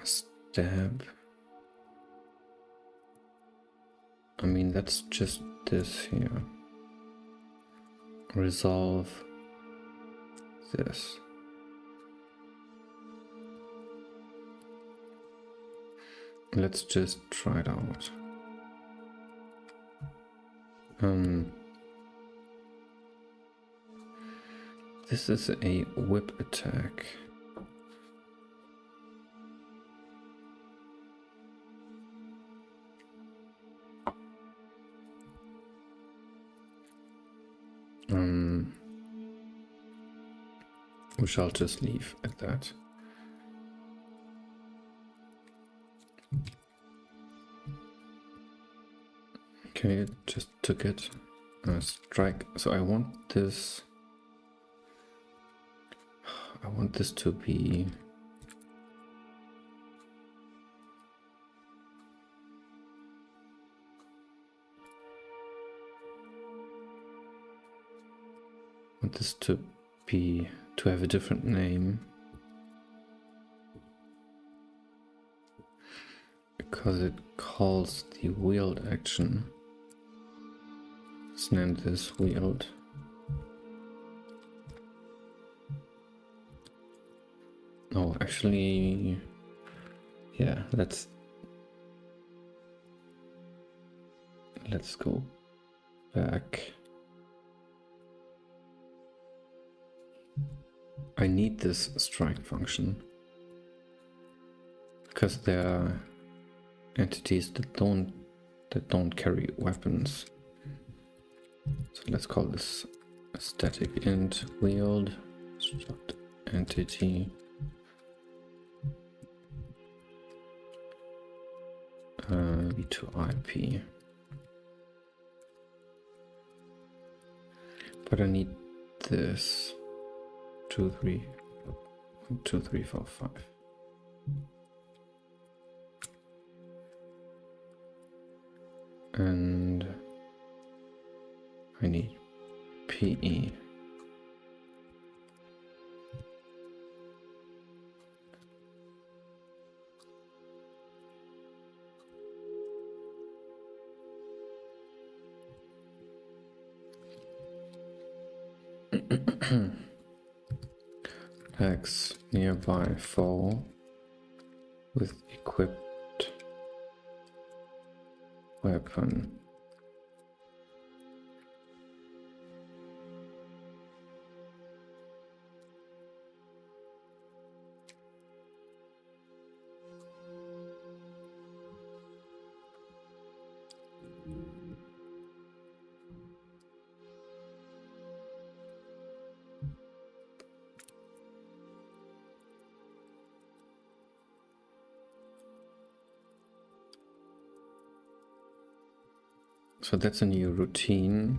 Stab. I mean, that's just this here. Resolve this. Let's just try it out. This is a whip attack. We shall just leave at that. Okay, it just took it. Strike. So I want this. I want this to be. I want this to have a different name. Because it calls the wield action. Let's name this wield. Oh, actually, yeah, let's go back. I need this strike function because there are entities that don't carry weapons. So let's call this a static int wield struct entity v2ip. But I need this 2, 3, 2, 3, 4, 5. And I need PE. Attacks nearby foe with equipped weapon. So that's a new routine.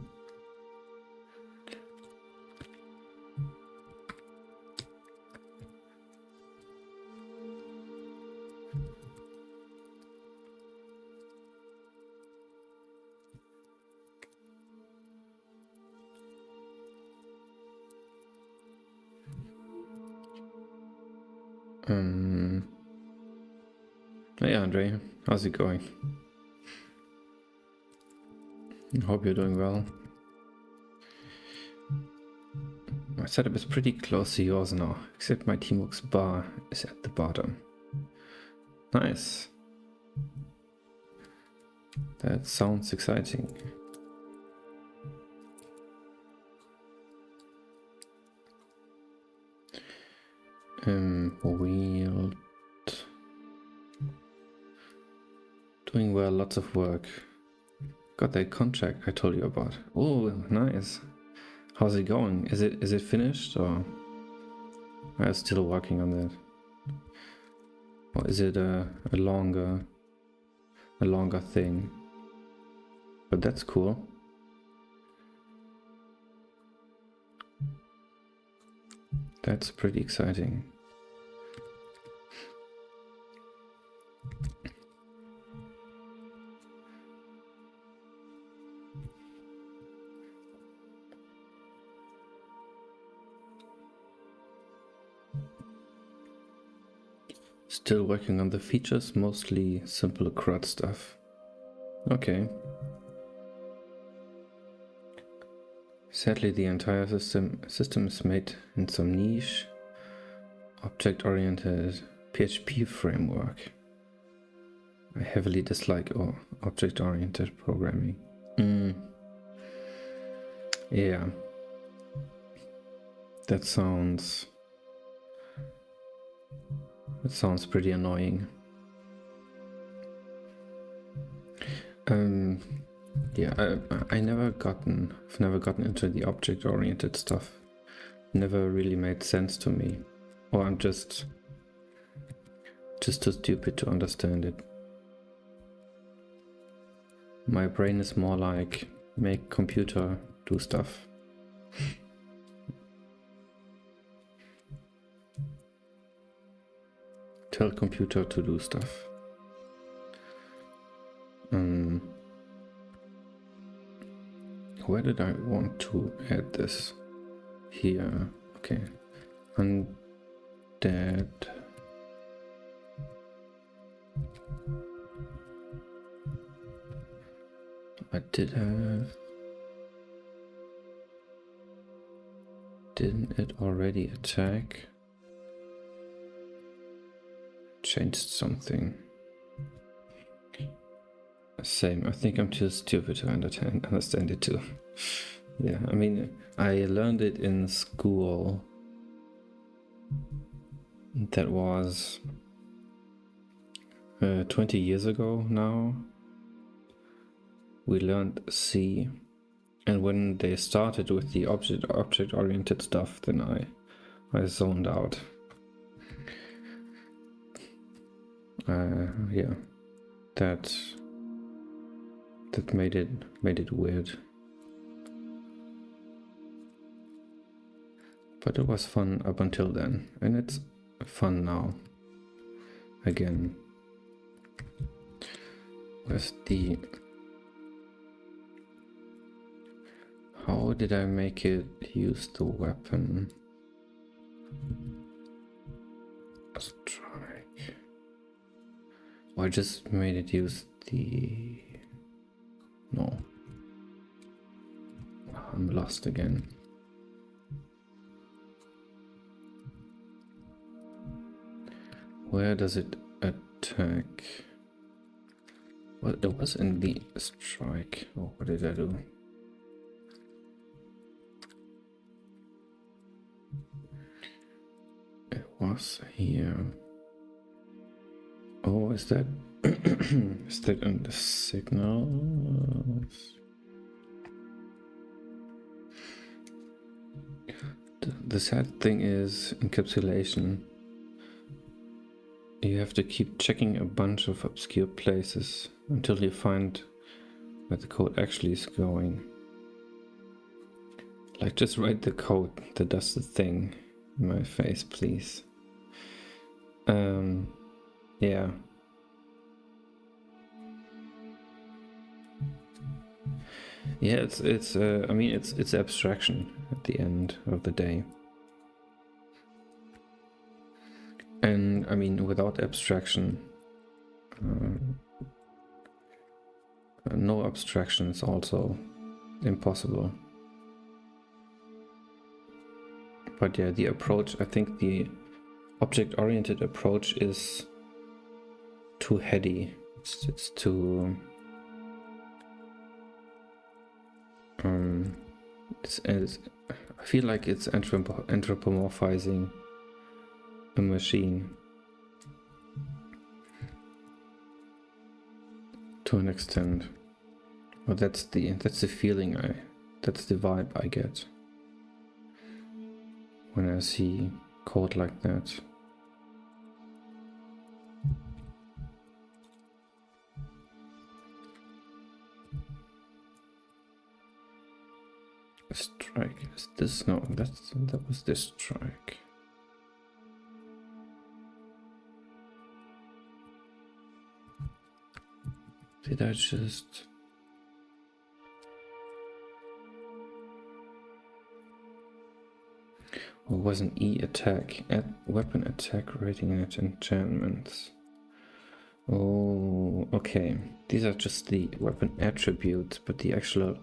Hey Andre, how's it going? I hope you're doing well. My setup is pretty close to yours now, except my Teamworks bar is at the bottom. Nice. That sounds exciting. Wield. Doing well, lots of work. Got that contract I told you about. Oh, nice. How's it going? Is it finished or are you still working on that? Or is it a longer thing? But that's cool. That's pretty exciting. Still working on the features, mostly simple CRUD stuff. Okay. Sadly, the entire system is made in some niche, object-oriented PHP framework. I heavily dislike object-oriented programming. Yeah. That sounds pretty annoying. Yeah, I've never gotten into the object-oriented stuff. Never really made sense to me, or I'm just too stupid to understand it. My brain is more like make computer do stuff. Tell computer to do stuff. Where did I want to add this? Here, okay. Undead. I did have... Didn't it already attack? Changed something. Same, I think I'm too stupid to understand it too. Yeah, I mean, I learned it in school. That was 20 years ago now. We learned C, and when they started with the object-oriented stuff, then I zoned out. Yeah, that made it weird. But it was fun up until then, and it's fun now. Again. Where's the... How did I make it use the weapon? Strike. Or I just made it use the... No. I'm lost again. Where does it attack? Well, it was in the strike. Oh, what did I do? It was here. Oh, is that is that in the signals? The sad thing is encapsulation. You have to keep checking a bunch of obscure places until you find where the code actually is going. Like, just write the code that does the thing in my face, please. Yeah. Yeah, it's I mean, it's abstraction at the end of the day. And I mean, without abstraction, no abstraction is also impossible. But yeah, the approach, I think the object-oriented approach is too heady. It's too... I feel like it's anthropomorphizing a machine to an extent. Well, that's the feeling that's the vibe I get when I see code like that. Strike. Is this? No, that was this strike. Did I just... Or was an E attack? Add weapon attack rating at enchantments. Oh, okay. These are just the weapon attributes, but the actual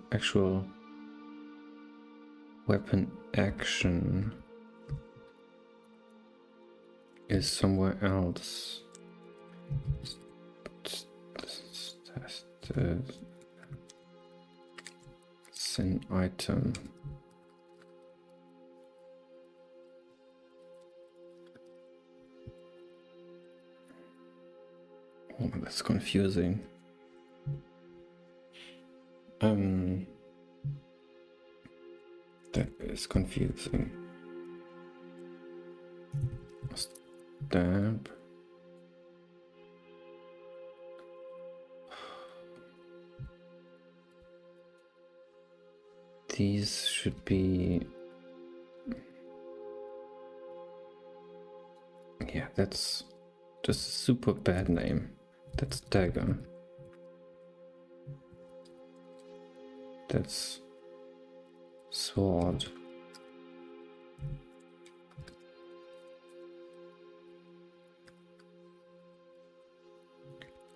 weapon action is somewhere else. It's an item. Oh, that's confusing. That is confusing. Stab. These should be... Yeah, that's just a super bad name. That's dagger. That's sword.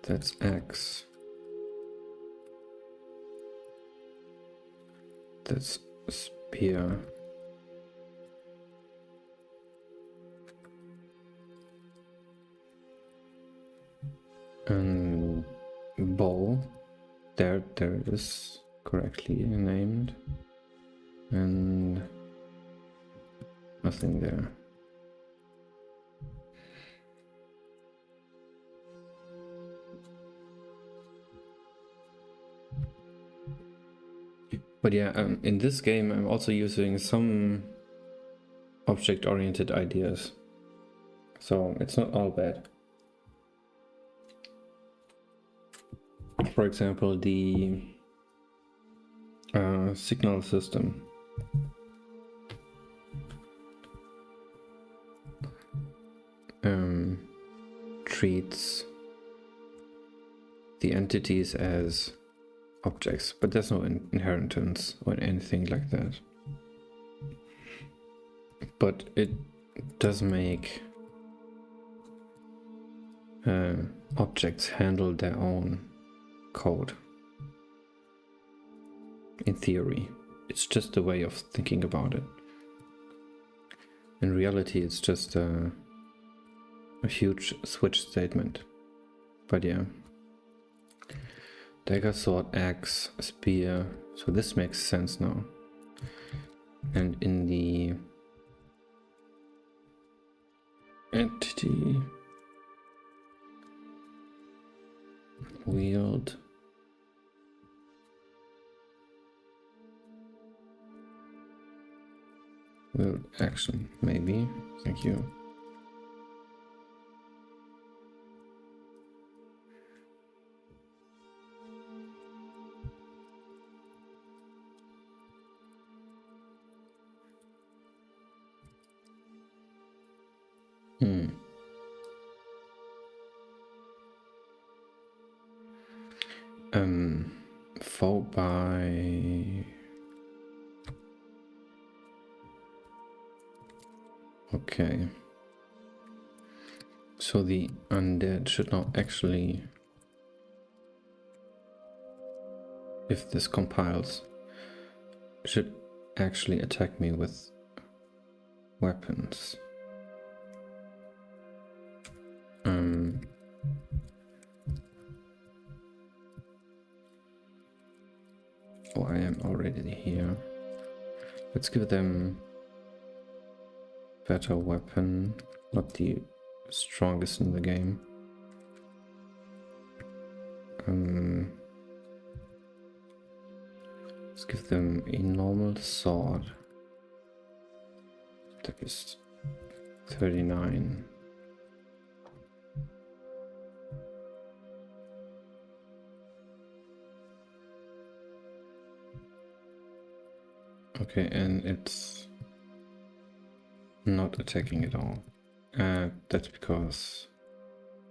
That's axe. That's spear. And bow. There it is, correctly named. And nothing there. But yeah, in this game I'm also using some object-oriented ideas. So it's not all bad. For example, the signal system. Treats the entities as objects, but there's no inheritance or anything like that. But it does make objects handle their own code. In theory, it's just a way of thinking about it. In reality, it's just a huge switch statement. But yeah. Dagger, sword, axe, spear. So this makes sense now. And in the entity wield, wield action, maybe. Thank you. Foe by... Okay. So the undead should not actually... If this compiles, should actually attack me with weapons. Oh, I am already here. Let's give them better weapon, not the strongest in the game. Let's give them a normal sword. That is 39. Okay, and it's not attacking at all. That's because...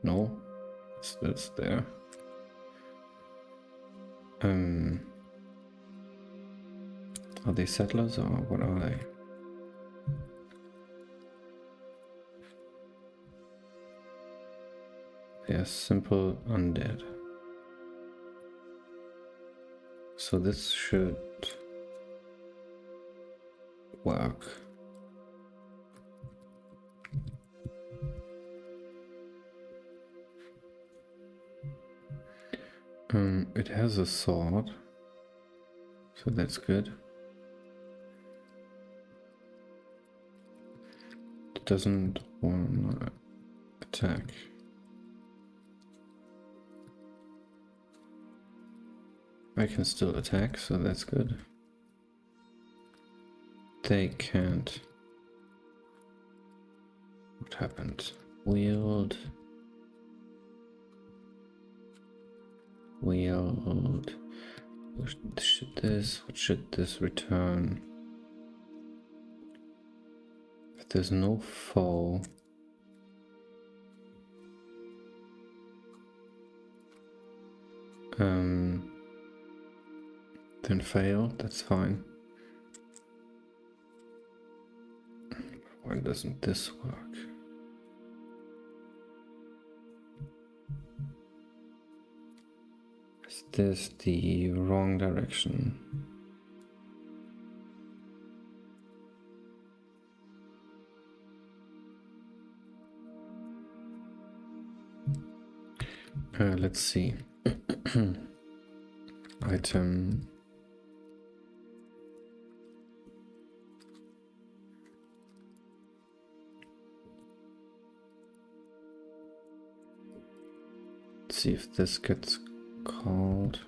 No, that's there. Are they settlers or what are they? They are simple undead. So this should work. It has a sword, so that's good. It doesn't want to attack. I can still attack, so that's good. They can't. What happened? Wield. Wield. What should this return? If there's no foe. Then fail, that's fine. Why doesn't this work? Is this the wrong direction? Let's see. Item. Let's see if this gets called.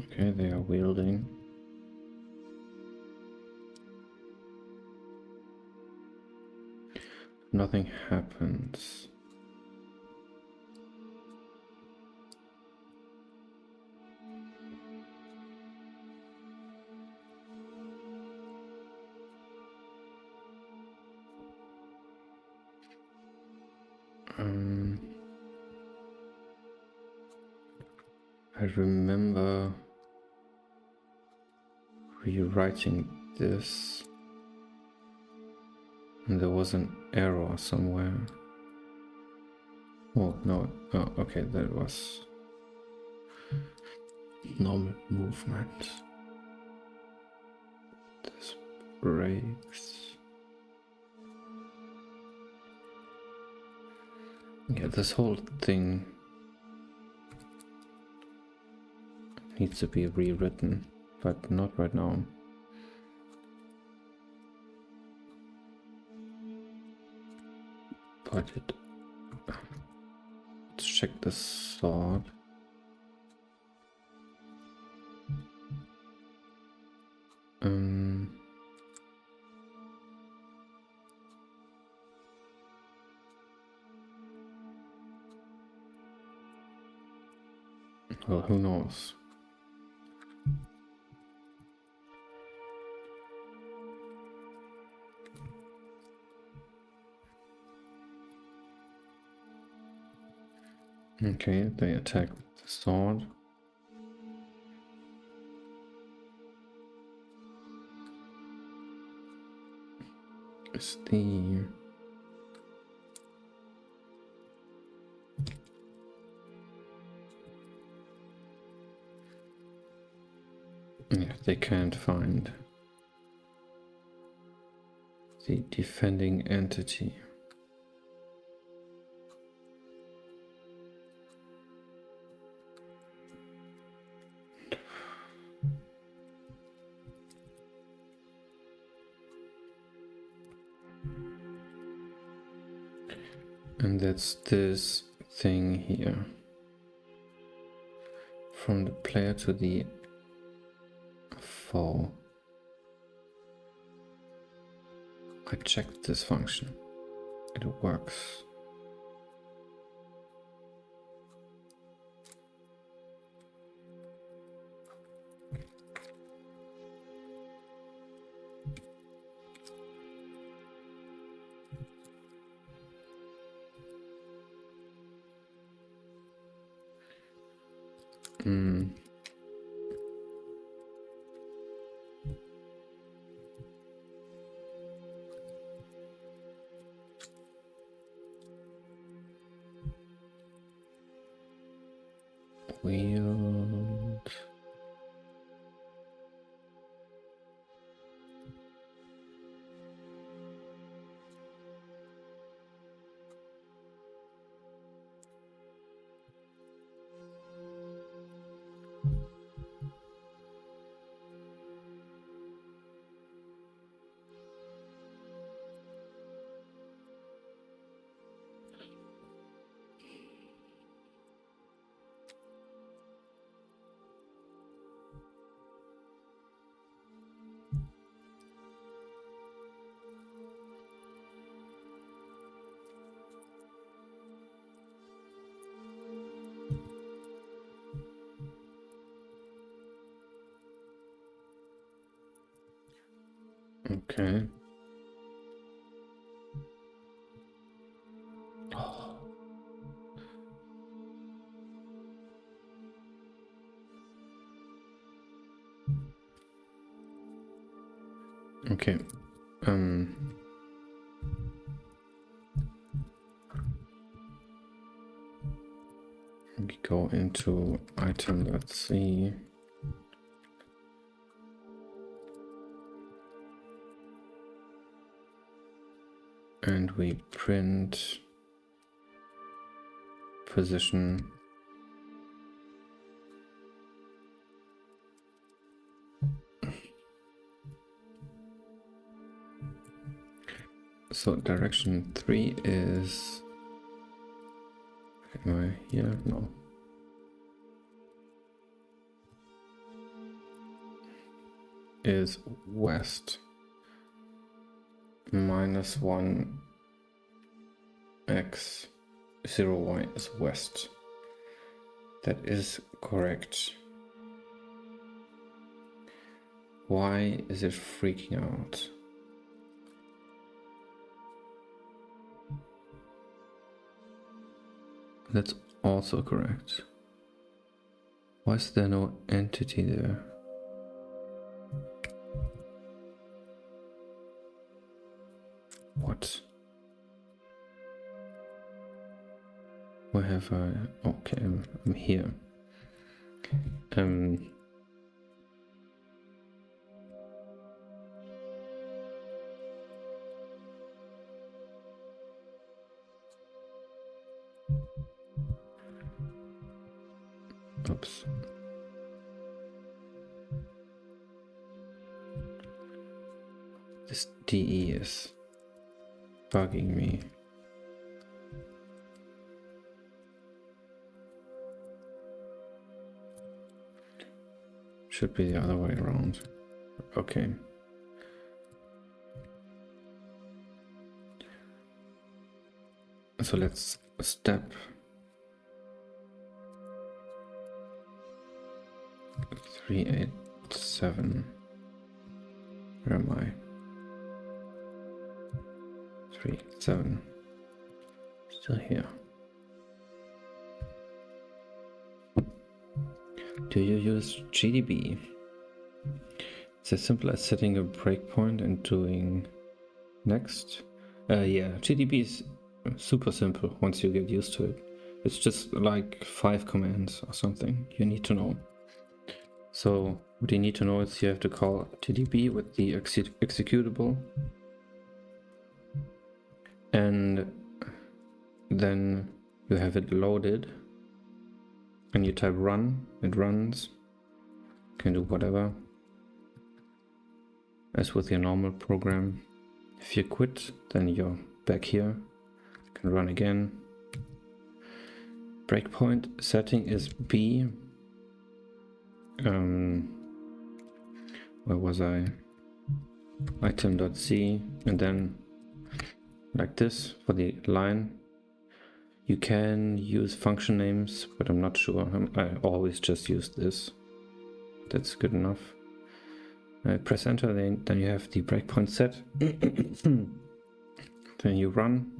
Okay, they are wielding. Nothing happens. I remember rewriting this, and there was an error somewhere. Oh no, oh, okay, that was normal movement. This breaks. Yeah, this whole thing needs to be rewritten, but not right now. But let's check the sword. Well, who knows? Okay, they attack with the sword. Is the... Yeah, they can't find the defending entity. And that's this thing here. From the player to the foe. I checked this function. It works. Wield. Okay. Oh. Okay. We go into item.c. And we print position. So direction 3 is, am I here? No. Is west. -1 x 0y is west. That is correct. Why is it freaking out? That's also correct. Why is there no entity there? What? Where have I? Okay, I'm here. Oops. This DE is bugging me. Should be the other way around. Okay. So let's step 387. Where am I? 387. Still here. Do you use GDB? It's as simple as setting a breakpoint and doing next. Yeah, GDB is super simple once you get used to it. It's just like 5 commands or something you need to know. So what you need to know is you have to call GDB with the executable, and then you have it loaded and you type run, it runs. You can do whatever as with your normal program. If you quit, then you're back here. You can run again. Breakpoint setting is B. Where was I? Item.c, and then like this for the line. You can use function names, but I'm not sure. I always just use this. That's good enough. Press enter, then you have the breakpoint set. Then you run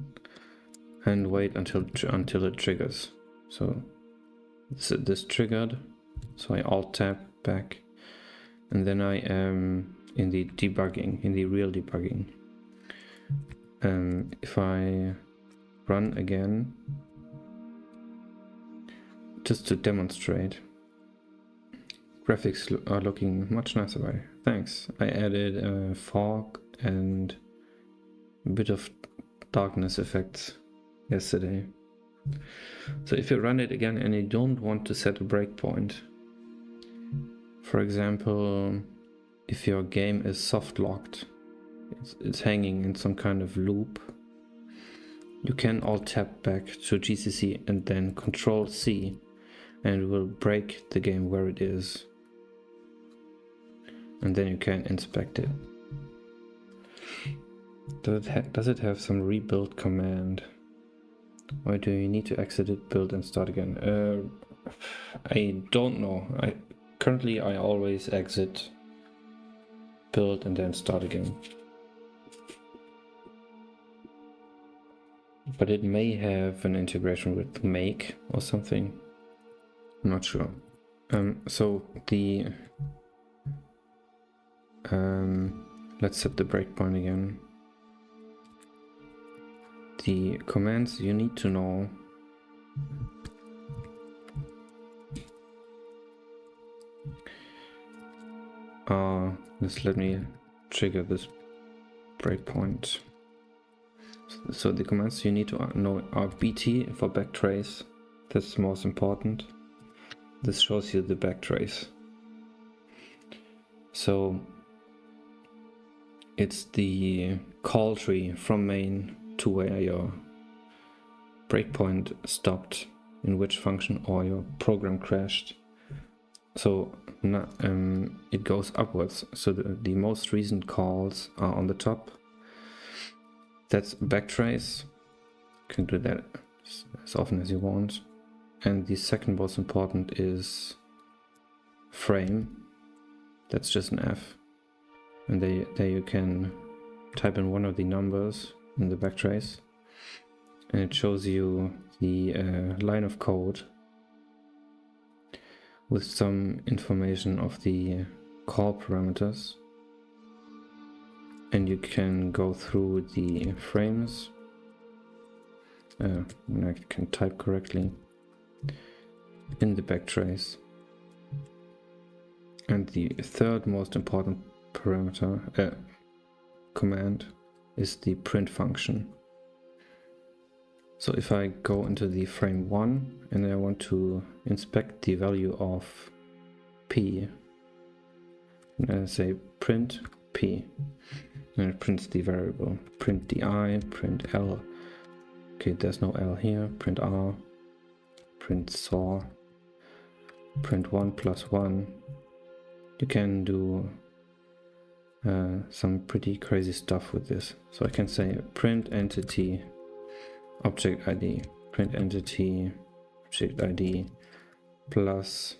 and wait until it triggers. So this triggered, so I alt tab back, and then I am in the debugging, in the real debugging. If I run again, just to demonstrate, graphics are looking much nicer by. Thanks. I added a fog and a bit of darkness effects yesterday. So if you run it again and you don't want to set a breakpoint, for example, if your game is soft locked, it's hanging in some kind of loop, you can alt tab back to GCC and then Control C, and it will break the game where it is, and then you can inspect it. Does it have some rebuild command? Or do you need to exit it, build and start again? I don't know. Currently I always exit, build and then start again. but it may have an integration with make or something. I'm not sure. So the let's set the breakpoint again. The commands you need to know are, let me trigger this breakpoint. So the commands you need to know are BT for backtrace. That's most important. This shows you the backtrace. So it's the call tree from main to where your breakpoint stopped, in which function, or your program crashed. So it goes upwards. So the most recent calls are on the top. That's backtrace. You can do that as often as you want. And the second most important is frame. That's just an F. And there you can type in one of the numbers in the backtrace. And it shows you the line of code with some information of the call parameters. And you can go through the frames. When I can type correctly in the backtrace. And the third most important parameter command is the print function. So if I go into the frame 1 and I want to inspect the value of P, and I say print P, and it prints the variable. Print DI, print L. Okay, there's no L here. Print R, print SAW, print 1 plus 1. You can do some pretty crazy stuff with this. So I can say print entity object ID, print entity object ID plus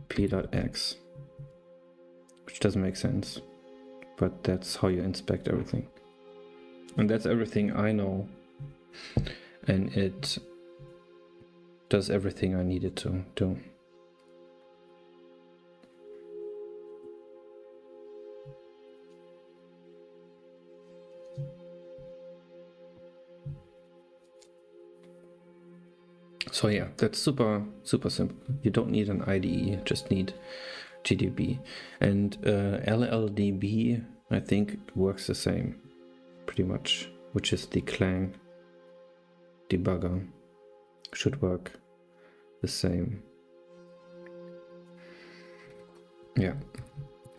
p.x, which doesn't make sense, but that's how you inspect everything. And that's everything I know, and it does everything I need it to do. So yeah, that's super simple. You don't need an IDE, you just need GDB. And LLDB, I think, works the same, pretty much, which is the Clang debugger. Should work the same. Yeah,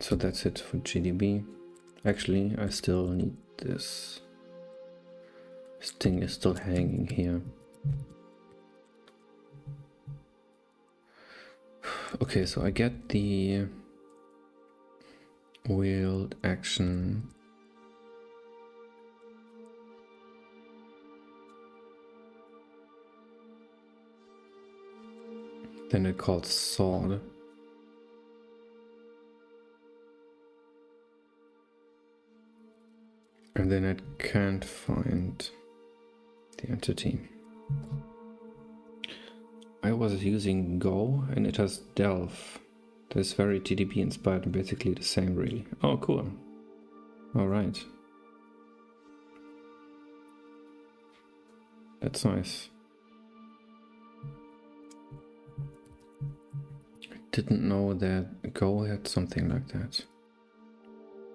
so that's it for GDB. Actually, I still need this. This thing is still hanging here. Okay, so I get the wheeled action. Then it calls sword. And then I can't find the entity. I was using Go and it has Delve. That's very TDP inspired and basically the same, really. Oh, cool. All right. That's nice. I didn't know that Go had something like that.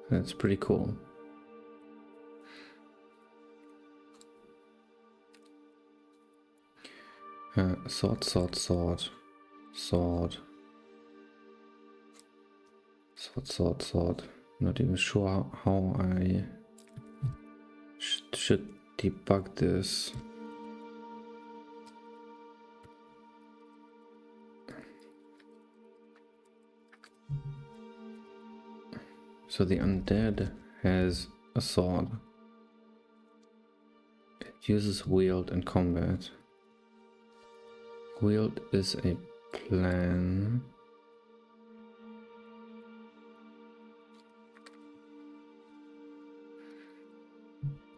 That's pretty cool. Sword, sword, sword, sword, sword, sword, sword. Not even sure how I should debug this. So the undead has a sword. It uses wield in combat. Wield is a plan.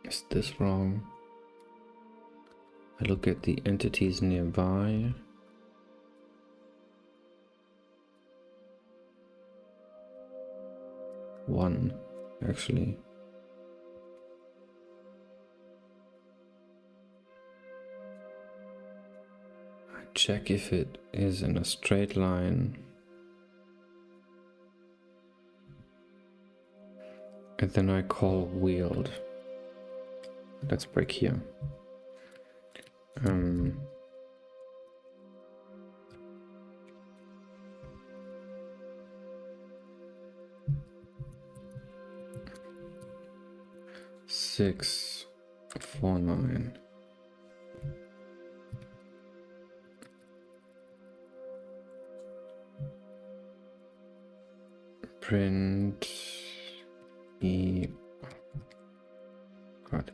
Is this wrong? I look at the entities nearby. One, actually. I check if it is in a straight line. And then I call wield. Let's break here. Six, 4, 9. Print E. God.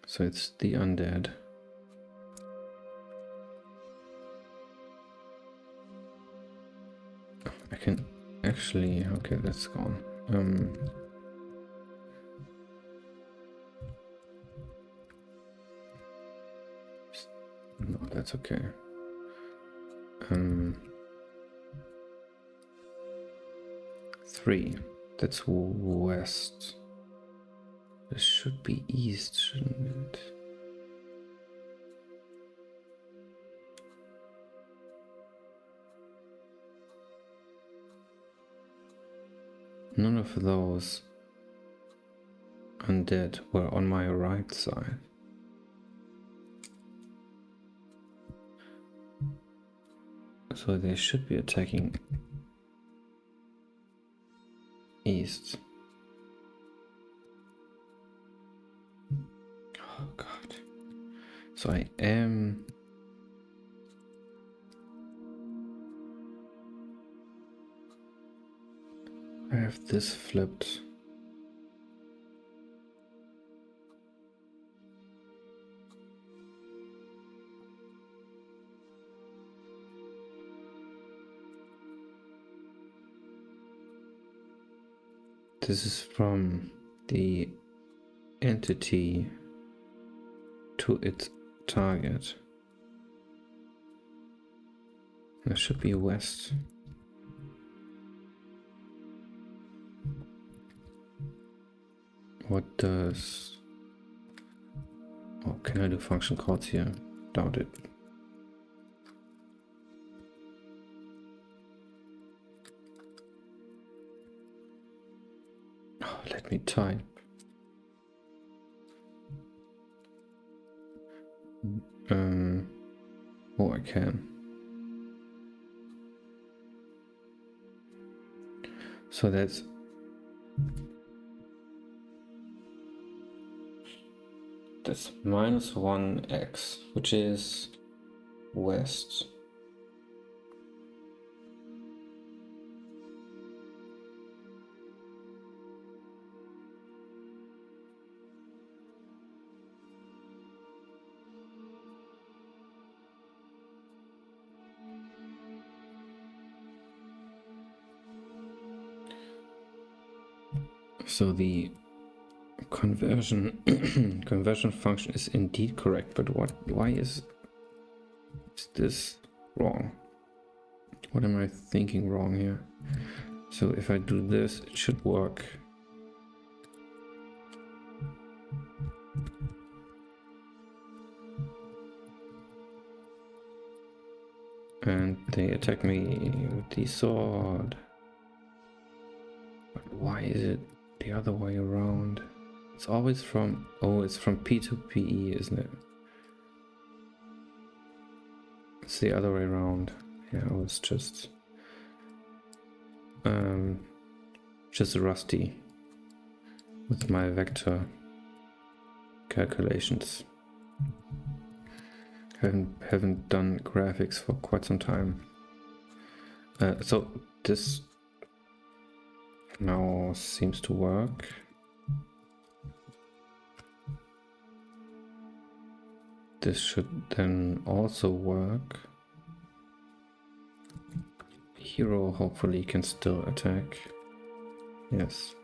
So it's the undead. I can actually, okay, that's gone. No, that's okay. 3. That's west. This should be east, shouldn't it? None of those undead were on my right side. So they should be attacking east. Oh god. So I am... I have this flipped. This is from the entity to its target. That should be west. What does... Oh, can I do function calls here? Doubt it. Oh, let me type. Oh, I can. So that's -1x, which is west. So the conversion function is indeed correct, but why is this wrong? What am I thinking wrong here? So if I do this, it should work. And they attack me with the sword. But why is it the other way around? It's always from... Oh, it's from P to PE, isn't it? It's the other way around. Yeah, I was just rusty with my vector calculations. Haven't done graphics for quite some time. So this now seems to work. This should then also work. Hero hopefully can still attack. Yes.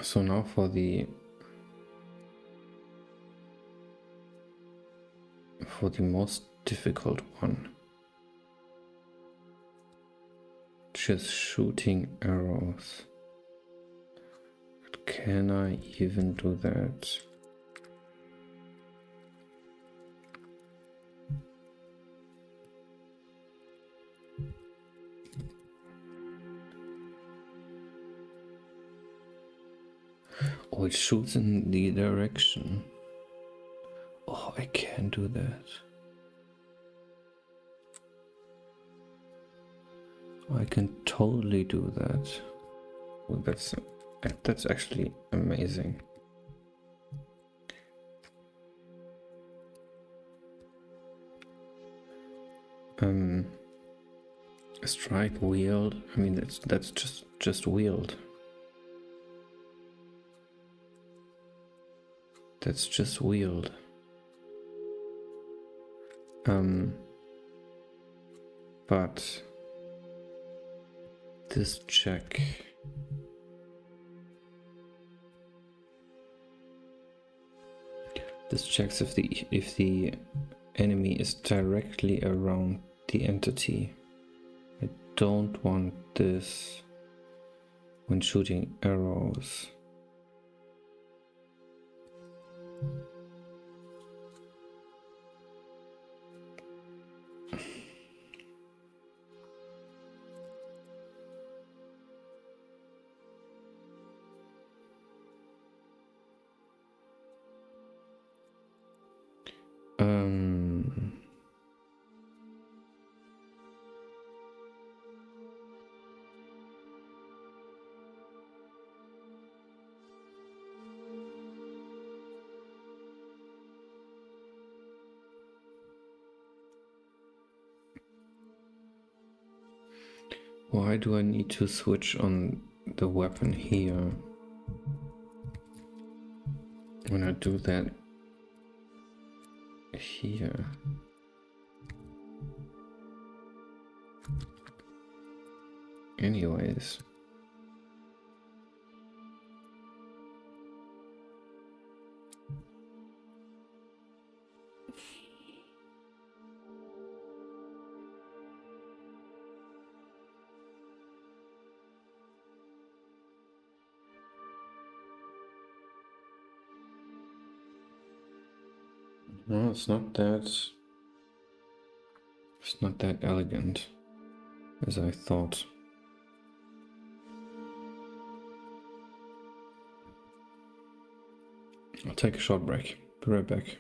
So now for the most difficult one. Just shooting arrows. But can I even do that? Oh, it shoots in the direction. Oh, I can do that. I can totally do that. Well, that's actually amazing. Strike wield. I mean, that's just wield. That's just wield. But this check. This checks if the enemy is directly around the entity. I don't want this when shooting arrows. Why do I need to switch on the weapon here when I do that here? Anyways. No, it's not that elegant as I thought. I'll take a short break. Be right back.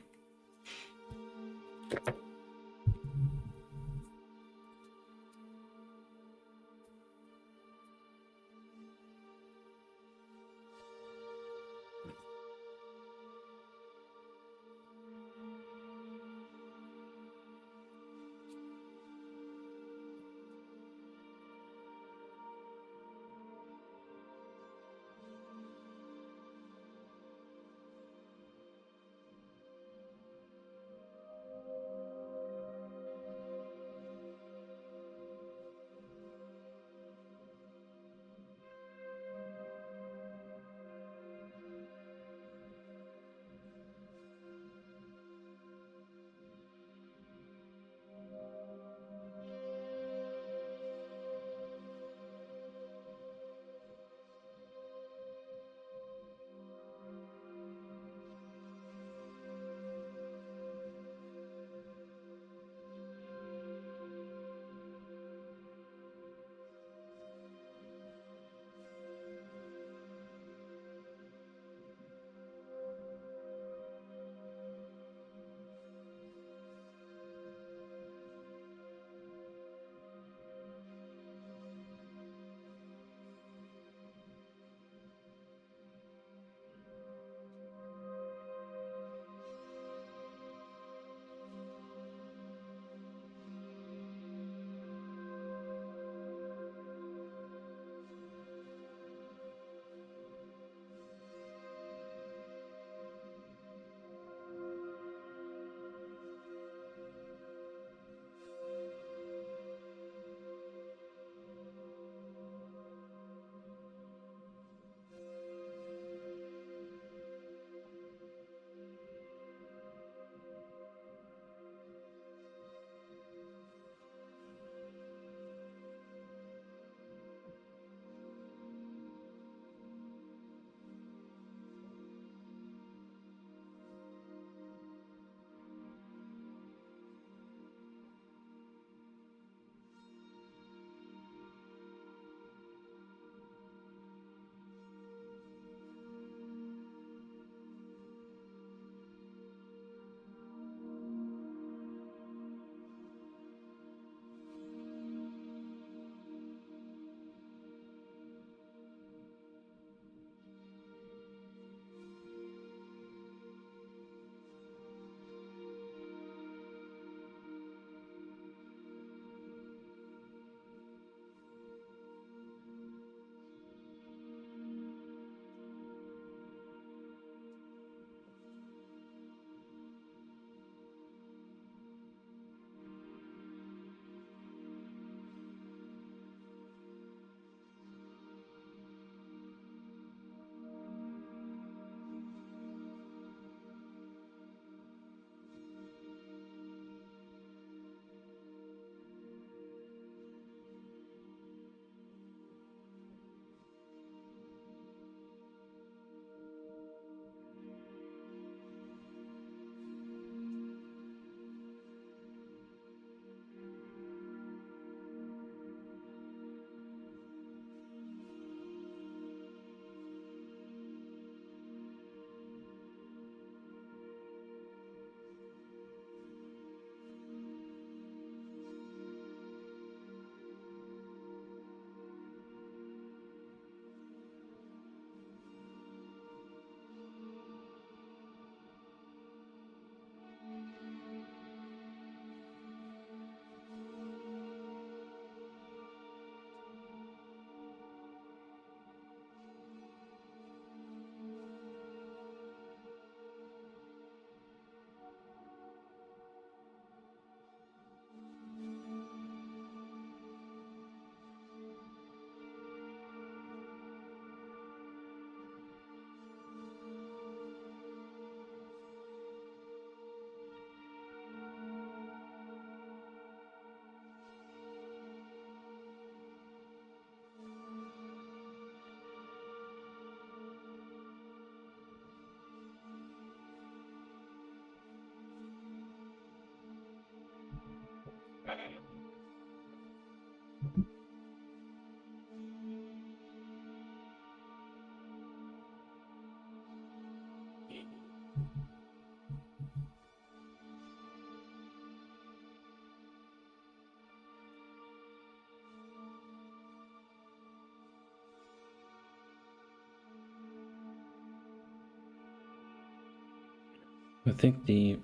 I think the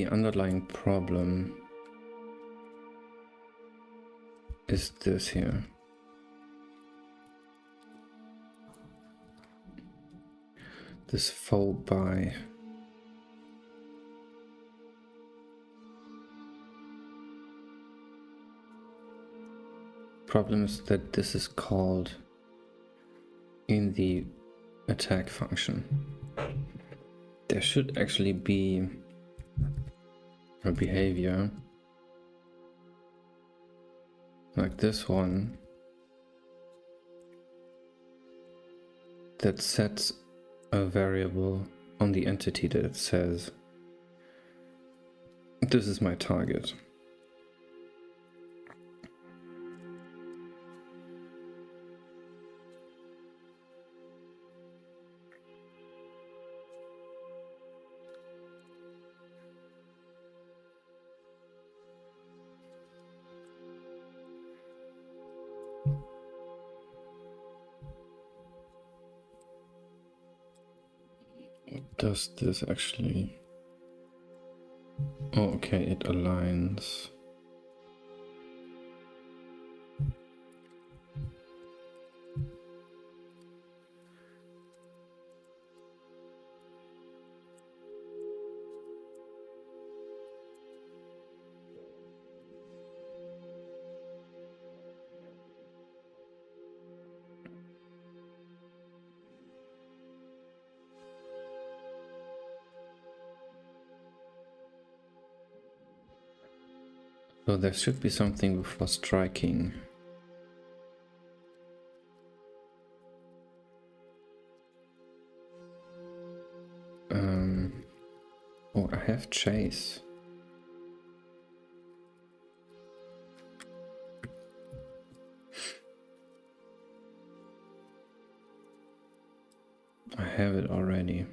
underlying problem is this here. This faux buy. Problem is that this is called in the attack function. There should actually be a behavior like this one that sets a variable on the entity that says this is my target. Does this actually... Oh, okay, it aligns. So there should be something before striking. Oh, I have chase. I have it already.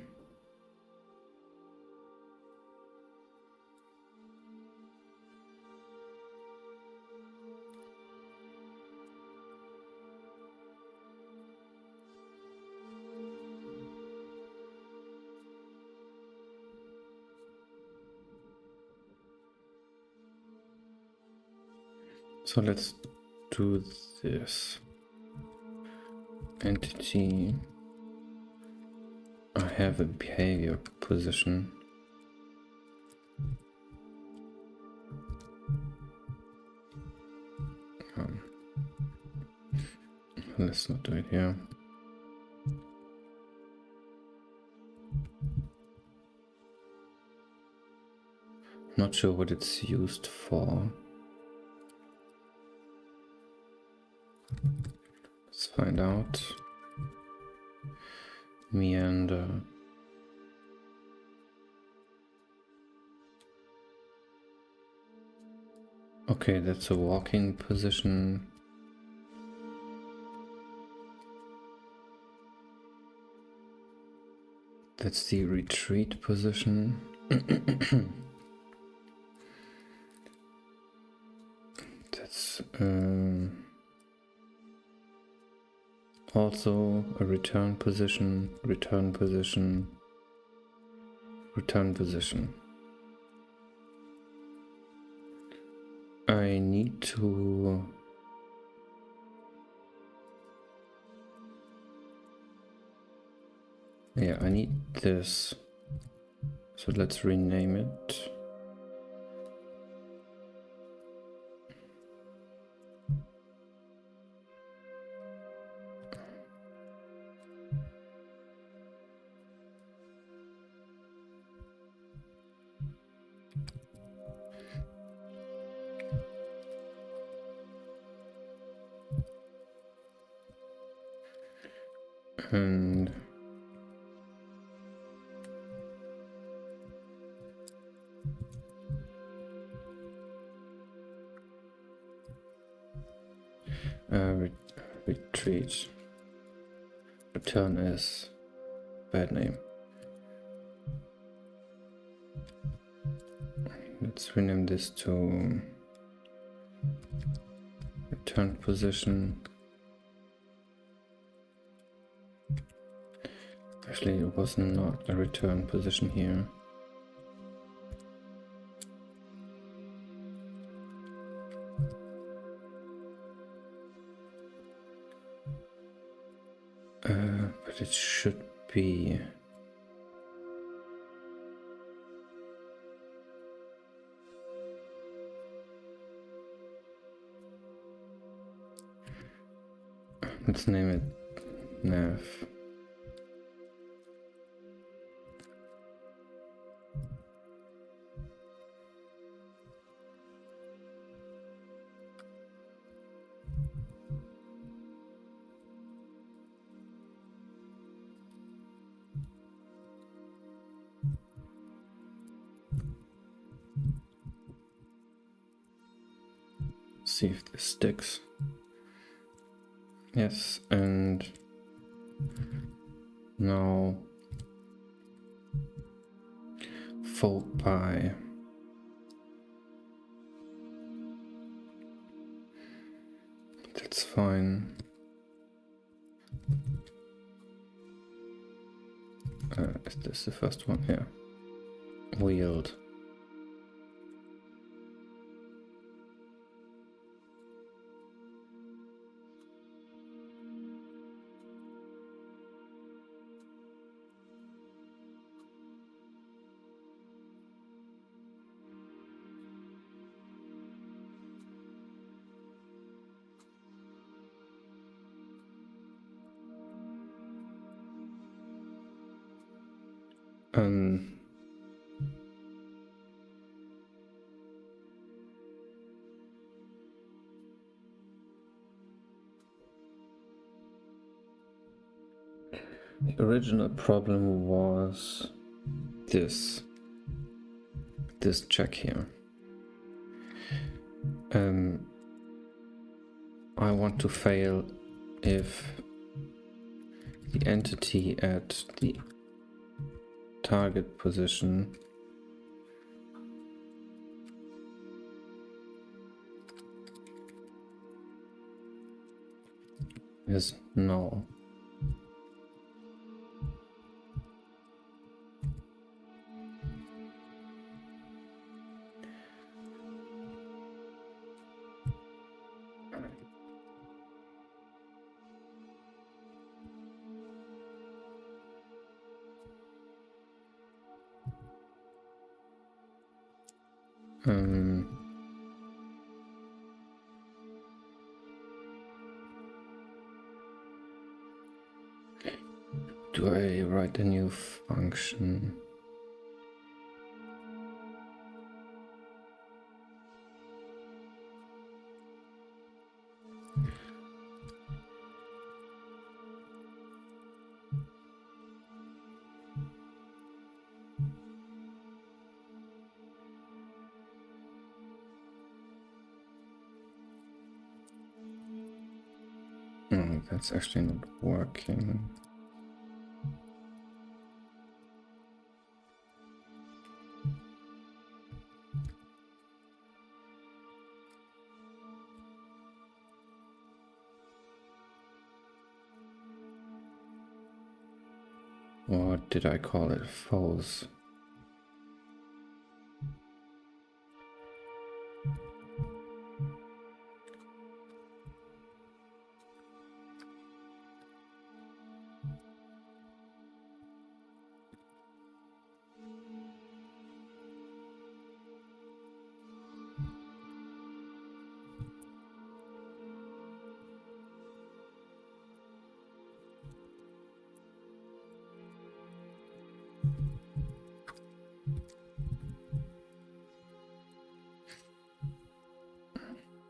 So let's do this. Entity. I have a behavior position. Let's not do it here. Not sure what it's used for. Let's find out. Meander. Okay, that's a walking position. That's the retreat position. That's also a return position, return position, return position. I need to I need this. So let's rename it. And Retreat. Return is bad name. Let's rename this to return position. Actually, it was not a return position here. But it should be. Let's name it nav. See if this sticks. Yes, and now folk by. That's fine. Is this the first one here? Wield. The original problem was this check here. I want to fail if the entity at the target position is null. Do I write a new function? No, that's actually not working. What did I call it? False.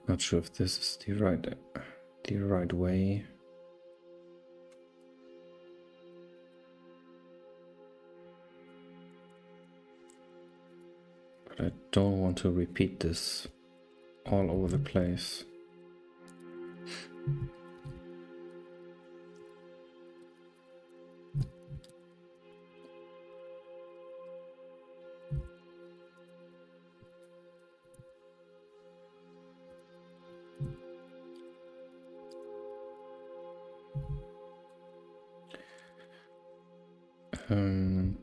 Not sure if this is the right way. But I don't want to repeat this all over the place. Um,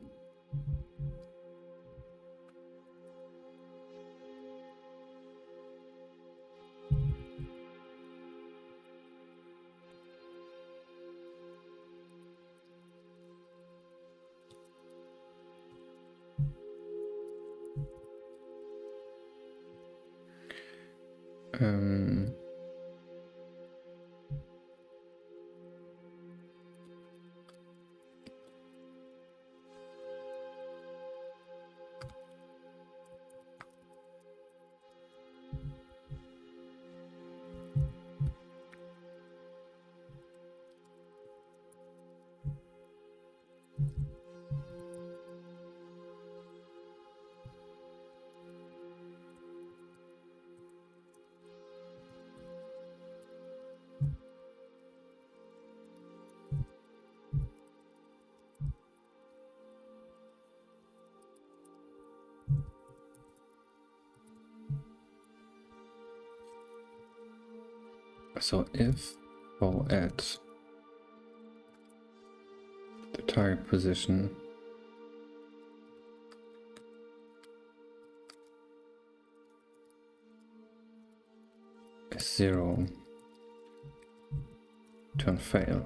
um, so if O at the target position is 0, turn fail.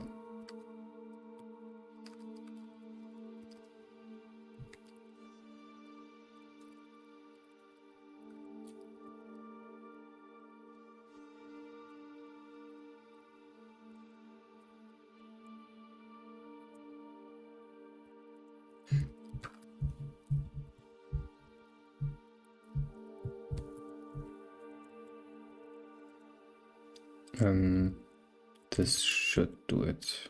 This should do it.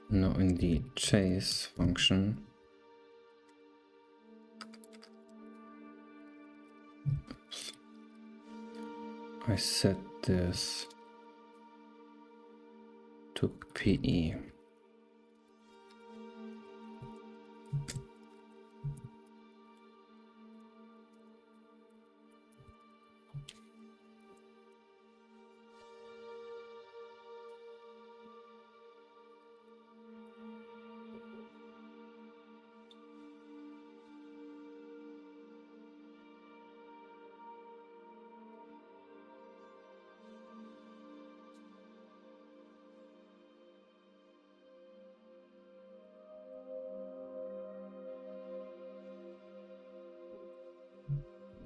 Now in the chase function, I set this to PE.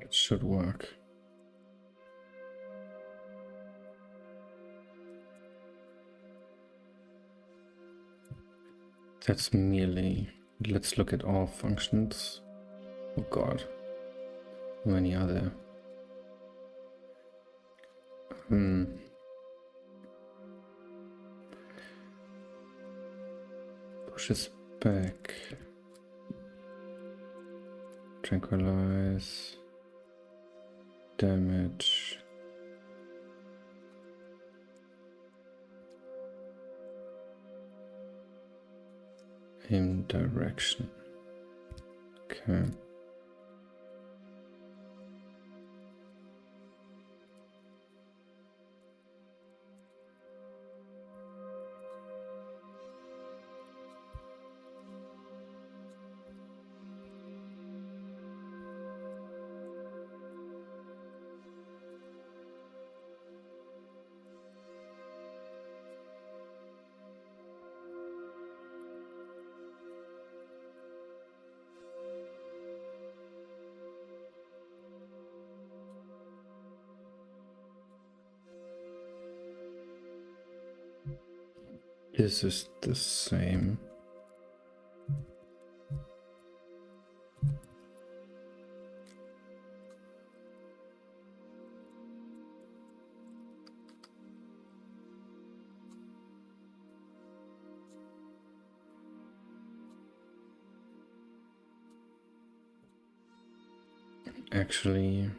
It should work. That's merely, let's look at all functions. Oh god, how many are there? Pushes back, tranquilize, damage, aim direction. Okay. This is the same. Actually,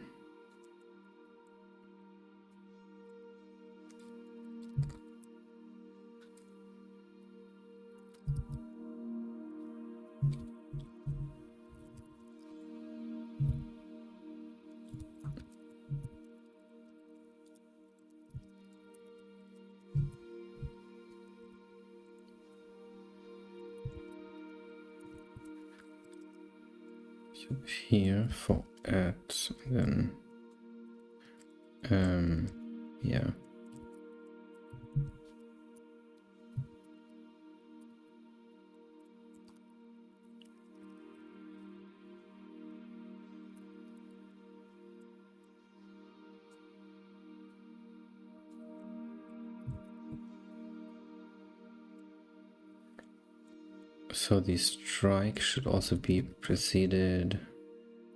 cube here for add, then yeah. So the strike should also be preceded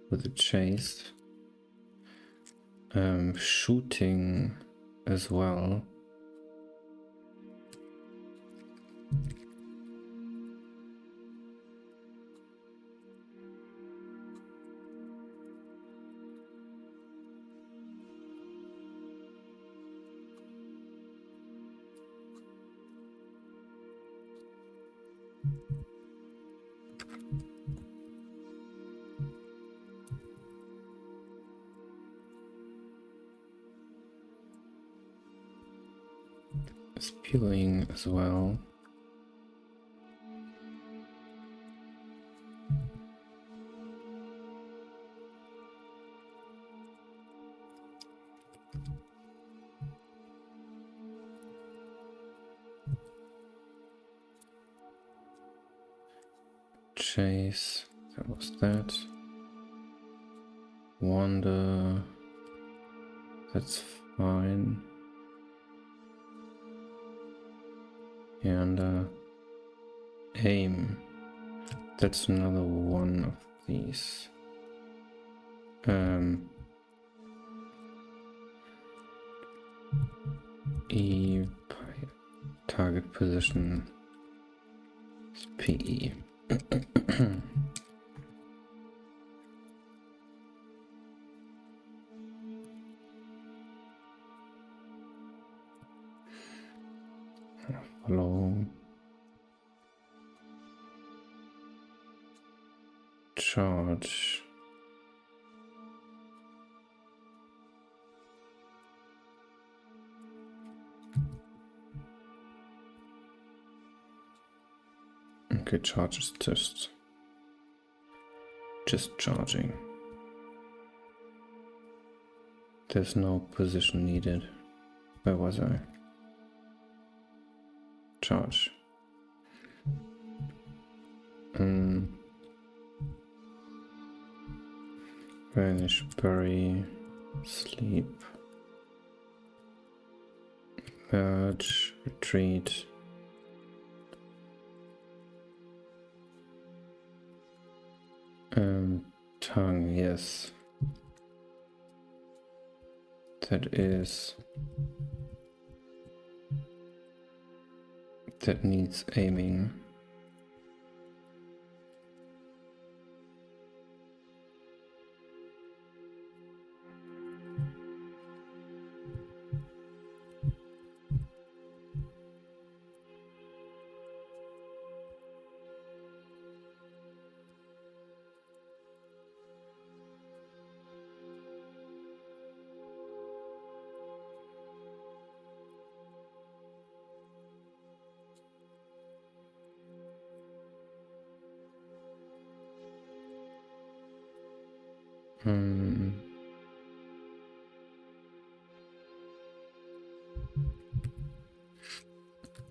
with a chase. Shooting as well. Spewing as well. Chase, that was that. Wander, that's fine. And aim, that's another one of these. E target position is PE. Follow. Charge. Okay, charge is just charging. There's no position needed. Where was I? Charge. Vanish, bury, sleep, merge, retreat. Tongue, yes. That needs aiming.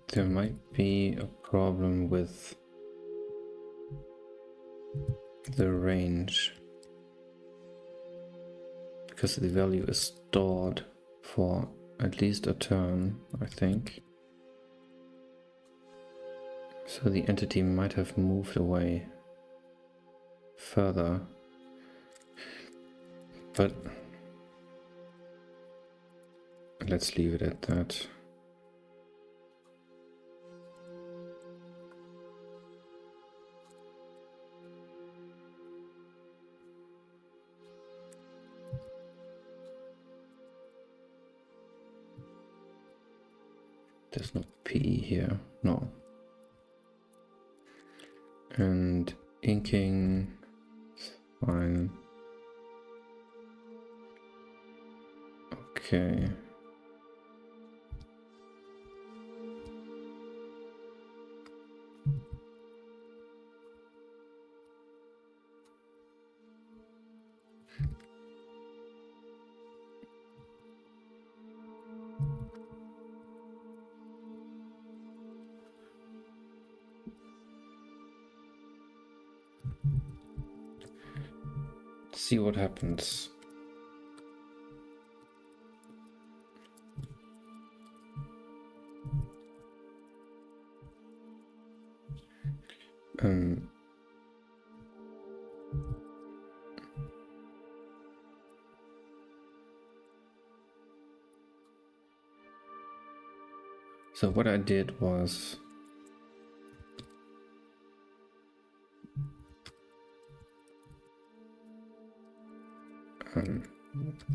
There might be a problem with the range because the value is stored for at least a turn, I think. So the entity might have moved away further, but let's leave it at that. There's no P here, no. And inking, fine. Okay. see what happens. So what I did was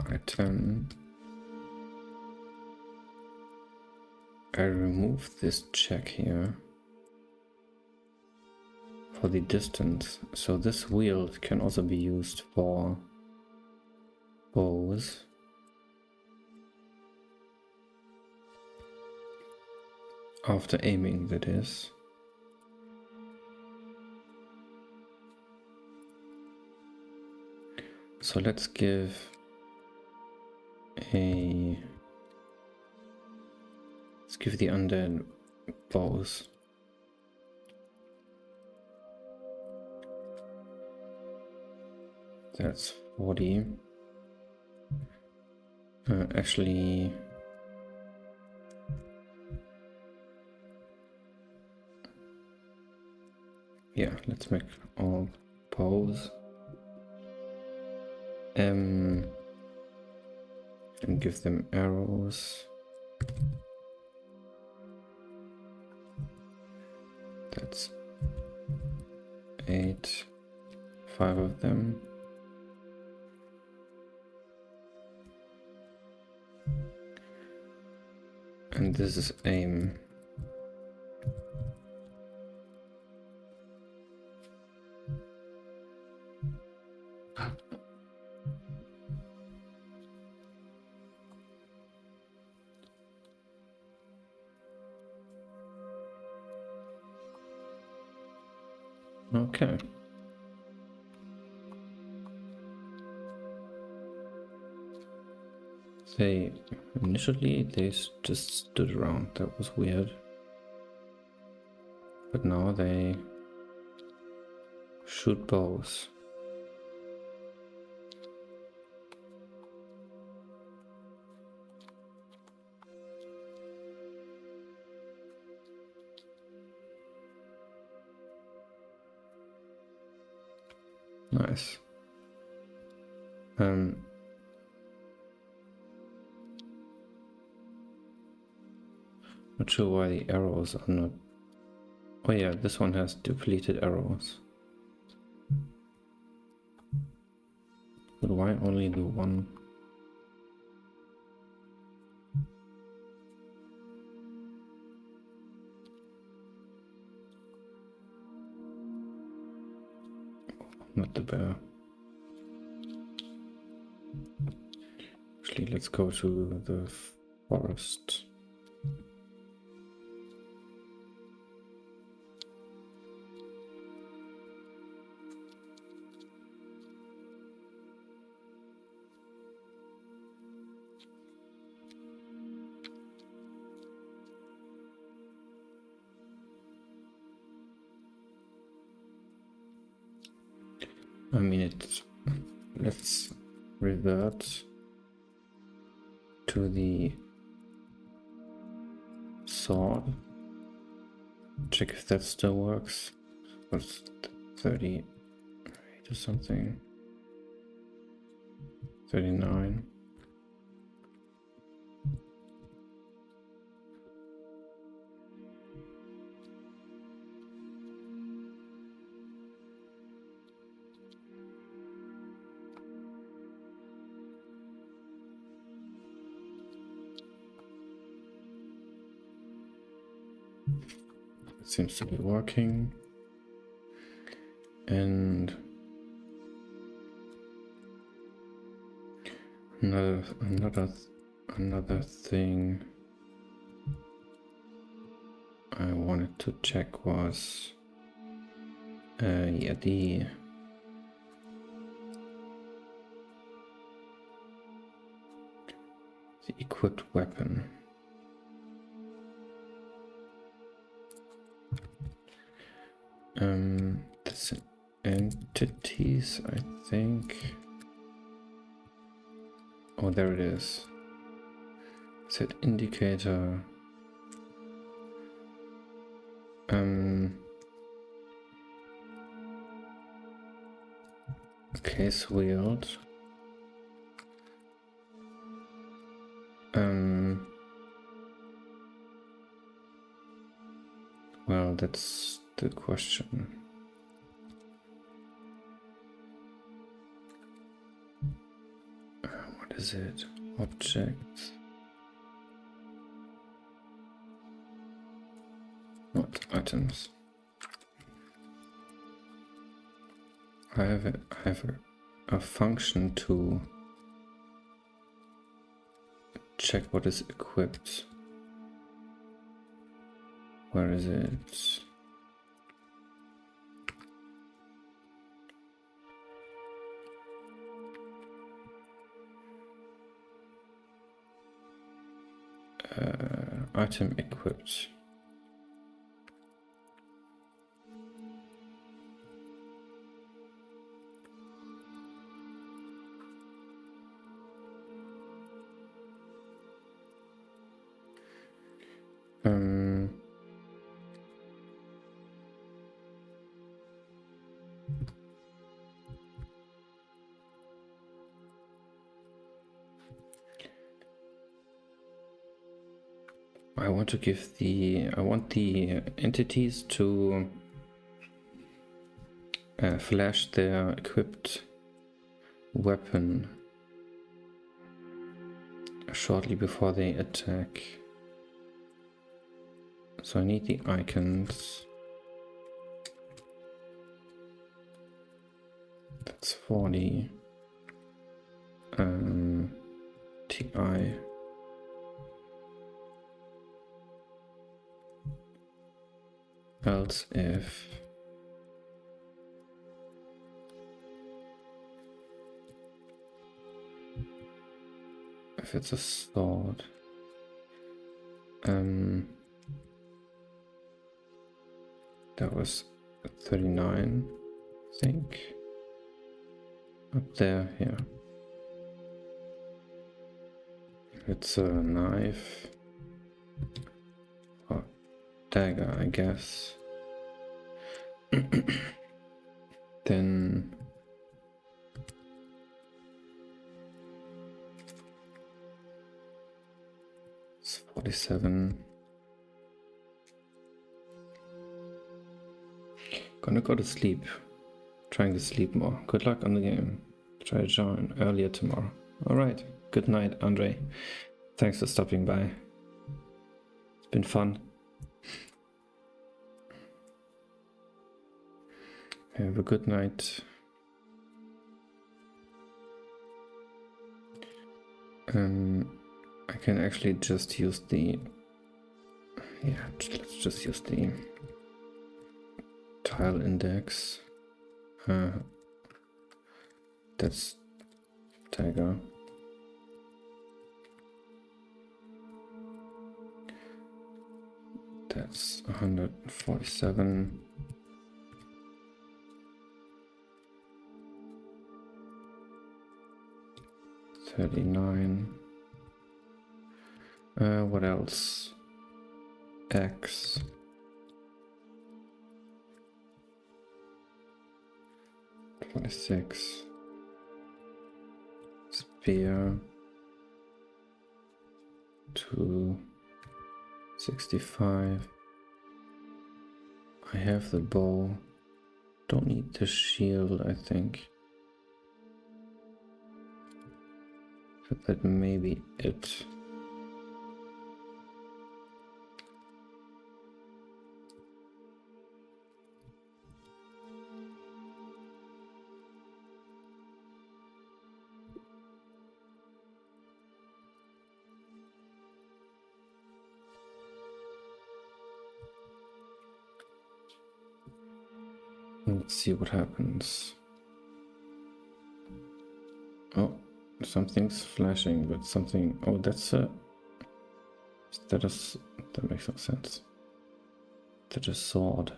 item, I removed this check here for the distance. So this wheel can also be used for bows. After aiming, that is. So let's give the undead bows. That's 40. Actually, yeah, let's make all bows. And give them arrows. That's 8, 5 of them. And this is aim. Okay. Initially they just stood around. That was weird. But now they shoot bows. Nice. Not sure why the arrows are not. Oh yeah, this one has depleted arrows. But why only the one? Not the bear. Actually, let's go to the forest. I mean, let's revert to the sword. Check if that still works. What's 38 or something? 39. It seems to be working. And another thing I wanted to check was yeah, the equipped weapon. That's entities, I think. Oh, there it is. Set indicator. Case wheeled. Well, that's the question. What is it? Objects. Not items. I have a function to check what is equipped. Where is it? Item equipped. I want the entities to flash their equipped weapon shortly before they attack. So I need the icons. That's 40. TI. Else if it's a sword. That was 39, I think. Up there, yeah. It's a knife. Or dagger, I guess. Then it's 47. Gonna go to sleep. Trying to sleep more. Good luck on the game. Try to join earlier tomorrow. Alright. Good night, Andre. Thanks for stopping by. It's been fun. Have a good night. I can actually just use the... Yeah, let's just use the tile index. That's Tiger. That's 147. What else? X. $26. Spear. 265. I have the bow. Don't need the shield, I think. So that may be it. Let's see what happens. Oh, something's flashing, but something... Oh, that's a... That makes no sense. That's a sword.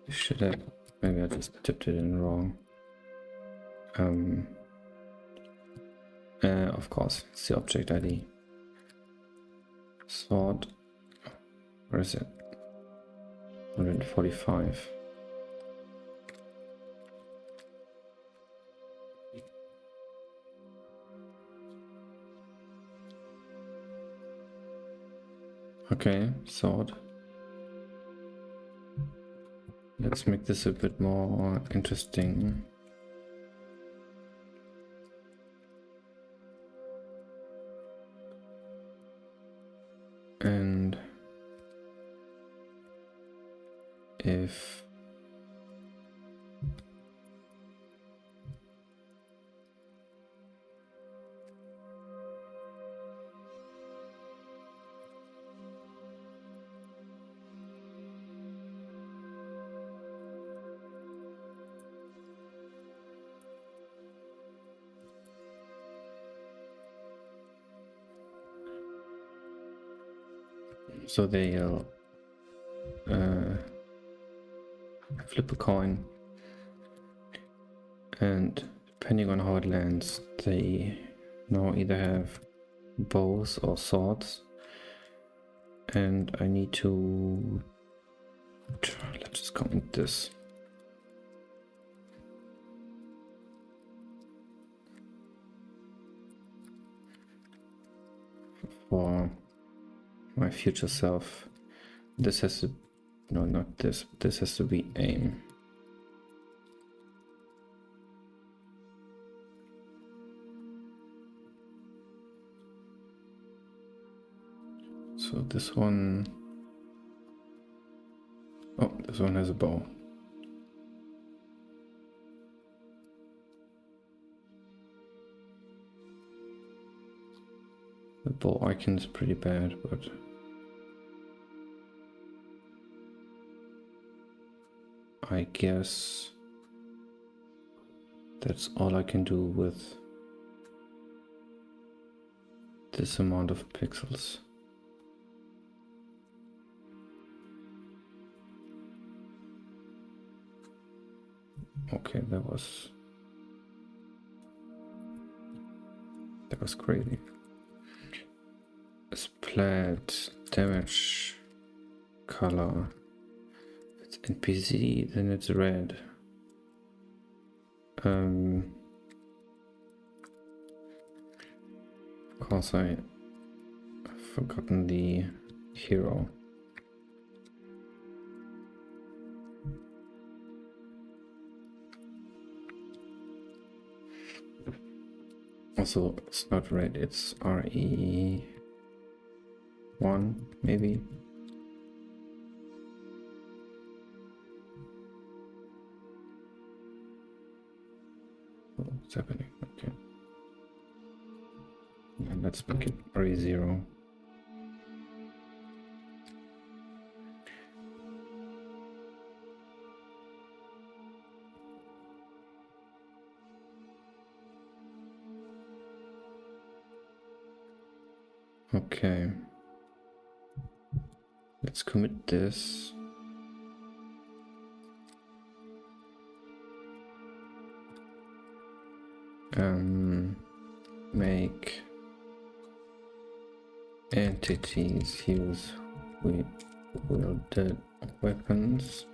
You should have Maybe I just typed it in wrong. Of course, it's the object ID. Sort. Where is it? 145. Okay, sort. Let's make this a bit more interesting. And if so they'll flip a coin, and depending on how it lands, they now either have bows or swords, and I need to let's just comment this. For my future self, this has to, no, not this, this has to be aim. So this one, oh, this one has a bow. The bow icon is pretty bad, but I guess that's all I can do with this amount of pixels. Okay, that was crazy. Splat, damage, color. If it's NPC, then it's red. Of course, I've forgotten the hero. Also, it's not red, it's RE1, maybe. Oh, what's happening? Okay. And let's make it RE0. Okay, let's commit this. Make entities use wielded weapons.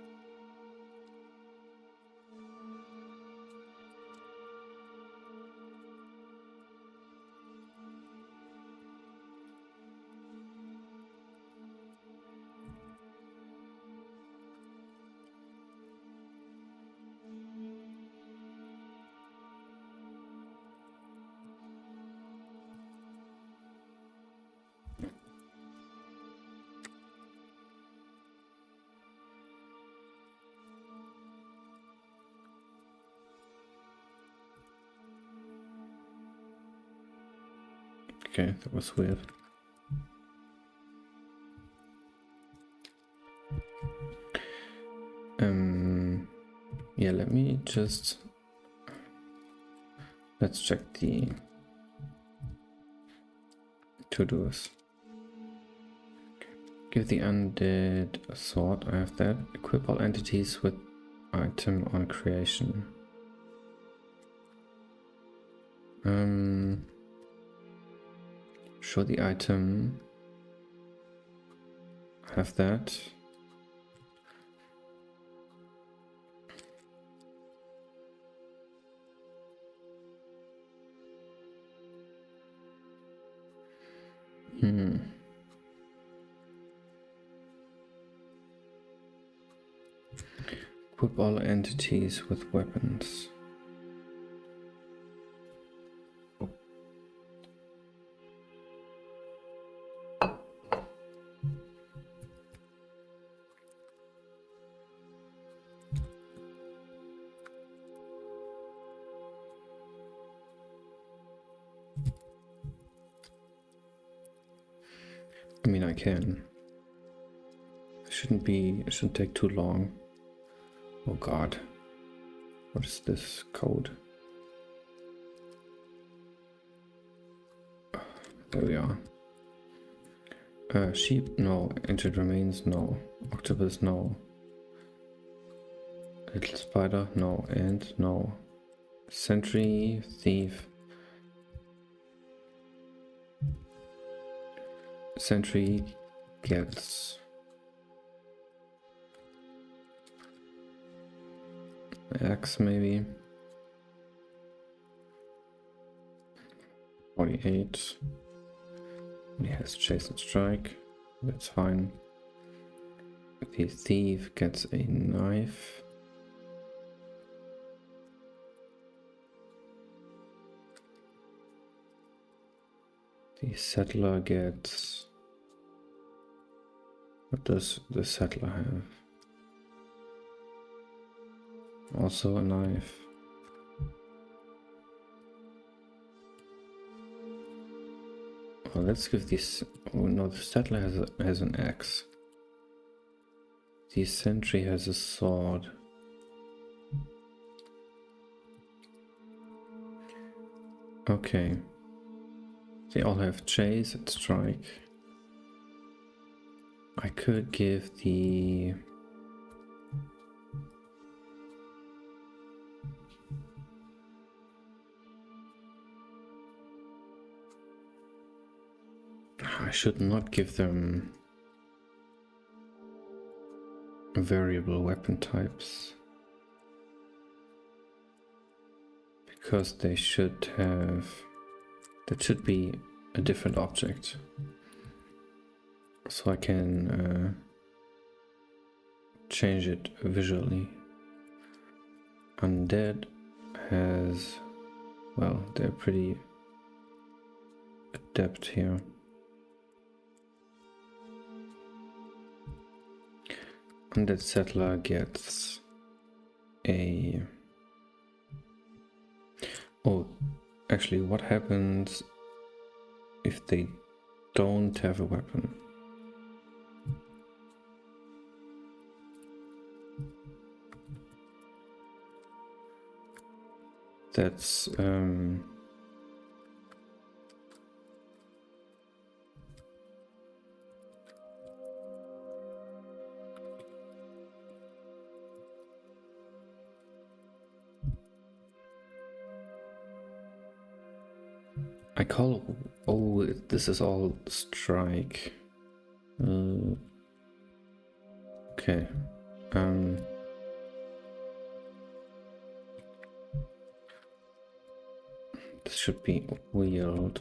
Okay, that was weird. Yeah, let's check the to-dos. Give the undead a sword, I have that. Equip all entities with item on creation. Show the item. Have that. Equip all entities with weapons. I mean, I can. It shouldn't take too long. Oh god. What is this code? There we are. Sheep, no. Injured remains, no. Octopus, no. Little spider, no. Ant, no. Sentry, thief. Sentry gets axe maybe. 48. He has chase and strike. That's fine. The thief gets a knife. The settler gets... What does the settler have? Also a knife. Well, let's give this... Oh no, the settler has an axe. The sentry has a sword. Okay. They all have chase and strike. I could give the... I should not give them variable weapon types, because they should have... That should be a different object, so I can change it visually. Undead has... Well, they're pretty adept here. Undead settler gets a... Oh, actually, what happens if they don't have a weapon? That's I call... Oh, this is all strike. Okay. This should be wield.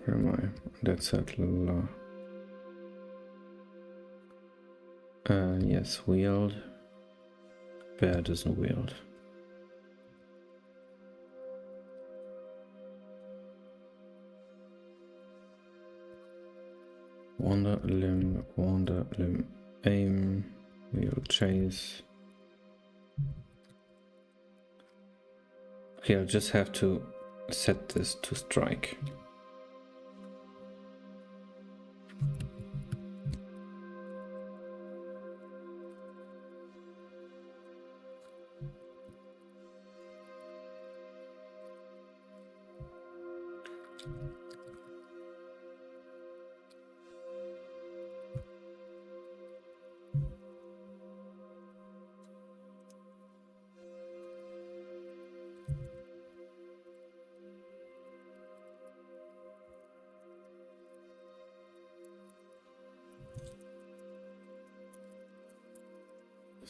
Where am I? That's settler. Yes, wield. Bear doesn't wield. Wander limb, aim, wield, chase. Okay, I'll just have to set this to strike.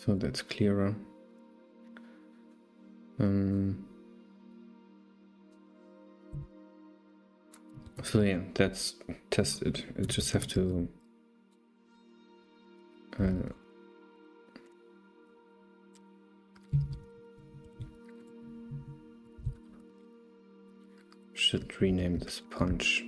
So that's clearer. So yeah, that's tested. I just have to should rename this punch.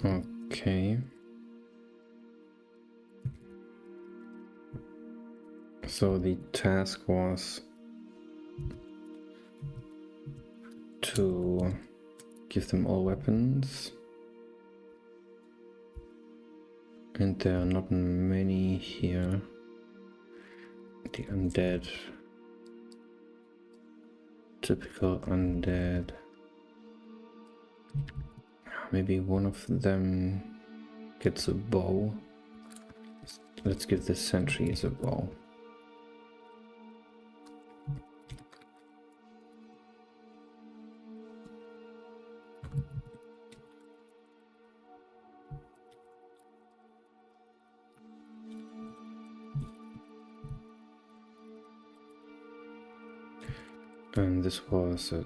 Okay. So the task was to give them all weapons. And there are not many here. The undead. Typical undead. Maybe one of them gets a bow. Let's give the sentries a bow. And this was a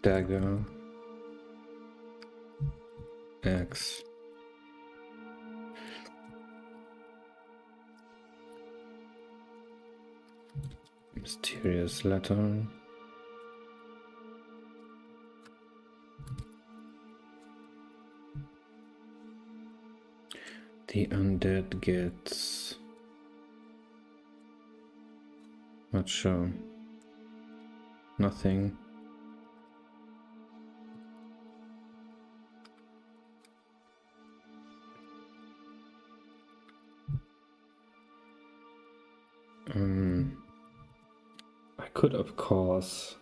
dagger, axe, mysterious letter, the undead gets, not sure, nothing. I could, of course,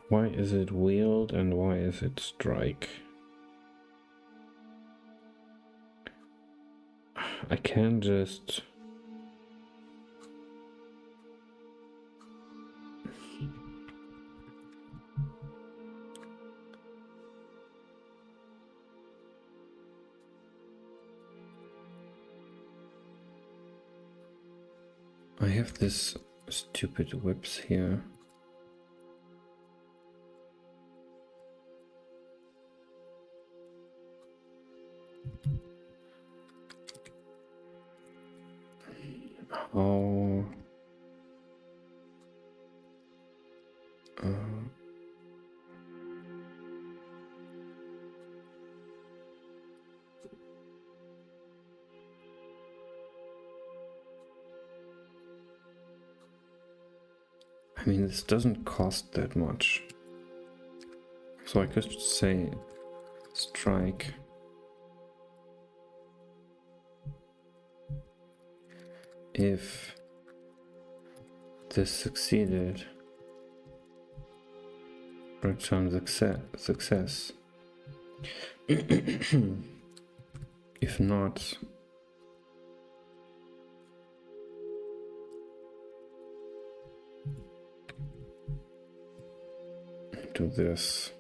why is it wield and why is it strike? I can just... I have this stupid whips here. How... I mean, this doesn't cost that much. So I could say strike. If this succeeded, return success. If not, do this.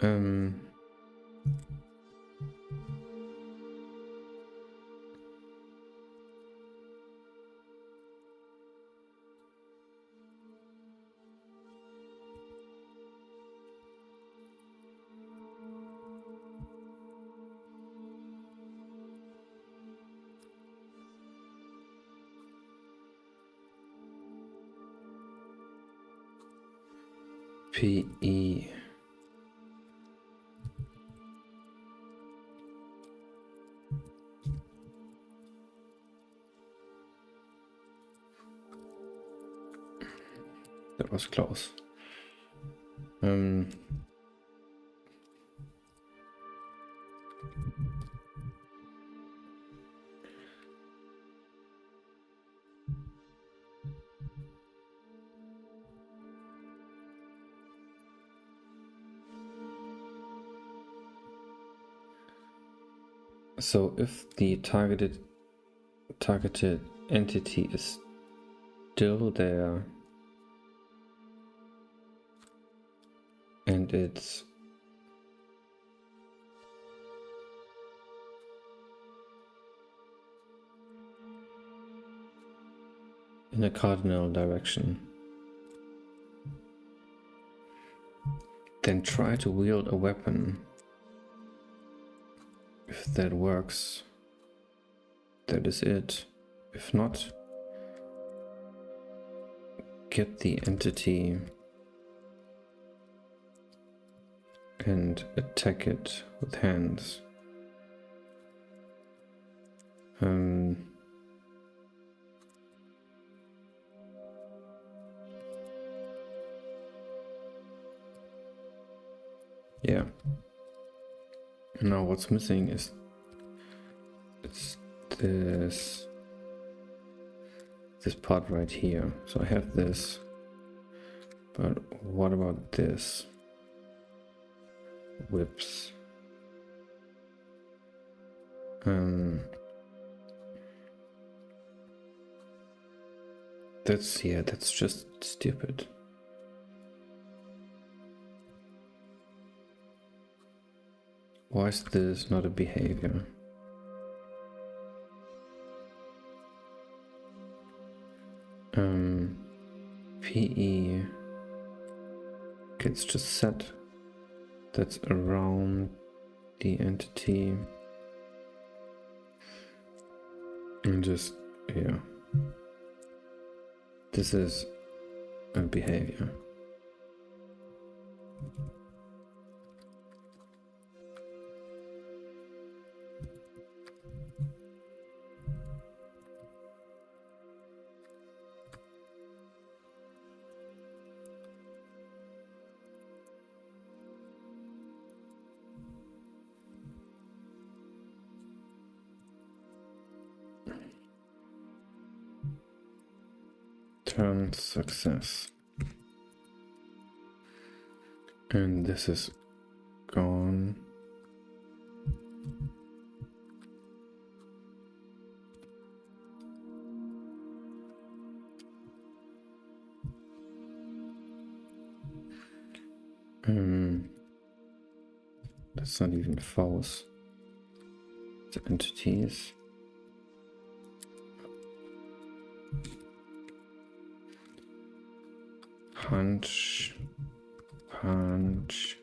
Um, PE. That was close. So if the targeted entity is still there and it's in a cardinal direction, then try to wield a weapon. If that works, that is it. If not, get the entity and attack it with hands. Yeah. Now what's missing is this part right here. So I have this, but what about this? Whips. That's just stupid. Why is this not a behavior? PE gets just set. That's around the entity. And just, yeah. This is a behavior. Turn success. And this is gone. That's not even false. The entities. Punch. Punch.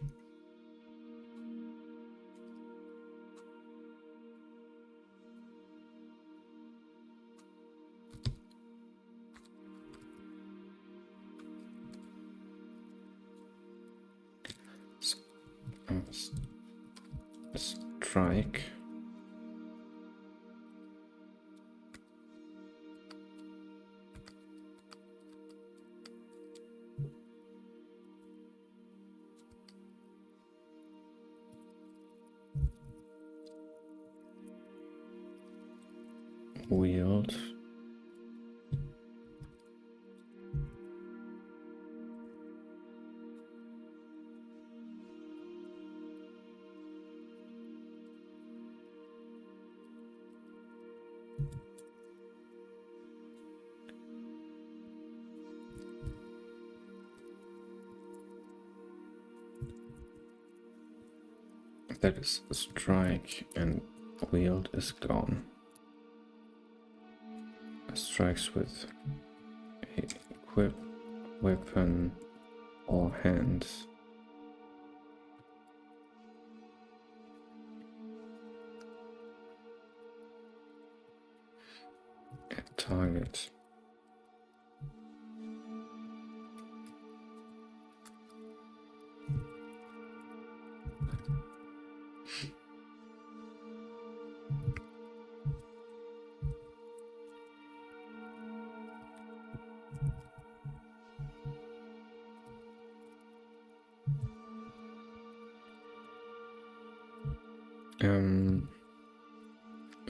Strike. Wield. That is strike, and wield is gone. Strikes with equip, weapon, or hands. At target.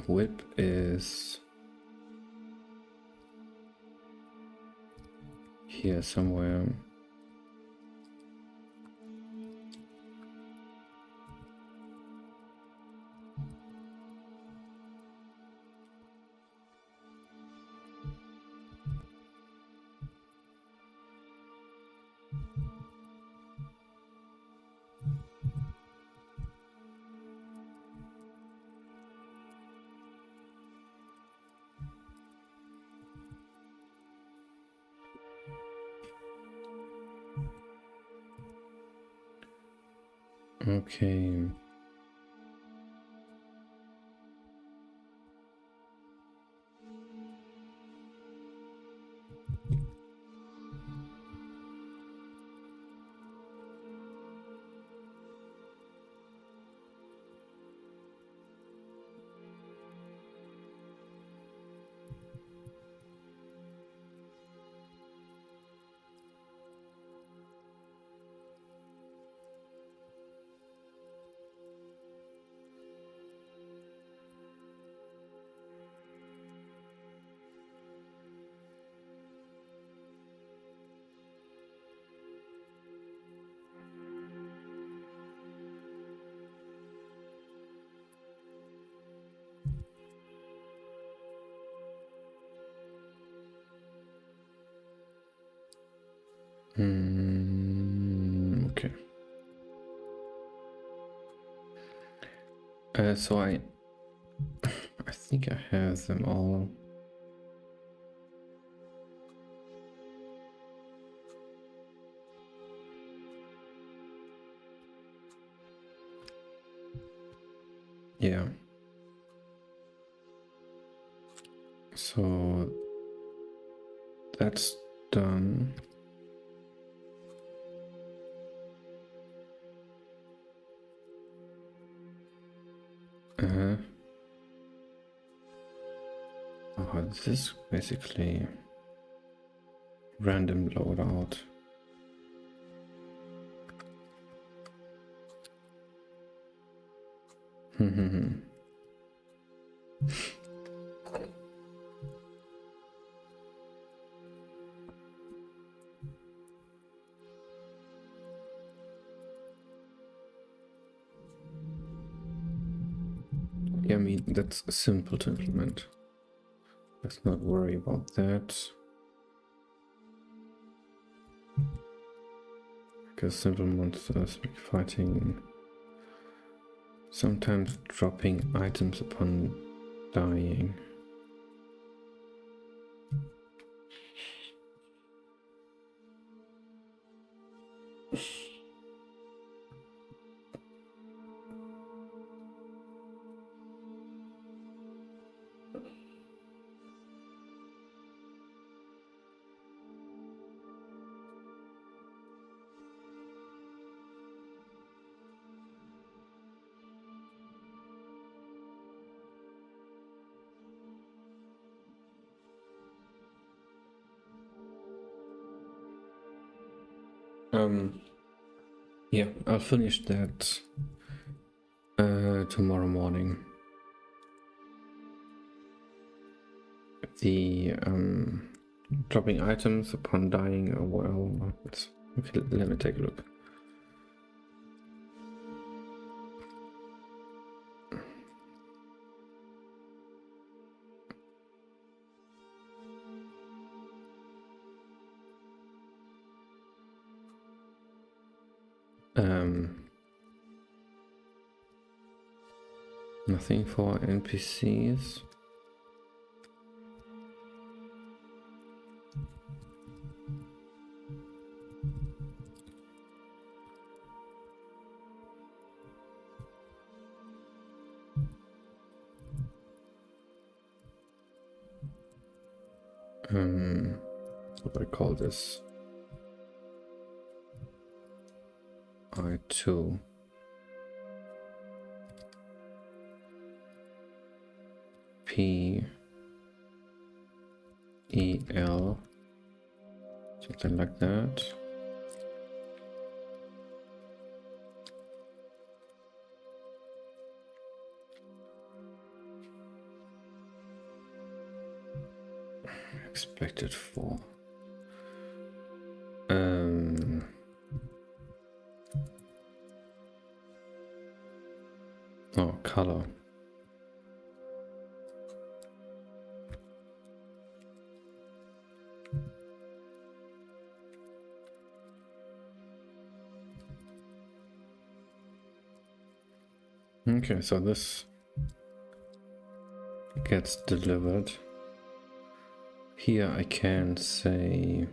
Whip is here somewhere. Okay. Okay. So I think I have them all. Yeah. So that's done. Oh, this is basically random loadout. Yeah, I mean, that's simple to implement. Let's not worry about that. Because simple monsters make fighting, sometimes dropping items upon dying. Yeah, I'll finish that tomorrow morning. The dropping items upon dying. Oh, well, okay, let me take a look. Nothing for NPCs. What do I call this? I2. P E L, something like that. Expected for. Oh, color. Okay, so this gets delivered. Here I can say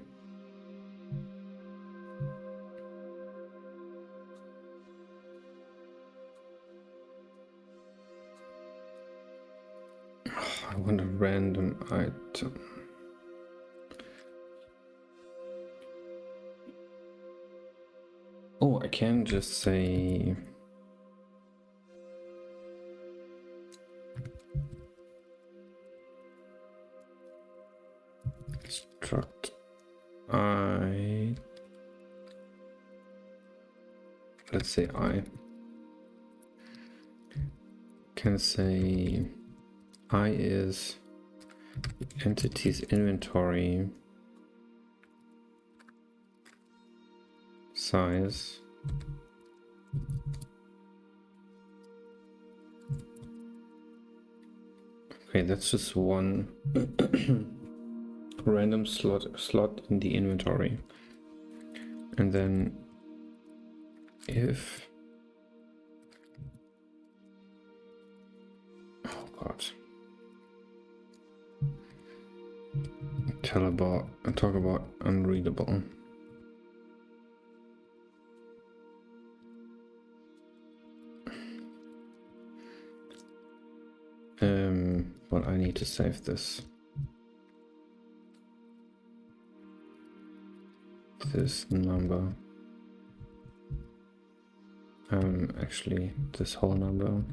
I want a random item. Oh, I can just say struct I, let's say I can say I is entity's inventory size okay, that's just one random slot in the inventory, and then if oh god, talk about unreadable. Well, I need to save this. This number. Actually, this whole number.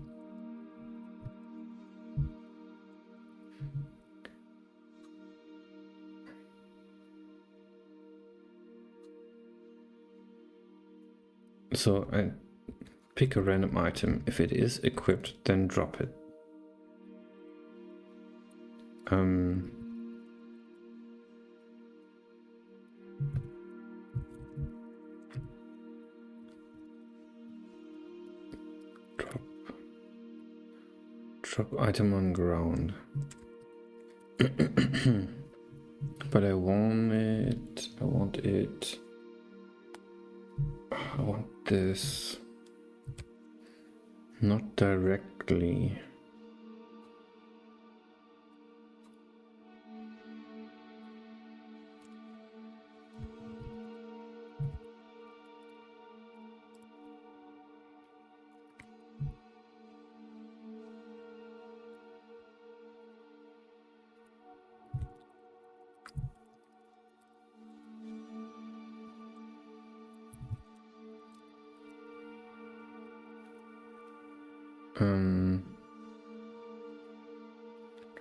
So I pick a random item. If it is equipped, then drop it. Drop item on ground. But I want this not directly.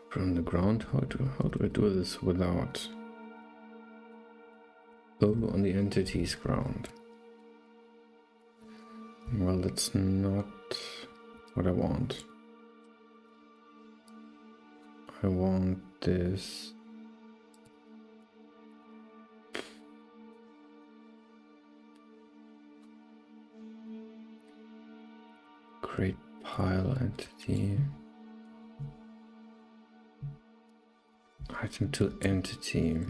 From the ground, how do I do this without? Oh, on the entity's ground. Well, that's not what I want. I want this. Create pile entity. Item to entity.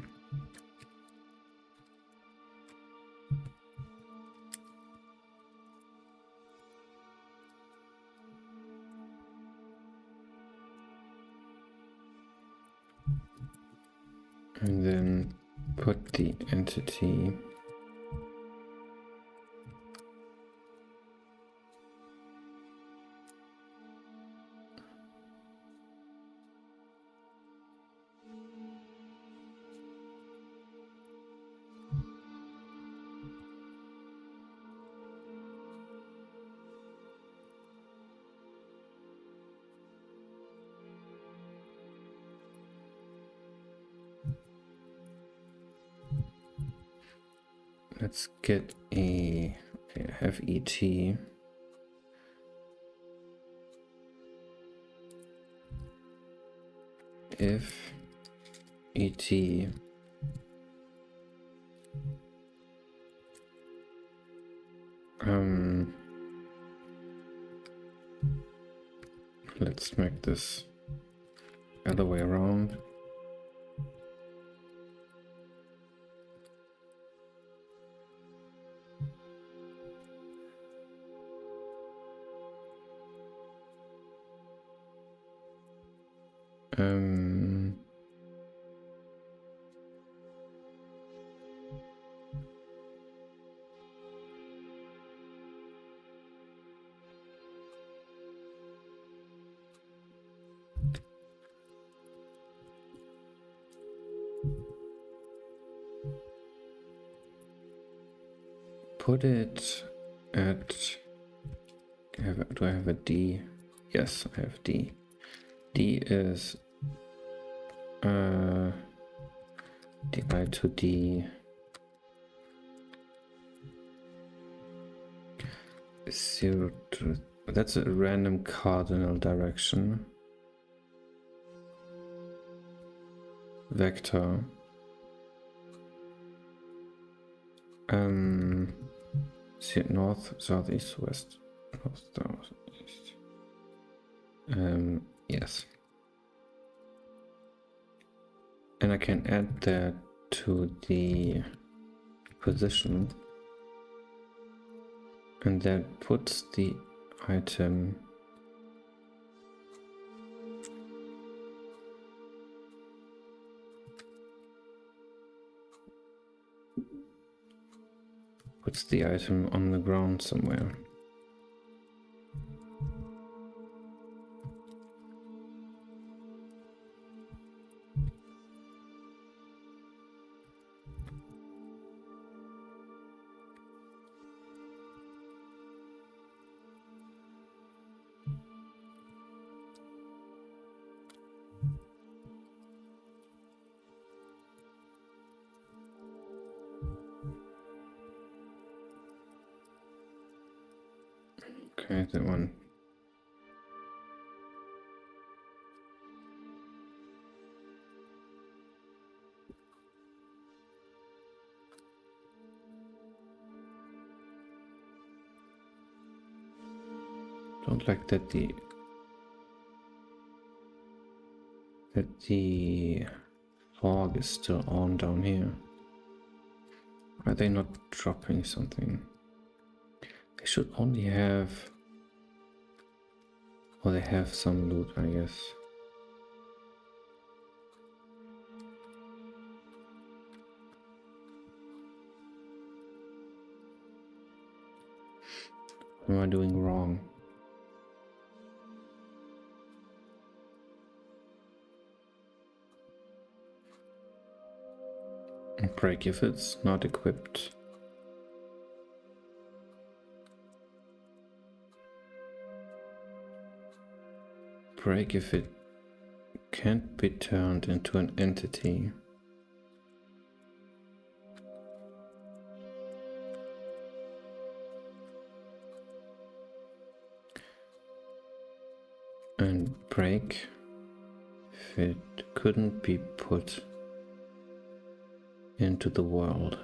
And then put the entity let's get a, okay, I have ET. If ET let's make this other way around. Put it at, do I have a D? Yes, I have D. D is di to D 0 to, that's a random cardinal direction vector. See it north, south, east, west, north, south, east. Yes. And I can add that to the position, and that puts the item on the ground somewhere. Okay, that one. Don't like that the fog is still on down here. Are they not dropping something? They should only have, or they have some loot, I guess. What am I doing wrong? Break if it's not equipped. Break if it can't be turned into an entity. And break if it couldn't be put into the world.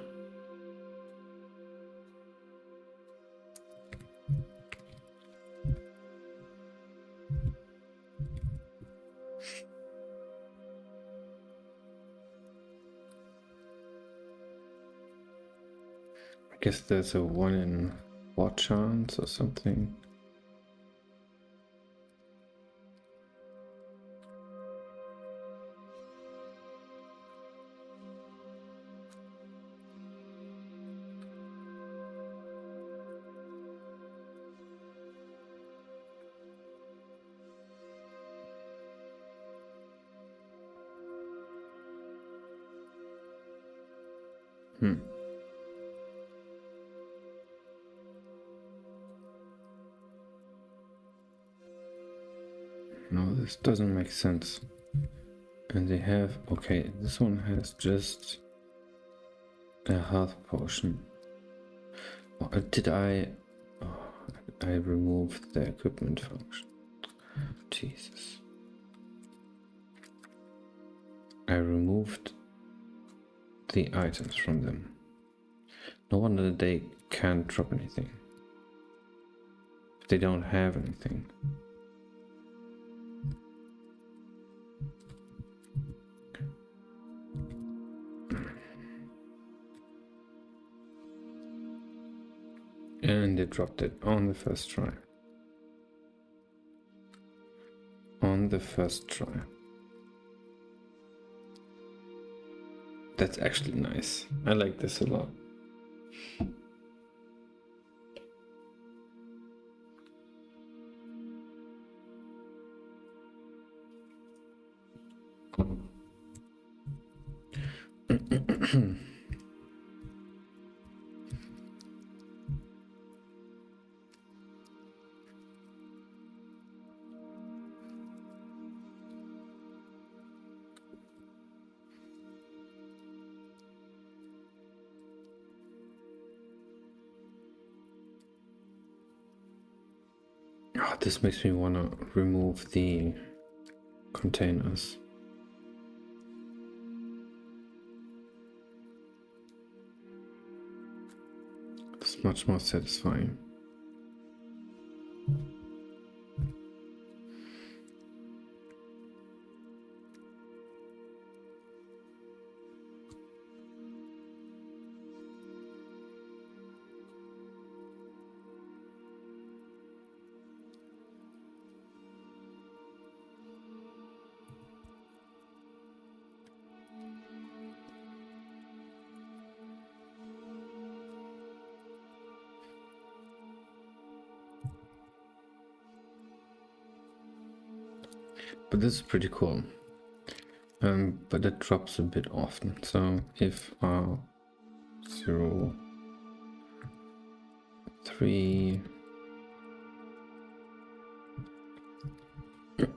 I guess there's a 1 in 4 chance or something. No, this doesn't make sense. And they have... Okay, this one has just a health potion. Oh, did I... Oh, I removed the equipment function. Jesus. I removed the items from them. No wonder they can't drop anything. They don't have anything. And they dropped it on the first try. On the first try. That's actually nice. I like this a lot. Oh, this makes me want to remove the containers. It's much more satisfying. But this is pretty cool. But it drops a bit often. So if R0, 3 let's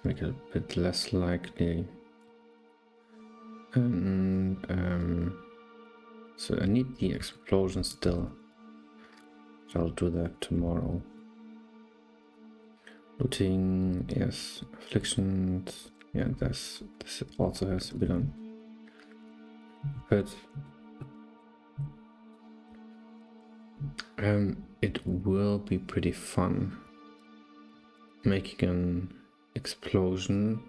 make it a bit less likely. And so I need the explosion still. So I'll do that tomorrow. Looting, yes. Afflictions, yeah, this also has to be done. But it will be pretty fun making an explosion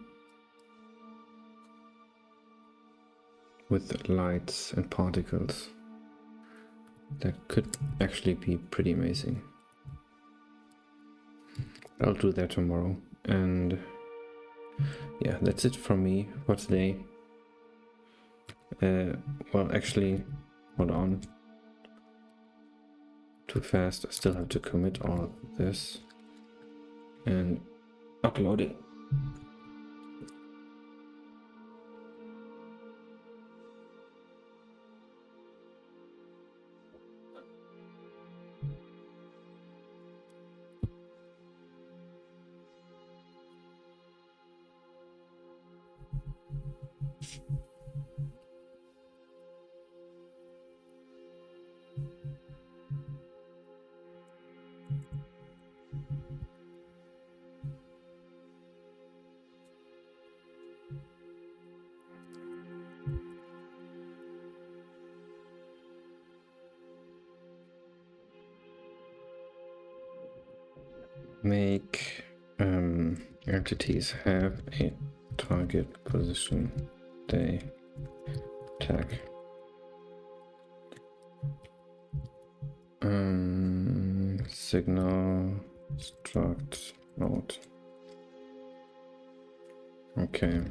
with lights and particles. That could actually be pretty amazing. I'll do that tomorrow. And yeah, that's it from me for today. Well, actually, hold on. Too fast. I still have to commit all of this and upload it. Make entities have a target position they attack. Signal struct node. Okay.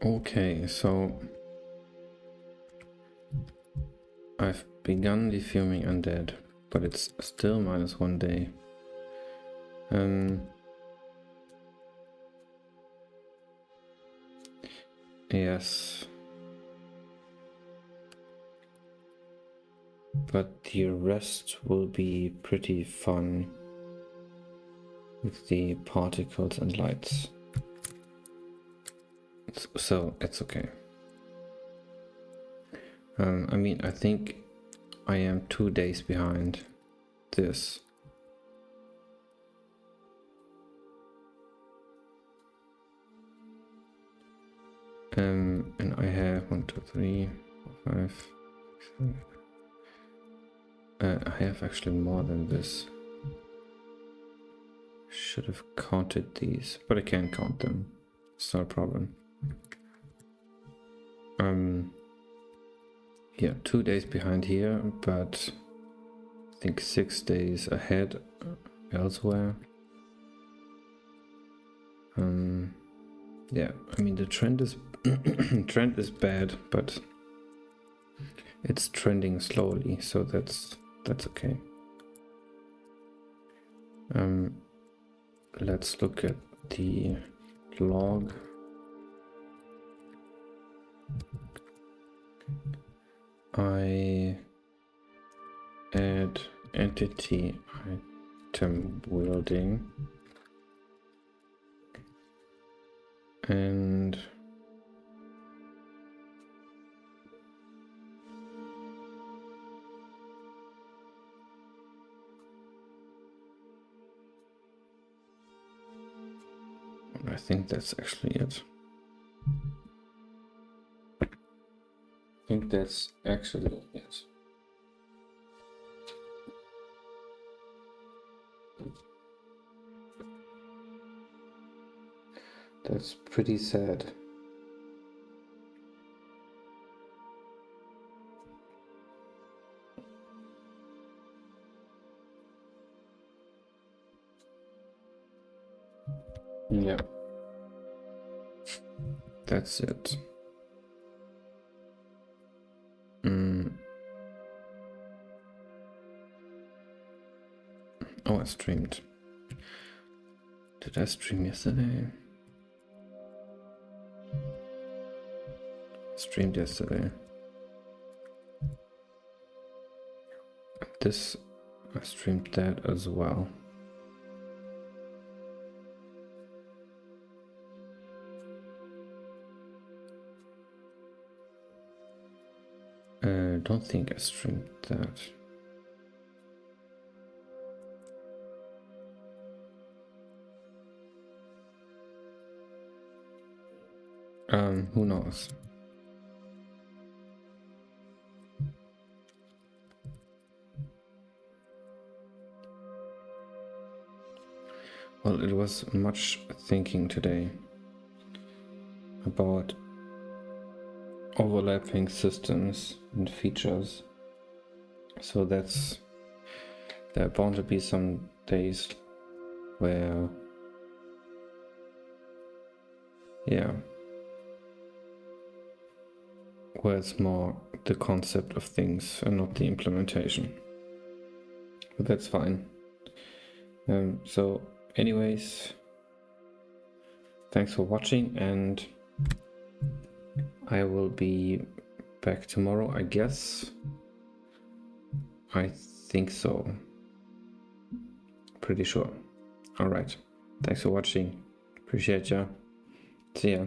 Okay, so I've begun defuming undead, but it's still -1 day. Yes. But the rest will be pretty fun with the particles and lights. So it's okay. I mean, I think I am 2 days behind this. And I have 1, 2, 3, 4, 5, 6, 7. I have actually more than this. Should have counted these, but I can't count them. It's not a problem. Yeah, 2 days behind here, but I think 6 days ahead elsewhere. Yeah, I mean the trend is trend is bad, but it's trending slowly, so that's okay. Let's look at the log. I add entity item wielding and I think that's actually it. I think that's actually it. That's pretty sad. Yeah. That's it. Oh, I streamed. Did I stream yesterday? I streamed yesterday. This, I streamed that as well. Don't think I streamed that. Who knows? Well, it was much thinking today about overlapping systems and features. So there are bound to be some days where, yeah, where it's more the concept of things and not the implementation. But that's fine. So anyways, thanks for watching, and I will be back tomorrow, I guess. I think so. Pretty sure. Alright. Thanks for watching. Appreciate ya. See ya.